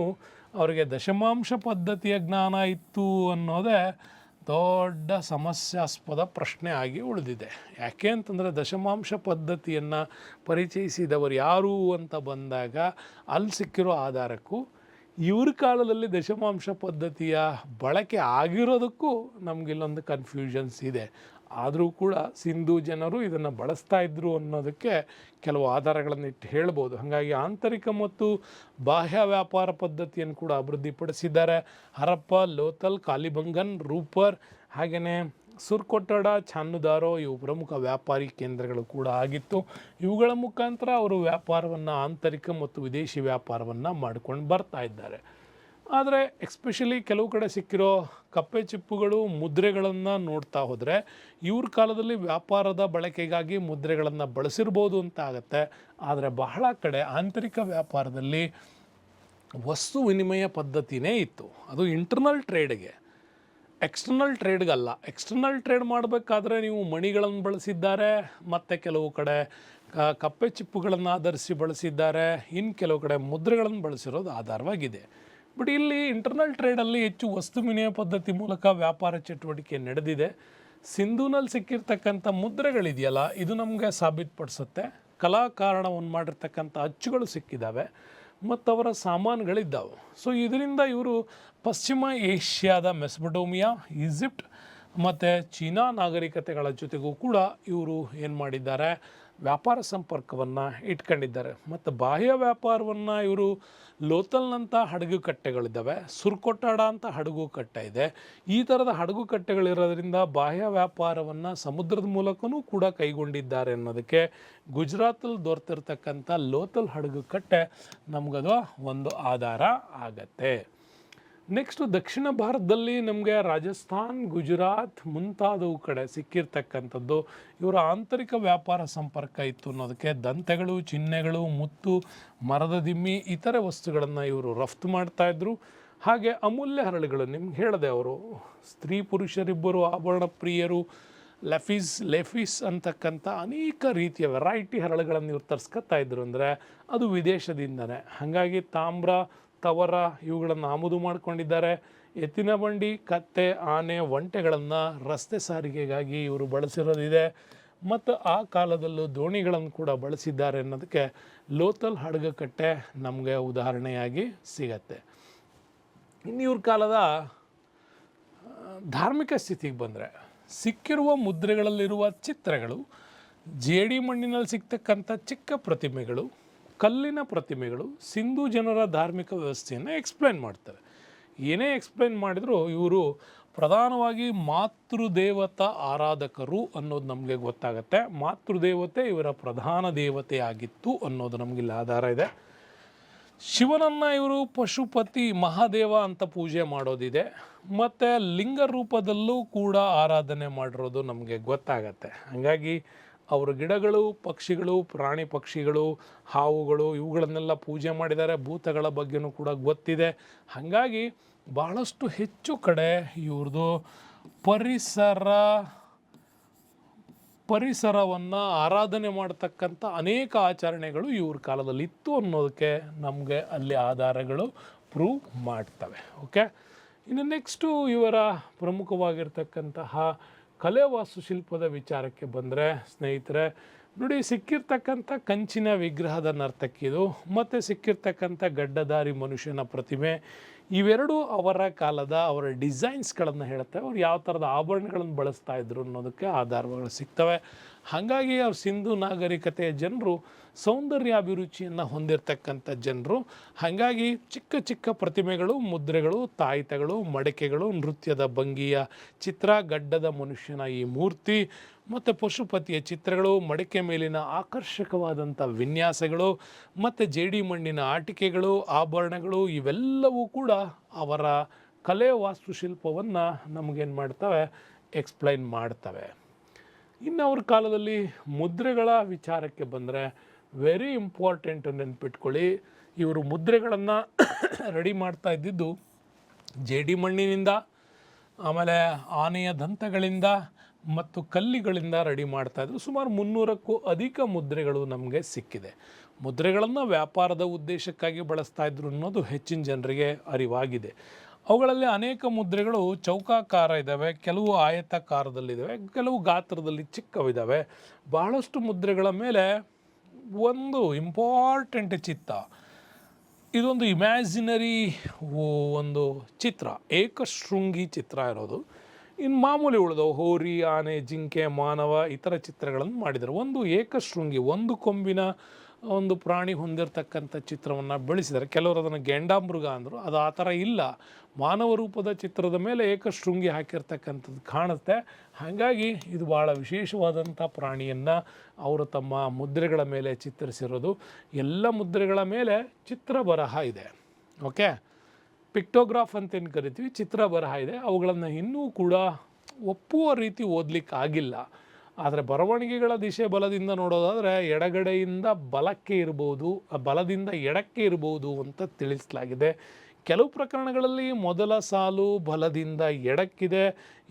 ಅವರಿಗೆ ದಶಮಾಂಶ ಪದ್ಧತಿಯ ಜ್ಞಾನ ಇತ್ತು ಅನ್ನೋದೇ ದೊಡ್ಡ ಸಮಸ್ಯಾಸ್ಪದ ಪ್ರಶ್ನೆ ಆಗಿ ಉಳಿದಿದೆ. ಯಾಕೆ ಅಂತಂದರೆ ದಶಮಾಂಶ ಪದ್ಧತಿಯನ್ನು ಪರಿಚಯಿಸಿದವರು ಯಾರು ಅಂತ ಬಂದಾಗ ಅಲ್ಲಿ ಸಿಕ್ಕಿರೋ ಆಧಾರಕ್ಕೂ ಇವ್ರ ಕಾಲದಲ್ಲಿ ದಶಮಾಂಶ ಪದ್ಧತಿಯ ಬಳಕೆ ಆಗಿರೋದಕ್ಕೂ ನಮಗಿಲ್ಲೊಂದು ಕನ್ಫ್ಯೂಷನ್ಸ್ ಇದೆ. ಆದರೂ ಕೂಡ ಸಿಂಧೂ ಜನರು ಇದನ್ನು ಬಳಸ್ತಾ ಇದ್ದರು ಅನ್ನೋದಕ್ಕೆ ಕೆಲವು ಆಧಾರಗಳನ್ನು ಇಟ್ಟು ಹೇಳ್ಬೋದು. ಹಾಗಾಗಿ ಆಂತರಿಕ ಮತ್ತು ಬಾಹ್ಯ ವ್ಯಾಪಾರ ಪದ್ಧತಿಯನ್ನು ಕೂಡ ಅಭಿವೃದ್ಧಿಪಡಿಸಿದ್ದಾರೆ. ಹರಪ್ಪ, ಲೋಥಲ್, ಕಾಲಿಬಂಗನ್, ರೂಪರ್, ಹಾಗೆಯೇ ಸುರ್ಕೊಟ್ಟಡ, ಚಾನ್ನುದಾರೋ ಇವು ಪ್ರಮುಖ ವ್ಯಾಪಾರಿ ಕೇಂದ್ರಗಳು ಕೂಡ ಆಗಿತ್ತು. ಇವುಗಳ ಮುಖಾಂತರ ಅವರು ವ್ಯಾಪಾರವನ್ನು, ಆಂತರಿಕ ಮತ್ತು ವಿದೇಶಿ ವ್ಯಾಪಾರವನ್ನು ಮಾಡ್ಕೊಂಡು ಬರ್ತಾ ಇದ್ದಾರೆ. ಆದರೆ ಎಕ್ಸ್ಪೆಷಲಿ ಕೆಲವು ಕಡೆ ಸಿಕ್ಕಿರೋ ಕಪ್ಪೆ ಚಿಪ್ಪುಗಳು, ಮುದ್ರೆಗಳನ್ನು ನೋಡ್ತಾ ಹೋದರೆ ಇವ್ರ ಕಾಲದಲ್ಲಿ ವ್ಯಾಪಾರದ ಬಳಕೆಗಾಗಿ ಮುದ್ರೆಗಳನ್ನು ಬಳಸಿರ್ಬೋದು ಅಂತ ಆಗುತ್ತೆ. ಆದರೆ ಬಹಳ ಕಡೆ ಆಂತರಿಕ ವ್ಯಾಪಾರದಲ್ಲಿ ವಸ್ತು ವಿನಿಮಯ ಪದ್ಧತಿನೇ ಇತ್ತು. ಅದು ಇಂಟರ್ನಲ್ ಟ್ರೇಡ್ಗೆ, ಎಕ್ಸ್ಟರ್ನಲ್ ಟ್ರೇಡ್ಗಲ್ಲ. ಎಕ್ಸ್ಟರ್ನಲ್ ಟ್ರೇಡ್ ಮಾಡಬೇಕಾದ್ರೆ ನೀವು ಮಣಿಗಳನ್ನು ಬಳಸಿದ್ದಾರೆ, ಮತ್ತು ಕೆಲವು ಕಡೆ ಕಪ್ಪೆ ಚಿಪ್ಪುಗಳನ್ನು ಆಧರಿಸಿ ಬಳಸಿದ್ದಾರೆ, ಇನ್ನು ಕೆಲವು ಕಡೆ ಮುದ್ರೆಗಳನ್ನು ಬಳಸಿರೋದು ಆಧಾರವಾಗಿದೆ. ಬಟ್ ಇಲ್ಲಿ ಇಂಟರ್ನಲ್ ಟ್ರೇಡಲ್ಲಿ ಹೆಚ್ಚು ವಸ್ತು ವಿನಿಮಯ ಪದ್ಧತಿ ಮೂಲಕ ವ್ಯಾಪಾರ ಚಟುವಟಿಕೆ ನಡೆದಿದೆ. ಸಿಂಧೂನಲ್ಲಿ ಸಿಕ್ಕಿರ್ತಕ್ಕಂಥ ಮುದ್ರೆಗಳಿದೆಯಲ್ಲ, ಇದು ನಮಗೆ ಸಾಬೀತುಪಡಿಸುತ್ತೆ. ಕಲಾಕಾರಣವನ್ನು ಮಾಡಿರ್ತಕ್ಕಂಥ ಅಚ್ಚುಗಳು ಸಿಕ್ಕಿದ್ದಾವೆ ಮತ್ತು ಅವರ ಸಾಮಾನುಗಳಿದ್ದಾವೆ. ಸೊ ಇದರಿಂದ ಇವರು ಪಶ್ಚಿಮ ಏಷ್ಯಾದ ಮೆಸ್ಪಟೋಮಿಯಾ, ಈಜಿಪ್ಟ್ ಮತ್ತು ಚೀನಾ ನಾಗರಿಕತೆಗಳ ಜೊತೆಗೂ ಕೂಡ ಇವರು ಏನು ಮಾಡಿದ್ದಾರೆ, ವ್ಯಾಪಾರ ಸಂಪರ್ಕವನ್ನು ಇಟ್ಕೊಂಡಿದ್ದಾರೆ. ಮತ್ತು ಬಾಹ್ಯ ವ್ಯಾಪಾರವನ್ನು ಇವರು ಲೋಥಲ್ನಂಥ ಹಡಗು ಕಟ್ಟೆಗಳಿದ್ದಾವೆ, ಸುರ್ಕೊಟ್ಟಾಡ ಅಂತ ಹಡಗು ಕಟ್ಟೆ ಇದೆ. ಈ ಥರದ ಹಡಗು ಕಟ್ಟೆಗಳಿರೋದ್ರಿಂದ ಬಾಹ್ಯ ವ್ಯಾಪಾರವನ್ನು ಸಮುದ್ರದ ಮೂಲಕವೂ ಕೂಡ ಕೈಗೊಂಡಿದ್ದಾರೆ ಅನ್ನೋದಕ್ಕೆ ಗುಜರಾತಲ್ಲಿ ದೊರೆತಿರ್ತಕ್ಕಂಥ ಲೋಥಲ್ ಹಡಗು ಕಟ್ಟೆ ನಮಗದು ಒಂದು ಆಧಾರ ಆಗತ್ತೆ. ನೆಕ್ಸ್ಟು ದಕ್ಷಿಣ ಭಾರತದಲ್ಲಿ ನಮಗೆ ರಾಜಸ್ಥಾನ್, ಗುಜರಾತ್ ಮುಂತಾದವು ಕಡೆ ಸಿಕ್ಕಿರ್ತಕ್ಕಂಥದ್ದು ಇವರ ಆಂತರಿಕ ವ್ಯಾಪಾರ ಸಂಪರ್ಕ ಇತ್ತು ಅನ್ನೋದಕ್ಕೆ ದಂತೆಗಳು, ಚಿಹ್ನೆಗಳು, ಮುತ್ತು, ಮರದ ದಿಮ್ಮಿ ಇತರೆ ವಸ್ತುಗಳನ್ನು ಇವರು ರಫ್ತು ಮಾಡ್ತಾಯಿದ್ರು. ಹಾಗೆ ಅಮೂಲ್ಯ ಹರಳುಗಳು ನಿಮ್ಗೆ ಹೇಳಿದೆ, ಅವರು ಸ್ತ್ರೀ ಪುರುಷರಿಬ್ಬರು ಆಭರಣ ಪ್ರಿಯರು, ಲೆಫೀಸ್ ಅಂತಕ್ಕಂಥ ಅನೇಕ ರೀತಿಯ ವೆರೈಟಿ ಹರಳುಗಳನ್ನು ಇವ್ರು ತರಿಸ್ಕೊತಾ ಇದ್ರು. ಅಂದರೆ ಅದು ವಿದೇಶದಿಂದನೇ. ಹಾಗಾಗಿ ತಾಮ್ರ, ತವರ ಇವುಗಳನ್ನು ಆಮದು ಮಾಡಿಕೊಂಡಿದ್ದಾರೆ. ಎತ್ತಿನ ಬಂಡಿ, ಕತ್ತೆ, ಆನೆ, ಒಂಟೆಗಳನ್ನು ರಸ್ತೆ ಸಾರಿಗೆಗಾಗಿ ಇವರು ಬಳಸಿರೋದಿದೆ. ಮತ್ತು ಆ ಕಾಲದಲ್ಲೂ ದೋಣಿಗಳನ್ನು ಕೂಡ ಬಳಸಿದ್ದಾರೆ ಅನ್ನೋದಕ್ಕೆ ಲೋಥಲ್ ಹಡಗಕಟ್ಟೆ ನಮಗೆ ಉದಾಹರಣೆಯಾಗಿ ಸಿಗತ್ತೆ. ಇನ್ನು ಇವ್ರ ಕಾಲದ ಧಾರ್ಮಿಕ ಸ್ಥಿತಿಗೆ ಬಂದರೆ ಸಿಕ್ಕಿರುವ ಮುದ್ರೆಗಳಲ್ಲಿರುವ ಚಿತ್ರಗಳು, ಜೇಡಿ ಮಣ್ಣಿನಲ್ಲಿ ಸಿಗ್ತಕ್ಕಂಥ ಚಿಕ್ಕ ಪ್ರತಿಮೆಗಳು, ಕಲ್ಲಿನ ಪ್ರತಿಮೆಗಳು ಸಿಂಧೂ ಜನರ ಧಾರ್ಮಿಕ ವ್ಯವಸ್ಥೆಯನ್ನು ಎಕ್ಸ್ಪ್ಲೇನ್ ಮಾಡ್ತವೆ. ಏನೇ ಎಕ್ಸ್ಪ್ಲೇನ್ ಮಾಡಿದರೂ ಇವರು ಪ್ರಧಾನವಾಗಿ ಮಾತೃದೇವತಾ ಆರಾಧಕರು ಅನ್ನೋದು ನಮಗೆ ಗೊತ್ತಾಗುತ್ತೆ. ಮಾತೃದೇವತೆ ಇವರ ಪ್ರಧಾನ ದೇವತೆ ಆಗಿತ್ತು ಅನ್ನೋದು ನಮಗಿಲ್ಲಿ ಆಧಾರ ಇದೆ. ಶಿವನನ್ನು ಇವರು ಪಶುಪತಿ ಮಹಾದೇವ ಅಂತ ಪೂಜೆ ಮಾಡೋದಿದೆ. ಮತ್ತು ಲಿಂಗ ರೂಪದಲ್ಲೂ ಕೂಡ ಆರಾಧನೆ ಮಾಡಿರೋದು ನಮಗೆ ಗೊತ್ತಾಗತ್ತೆ. ಹಾಗಾಗಿ ಅವರು ಗಿಡಗಳು, ಪಕ್ಷಿಗಳು, ಪ್ರಾಣಿ ಪಕ್ಷಿಗಳು, ಹಾವುಗಳು ಇವುಗಳನ್ನೆಲ್ಲ ಪೂಜೆ ಮಾಡಿದ್ದಾರೆ. ಭೂತಗಳ ಬಗ್ಗೆನೂ ಕೂಡ ಗೊತ್ತಿದೆ. ಹಾಗಾಗಿ ಭಾಳಷ್ಟು ಹೆಚ್ಚು ಕಡೆ ಇವ್ರದ್ದು ಪರಿಸರವನ್ನು ಆರಾಧನೆ ಮಾಡ್ತಕ್ಕಂಥ ಅನೇಕ ಆಚರಣೆಗಳು ಇವ್ರ ಕಾಲದಲ್ಲಿ ಇತ್ತು ಅನ್ನೋದಕ್ಕೆ ನಮಗೆ ಅಲ್ಲಿ ಆಧಾರಗಳು ಪ್ರೂವ್ ಮಾಡ್ತವೆ. ಓಕೆ, ಇನ್ನು ನೆಕ್ಸ್ಟು ಇವರ ಪ್ರಮುಖವಾಗಿರ್ತಕ್ಕಂತಹ ಕಲೆ ವಾಸ್ತುಶಿಲ್ಪದ ವಿಚಾರಕ್ಕೆ ಬಂದರೆ ಸ್ನೇಹಿತರೆ ನೋಡಿ, ಸಿಕ್ಕಿರ್ತಕ್ಕಂಥ ಕಂಚಿನ ವಿಗ್ರಹದ ನರ್ತಕಿದು ಮತ್ತು ಸಿಕ್ಕಿರ್ತಕ್ಕಂಥ ಗಡ್ಡಧಾರಿ ಮನುಷ್ಯನ ಪ್ರತಿಮೆ ಇವೆರಡೂ ಅವರ ಕಾಲದ ಅವರ ಡಿಸೈನ್ಸ್ಗಳನ್ನು ಹೇಳುತ್ತೆ. ಅವ್ರು ಯಾವ ಥರದ ಆಭರಣಗಳನ್ನು ಬಳಸ್ತಾ ಇದ್ರು ಅನ್ನೋದಕ್ಕೆ ಆಧಾರಗಳು ಸಿಗ್ತವೆ. ಹಾಗಾಗಿ ಅವ್ರು ಸಿಂಧು ನಾಗರಿಕತೆಯ ಜನರು ಸೌಂದರ್ಯಾಭಿರುಚಿಯನ್ನು ಹೊಂದಿರತಕ್ಕಂಥ ಜನರು. ಹಾಗಾಗಿ ಚಿಕ್ಕ ಚಿಕ್ಕ ಪ್ರತಿಮೆಗಳು, ಮುದ್ರೆಗಳು, ತಾಯಿತಗಳು, ಮಡಿಕೆಗಳು, ನೃತ್ಯದ ಭಂಗಿಯ ಚಿತ್ರ, ಗಡ್ಡದ ಮನುಷ್ಯನ ಈ ಮೂರ್ತಿ ಮತ್ತು ಪಶುಪತಿಯ ಚಿತ್ರಗಳು, ಮಡಿಕೆ ಮೇಲಿನ ಆಕರ್ಷಕವಾದಂಥ ವಿನ್ಯಾಸಗಳು ಮತ್ತು ಜೇಡಿ ಮಣ್ಣಿನ ಆಟಿಕೆಗಳು, ಆಭರಣಗಳು ಇವೆಲ್ಲವೂ ಕೂಡ ಅವರ ಕಲೆ ವಾಸ್ತುಶಿಲ್ಪವನ್ನು ನಮಗೇನು ಮಾಡ್ತವೆ, ಎಕ್ಸ್ಪ್ಲೈನ್ ಮಾಡ್ತವೆ. ಇನ್ನು ಅವ್ರ ಕಾಲದಲ್ಲಿ ಮುದ್ರೆಗಳ ವಿಚಾರಕ್ಕೆ ಬಂದರೆ ವೆರಿ ಇಂಪಾರ್ಟೆಂಟ್ ನೆನ್ಪಿಟ್ಕೊಳ್ಳಿ. ಇವರು ಮುದ್ರೆಗಳನ್ನು ರೆಡಿ ಮಾಡ್ತಾ ಇದ್ದಿದ್ದು ಜೇಡಿ ಮಣ್ಣಿನಿಂದ, ಆಮೇಲೆ ಆನೆಯ ದಂತಗಳಿಂದ ಮತ್ತು ಕಲ್ಲಿಗಳಿಂದ ರೆಡಿ ಮಾಡ್ತಾಯಿದ್ರು. ಸುಮಾರು 300ಕ್ಕೂ ಅಧಿಕ ಮುದ್ರೆಗಳು ನಮಗೆ ಸಿಕ್ಕಿದೆ. ಮುದ್ರೆಗಳನ್ನು ವ್ಯಾಪಾರದ ಉದ್ದೇಶಕ್ಕಾಗಿ ಬಳಸ್ತಾ ಇದ್ರು ಅನ್ನೋದು ಹೆಚ್ಚಿನ ಜನರಿಗೆ ಅರಿವಾಗಿದೆ. ಅವುಗಳಲ್ಲಿ ಅನೇಕ ಮುದ್ರೆಗಳು ಚೌಕಾಕಾರ ಇದ್ದಾವೆ, ಕೆಲವು ಆಯತಾಕಾರದಲ್ಲಿದ್ದಾವೆ, ಕೆಲವು ಗಾತ್ರದಲ್ಲಿ ಚಿಕ್ಕವಿದ್ದಾವೆ. ಬಹಳಷ್ಟು ಮುದ್ರೆಗಳ ಮೇಲೆ ಒಂದು ಇಂಪಾರ್ಟೆಂಟ್ ಚಿತ್ತ, ಇದೊಂದು ಇಮ್ಯಾಜಿನರಿ ಒಂದು ಚಿತ್ರ, ಏಕಶೃಂಗಿ ಚಿತ್ರ ಇರೋದು. ಇನ್ನು ಮಾಮೂಲಿ ಉಳಿದವು ಹೋರಿ, ಆನೆ, ಜಿಂಕೆ, ಮಾನವ ಇತರ ಚಿತ್ರಗಳನ್ನು ಮಾಡಿದರು. ಒಂದು ಏಕಶೃಂಗಿ, ಒಂದು ಕೊಂಬಿನ ಒಂದು ಪ್ರಾಣಿ ಹೊಂದಿರತಕ್ಕಂಥ ಚಿತ್ರವನ್ನು ಬೆಳೆಸಿದ್ದಾರೆ. ಕೆಲವರು ಅದನ್ನು ಗೆಂಡಾಮೃಗ ಅಂದರು. ಅದು ಆ ಥರ ಇಲ್ಲ. ಮಾನವ ರೂಪದ ಚಿತ್ರದ ಮೇಲೆ ಏಕಶೃಂಗಿ ಹಾಕಿರ್ತಕ್ಕಂಥದ್ದು ಕಾಣುತ್ತೆ. ಹಾಗಾಗಿ ಇದು ಭಾಳ ವಿಶೇಷವಾದಂಥ ಪ್ರಾಣಿಯನ್ನು ಅವರು ತಮ್ಮ ಮುದ್ರೆಗಳ ಮೇಲೆ ಚಿತ್ರಿಸಿರೋದು. ಎಲ್ಲ ಮುದ್ರೆಗಳ ಮೇಲೆ ಚಿತ್ರ ಬರಹ ಇದೆ. ಓಕೆ, ಪಿಕ್ಟೋಗ್ರಾಫ್ ಅಂತೇನು ಕರಿತೀವಿ, ಚಿತ್ರ ಬರಹ ಇದೆ. ಅವುಗಳನ್ನು ಇನ್ನೂ ಕೂಡ ಒಪ್ಪುವ ರೀತಿ ಓದಲಿಕ್ಕೆ ಆಗಿಲ್ಲ. ಆದರೆ ಬರವಣಿಗೆಗಳ ದಿಶೆ ಬಲದಿಂದ ನೋಡೋದಾದರೆ ಎಡಗಡೆಯಿಂದ ಬಲಕ್ಕೆ ಇರ್ಬೋದು, ಬಲದಿಂದ ಎಡಕ್ಕೆ ಇರ್ಬೋದು ಅಂತ ತಿಳಿಸಲಾಗಿದೆ. ಕೆಲವು ಪ್ರಕರಣಗಳಲ್ಲಿ ಮೊದಲ ಸಾಲು ಬಲದಿಂದ ಎಡಕ್ಕಿದೆ,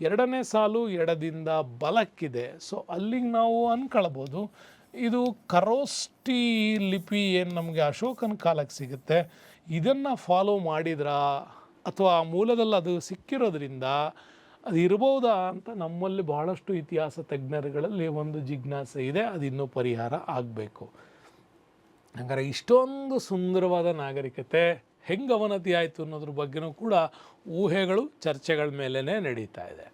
ಎರಡನೇ ಸಾಲು ಎಡದಿಂದ ಬಲಕ್ಕಿದೆ. ಸೊ ಅಲ್ಲಿಗೆ ನಾವು ಅಂದ್ಕೊಳ್ಬೋದು ಇದು ಖರೋಷ್ಠಿ ಲಿಪಿ ಏನು ನಮಗೆ ಅಶೋಕನ ಕಾಲಕ್ಕೆ ಸಿಗುತ್ತೆ, ಇದನ್ನು ಫಾಲೋ ಮಾಡಿದ್ರಾ ಅಥವಾ ಮೂಲದಲ್ಲಿ ಅದು ಸಿಕ್ಕಿರೋದ್ರಿಂದ ಅದು ಇರ್ಬೋದಾ ಅಂತ ನಮ್ಮಲ್ಲಿ ಬಹಳಷ್ಟು ಇತಿಹಾಸ ತಜ್ಞರುಗಳಲ್ಲಿ ಒಂದು ಜಿಜ್ಞಾಸೆ ಇದೆ. ಅದು ಇನ್ನೂ ಪರಿಹಾರ ಆಗಬೇಕು. ಹಾಗಾದ್ರೆ ಇಷ್ಟೊಂದು ಸುಂದರವಾದ ನಾಗರಿಕತೆ ಹೆಂಗೆ ಅವನತಿ ಆಯಿತು ಅನ್ನೋದ್ರ ಬಗ್ಗೆನೂ ಕೂಡ ಊಹೆಗಳು, ಚರ್ಚೆಗಳ ಮೇಲೇ ನಡೀತಾ ಇದೆ.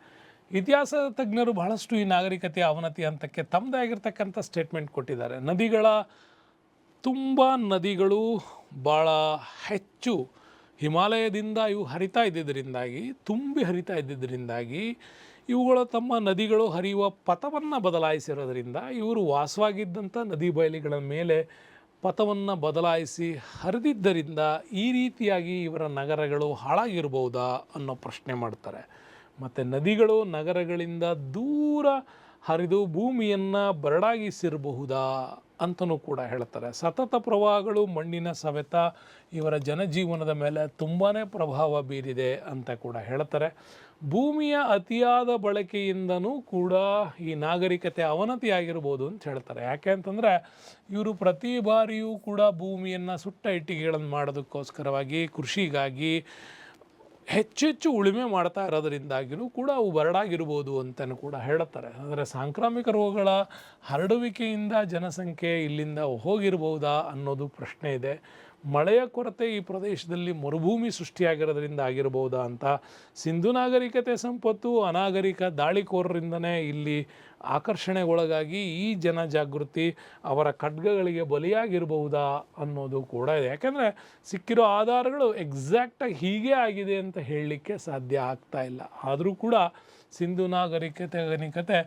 ಇತಿಹಾಸ ತಜ್ಞರು ಬಹಳಷ್ಟು ಈ ನಾಗರಿಕತೆಯ ಅವನತಿ ಹಂತಕ್ಕೆ ತಮ್ಮದೇ ಆಗಿರ್ತಕ್ಕಂಥ ಸ್ಟೇಟ್ಮೆಂಟ್ ಕೊಟ್ಟಿದ್ದಾರೆ. ತುಂಬ ನದಿಗಳು ಭಾಳ ಹೆಚ್ಚು ಹಿಮಾಲಯದಿಂದ ಇವು ಹರಿತಾ ಇದ್ದಿದ್ದರಿಂದಾಗಿ, ತುಂಬಿ ಹರಿತಾ ಇದ್ದಿದ್ದರಿಂದಾಗಿ ಇವುಗಳು ತಮ್ಮ ನದಿಗಳು ಹರಿಯುವ ಪಥವನ್ನು ಬದಲಾಯಿಸಿರೋದ್ರಿಂದ ಇವರು ವಾಸವಾಗಿದ್ದಂಥ ನದಿ ಬಯಲಿಗಳ ಮೇಲೆ ಪಥವನ್ನು ಬದಲಾಯಿಸಿ ಹರಿದಿದ್ದರಿಂದ ಈ ರೀತಿಯಾಗಿ ಇವರ ನಗರಗಳು ಹಾಳಾಗಿರ್ಬೋದಾ ಅನ್ನೋ ಪ್ರಶ್ನೆ ಮಾಡ್ತಾರೆ. ಮತ್ತು ನದಿಗಳು ನಗರಗಳಿಂದ ದೂರ ಹರಿದು ಭೂಮಿಯನ್ನು ಬರಡಾಗಿಸಿರಬಹುದಾ ಅಂತಲೂ ಕೂಡ ಹೇಳ್ತಾರೆ. ಸತತ ಪ್ರವಾಹಗಳು, ಮಣ್ಣಿನ ಸವೆತ ಇವರ ಜನಜೀವನದ ಮೇಲೆ ತುಂಬಾ ಪ್ರಭಾವ ಬೀರಿದೆ ಅಂತ ಕೂಡ ಹೇಳ್ತಾರೆ. ಭೂಮಿಯ ಅತಿಯಾದ ಬಳಕೆಯಿಂದನೂ ಕೂಡ ಈ ನಾಗರಿಕತೆ ಅವನತಿಯಾಗಿರ್ಬೋದು ಅಂತ ಹೇಳ್ತಾರೆ. ಯಾಕೆ ಅಂತಂದರೆ ಇವರು ಪ್ರತಿ ಬಾರಿಯೂ ಕೂಡ ಭೂಮಿಯನ್ನು ಸುಟ್ಟ ಇಟ್ಟಿಗೆಗಳನ್ನು ಮಾಡೋದಕ್ಕೋಸ್ಕರವಾಗಿ, ಕೃಷಿಗಾಗಿ ಹೆಚ್ಚೆಚ್ಚು ಉಳುಮೆ ಮಾಡ್ತಾ ಇರೋದರಿಂದಾಗಿಯೂ ಕೂಡ ಅವು ಬರಡಾಗಿರ್ಬೋದು ಅಂತಲೂ ಕೂಡ ಹೇಳ್ತಾರೆ. ಅಂದರೆ ಸಾಂಕ್ರಾಮಿಕ ರೋಗಗಳ ಹರಡುವಿಕೆಯಿಂದ ಜನಸಂಖ್ಯೆ ಇಲ್ಲಿಂದ ಹೋಗಿರ್ಬೋದಾ ಅನ್ನೋದು ಪ್ರಶ್ನೆ ಇದೆ. ಮಳೆಯ ಕೊರತೆ ಈ ಪ್ರದೇಶದಲ್ಲಿ ಮರುಭೂಮಿ ಸೃಷ್ಟಿಯಾಗಿರೋದ್ರಿಂದ ಆಗಿರ್ಬೋದಾ ಅಂತ. ಸಿಂಧು ನಾಗರಿಕತೆ ಸಂಪತ್ತು ಅನಾಗರಿಕ ದಾಳಿಕೋರರಿಂದನೇ ಇಲ್ಲಿ ಆಕರ್ಷಣೆಗೊಳಗಾಗಿ ಈ ಜನಜಾಗೃತಿ ಅವರ ಖಡ್ಗಗಳಿಗೆ ಬಲಿಯಾಗಿರಬಹುದಾ ಅನ್ನೋದು ಕೂಡ ಇದೆ. ಯಾಕೆಂದರೆ ಸಿಕ್ಕಿರೋ ಆಧಾರಗಳು ಎಕ್ಸಾಕ್ಟಾಗಿ ಹೀಗೆ ಆಗಿದೆ ಅಂತ ಹೇಳಲಿಕ್ಕೆ ಸಾಧ್ಯ ಆಗ್ತಾ ಇಲ್ಲ. ಆದರೂ ಕೂಡ ಸಿಂಧು ನಾಗರಿಕತೆ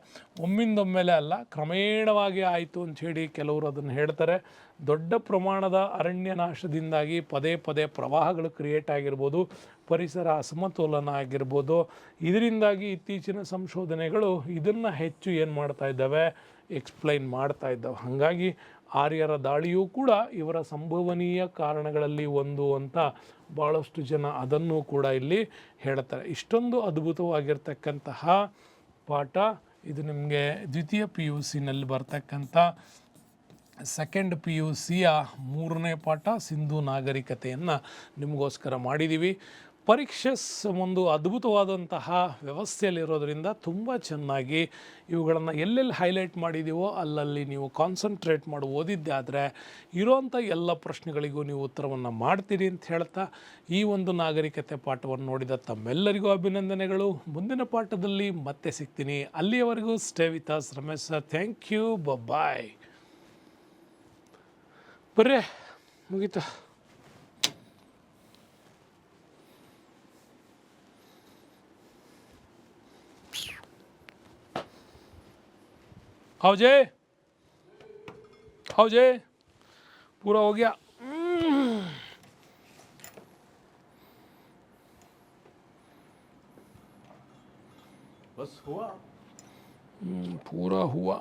ಒಮ್ಮಿಂದೊಮ್ಮೆಲೆ ಅಲ್ಲ, ಕ್ರಮೇಣವಾಗಿ ಆಯಿತು ಅಂಥೇಳಿ ಕೆಲವರು ಅದನ್ನು ಹೇಳ್ತಾರೆ. ದೊಡ್ಡ ಪ್ರಮಾಣದ ಅರಣ್ಯ ನಾಶದಿಂದಾಗಿ ಪದೇ ಪದೇ ಪ್ರವಾಹಗಳು ಕ್ರಿಯೇಟ್ ಆಗಿರ್ಬೋದು, ಪರಿಸರ ಅಸಮತೋಲನ ಆಗಿರ್ಬೋದು. ಇದರಿಂದಾಗಿ ಇತ್ತೀಚಿನ ಸಂಶೋಧನೆಗಳು ಇದನ್ನು ಹೆಚ್ಚು ಏನು ಮಾಡ್ತಾ ಇದ್ದಾವೆ, ಎಕ್ಸ್ಪ್ಲೈನ್ ಮಾಡ್ತಾ ಇದ್ದಾವೆ. ಹಾಗಾಗಿ ಆರ್ಯರ ದಾಳಿಯೂ ಕೂಡ ಇವರ ಸಂಭವನೀಯ ಕಾರಣಗಳಲ್ಲಿ ಒಂದು ಅಂತ ಭಾಳಷ್ಟು ಜನ ಅದನ್ನು ಕೂಡ ಇಲ್ಲಿ ಹೇಳ್ತಾರೆ. ಇಷ್ಟೊಂದು ಅದ್ಭುತವಾಗಿರ್ತಕ್ಕಂತಹ ಪಾಠ ಇದು ನಿಮಗೆ ದ್ವಿತೀಯ PUC ನಲ್ಲಿ ಬರ್ತಕ್ಕಂಥ ಸೆಕೆಂಡ್ PUCಯ 3ನೇ ಪಾಠ ಸಿಂಧು ನಾಗರಿಕತೆಯನ್ನು ನಿಮಗೋಸ್ಕರ ಮಾಡಿದ್ದೀವಿ. ಪರೀಕ್ಷೆ ಒಂದು ಅದ್ಭುತವಾದಂತಹ ವ್ಯವಸ್ಥೆಯಲ್ಲಿರೋದರಿಂದ ತುಂಬ ಚೆನ್ನಾಗಿ ಇವುಗಳನ್ನು ಎಲ್ಲೆಲ್ಲಿ ಹೈಲೈಟ್ ಮಾಡಿದ್ದೀವೋ ಅಲ್ಲಲ್ಲಿ ನೀವು ಕಾನ್ಸಂಟ್ರೇಟ್ ಮಾಡಿ ಓದಿದ್ದೆ ಆದರೆ ಇರೋವಂಥ ಎಲ್ಲ ಪ್ರಶ್ನೆಗಳಿಗೂ ನೀವು ಉತ್ತರವನ್ನು ಮಾಡ್ತೀರಿ ಅಂತ ಹೇಳ್ತಾ ಈ ಒಂದು ನಾಗರಿಕತೆ ಪಾಠವನ್ನು ನೋಡಿದ ತಮ್ಮೆಲ್ಲರಿಗೂ ಅಭಿನಂದನೆಗಳು. ಮುಂದಿನ ಪಾಠದಲ್ಲಿ ಮತ್ತೆ ಸಿಗ್ತೀನಿ. ಅಲ್ಲಿಯವರೆಗೂ stay with us. Ramesh sir, thank you, bye. ಬರ್ರೆ ಮುಗೀತಾ. आओ जे, आओ जे, पूरा हो गया. बस हुआ, पूरा हुआ.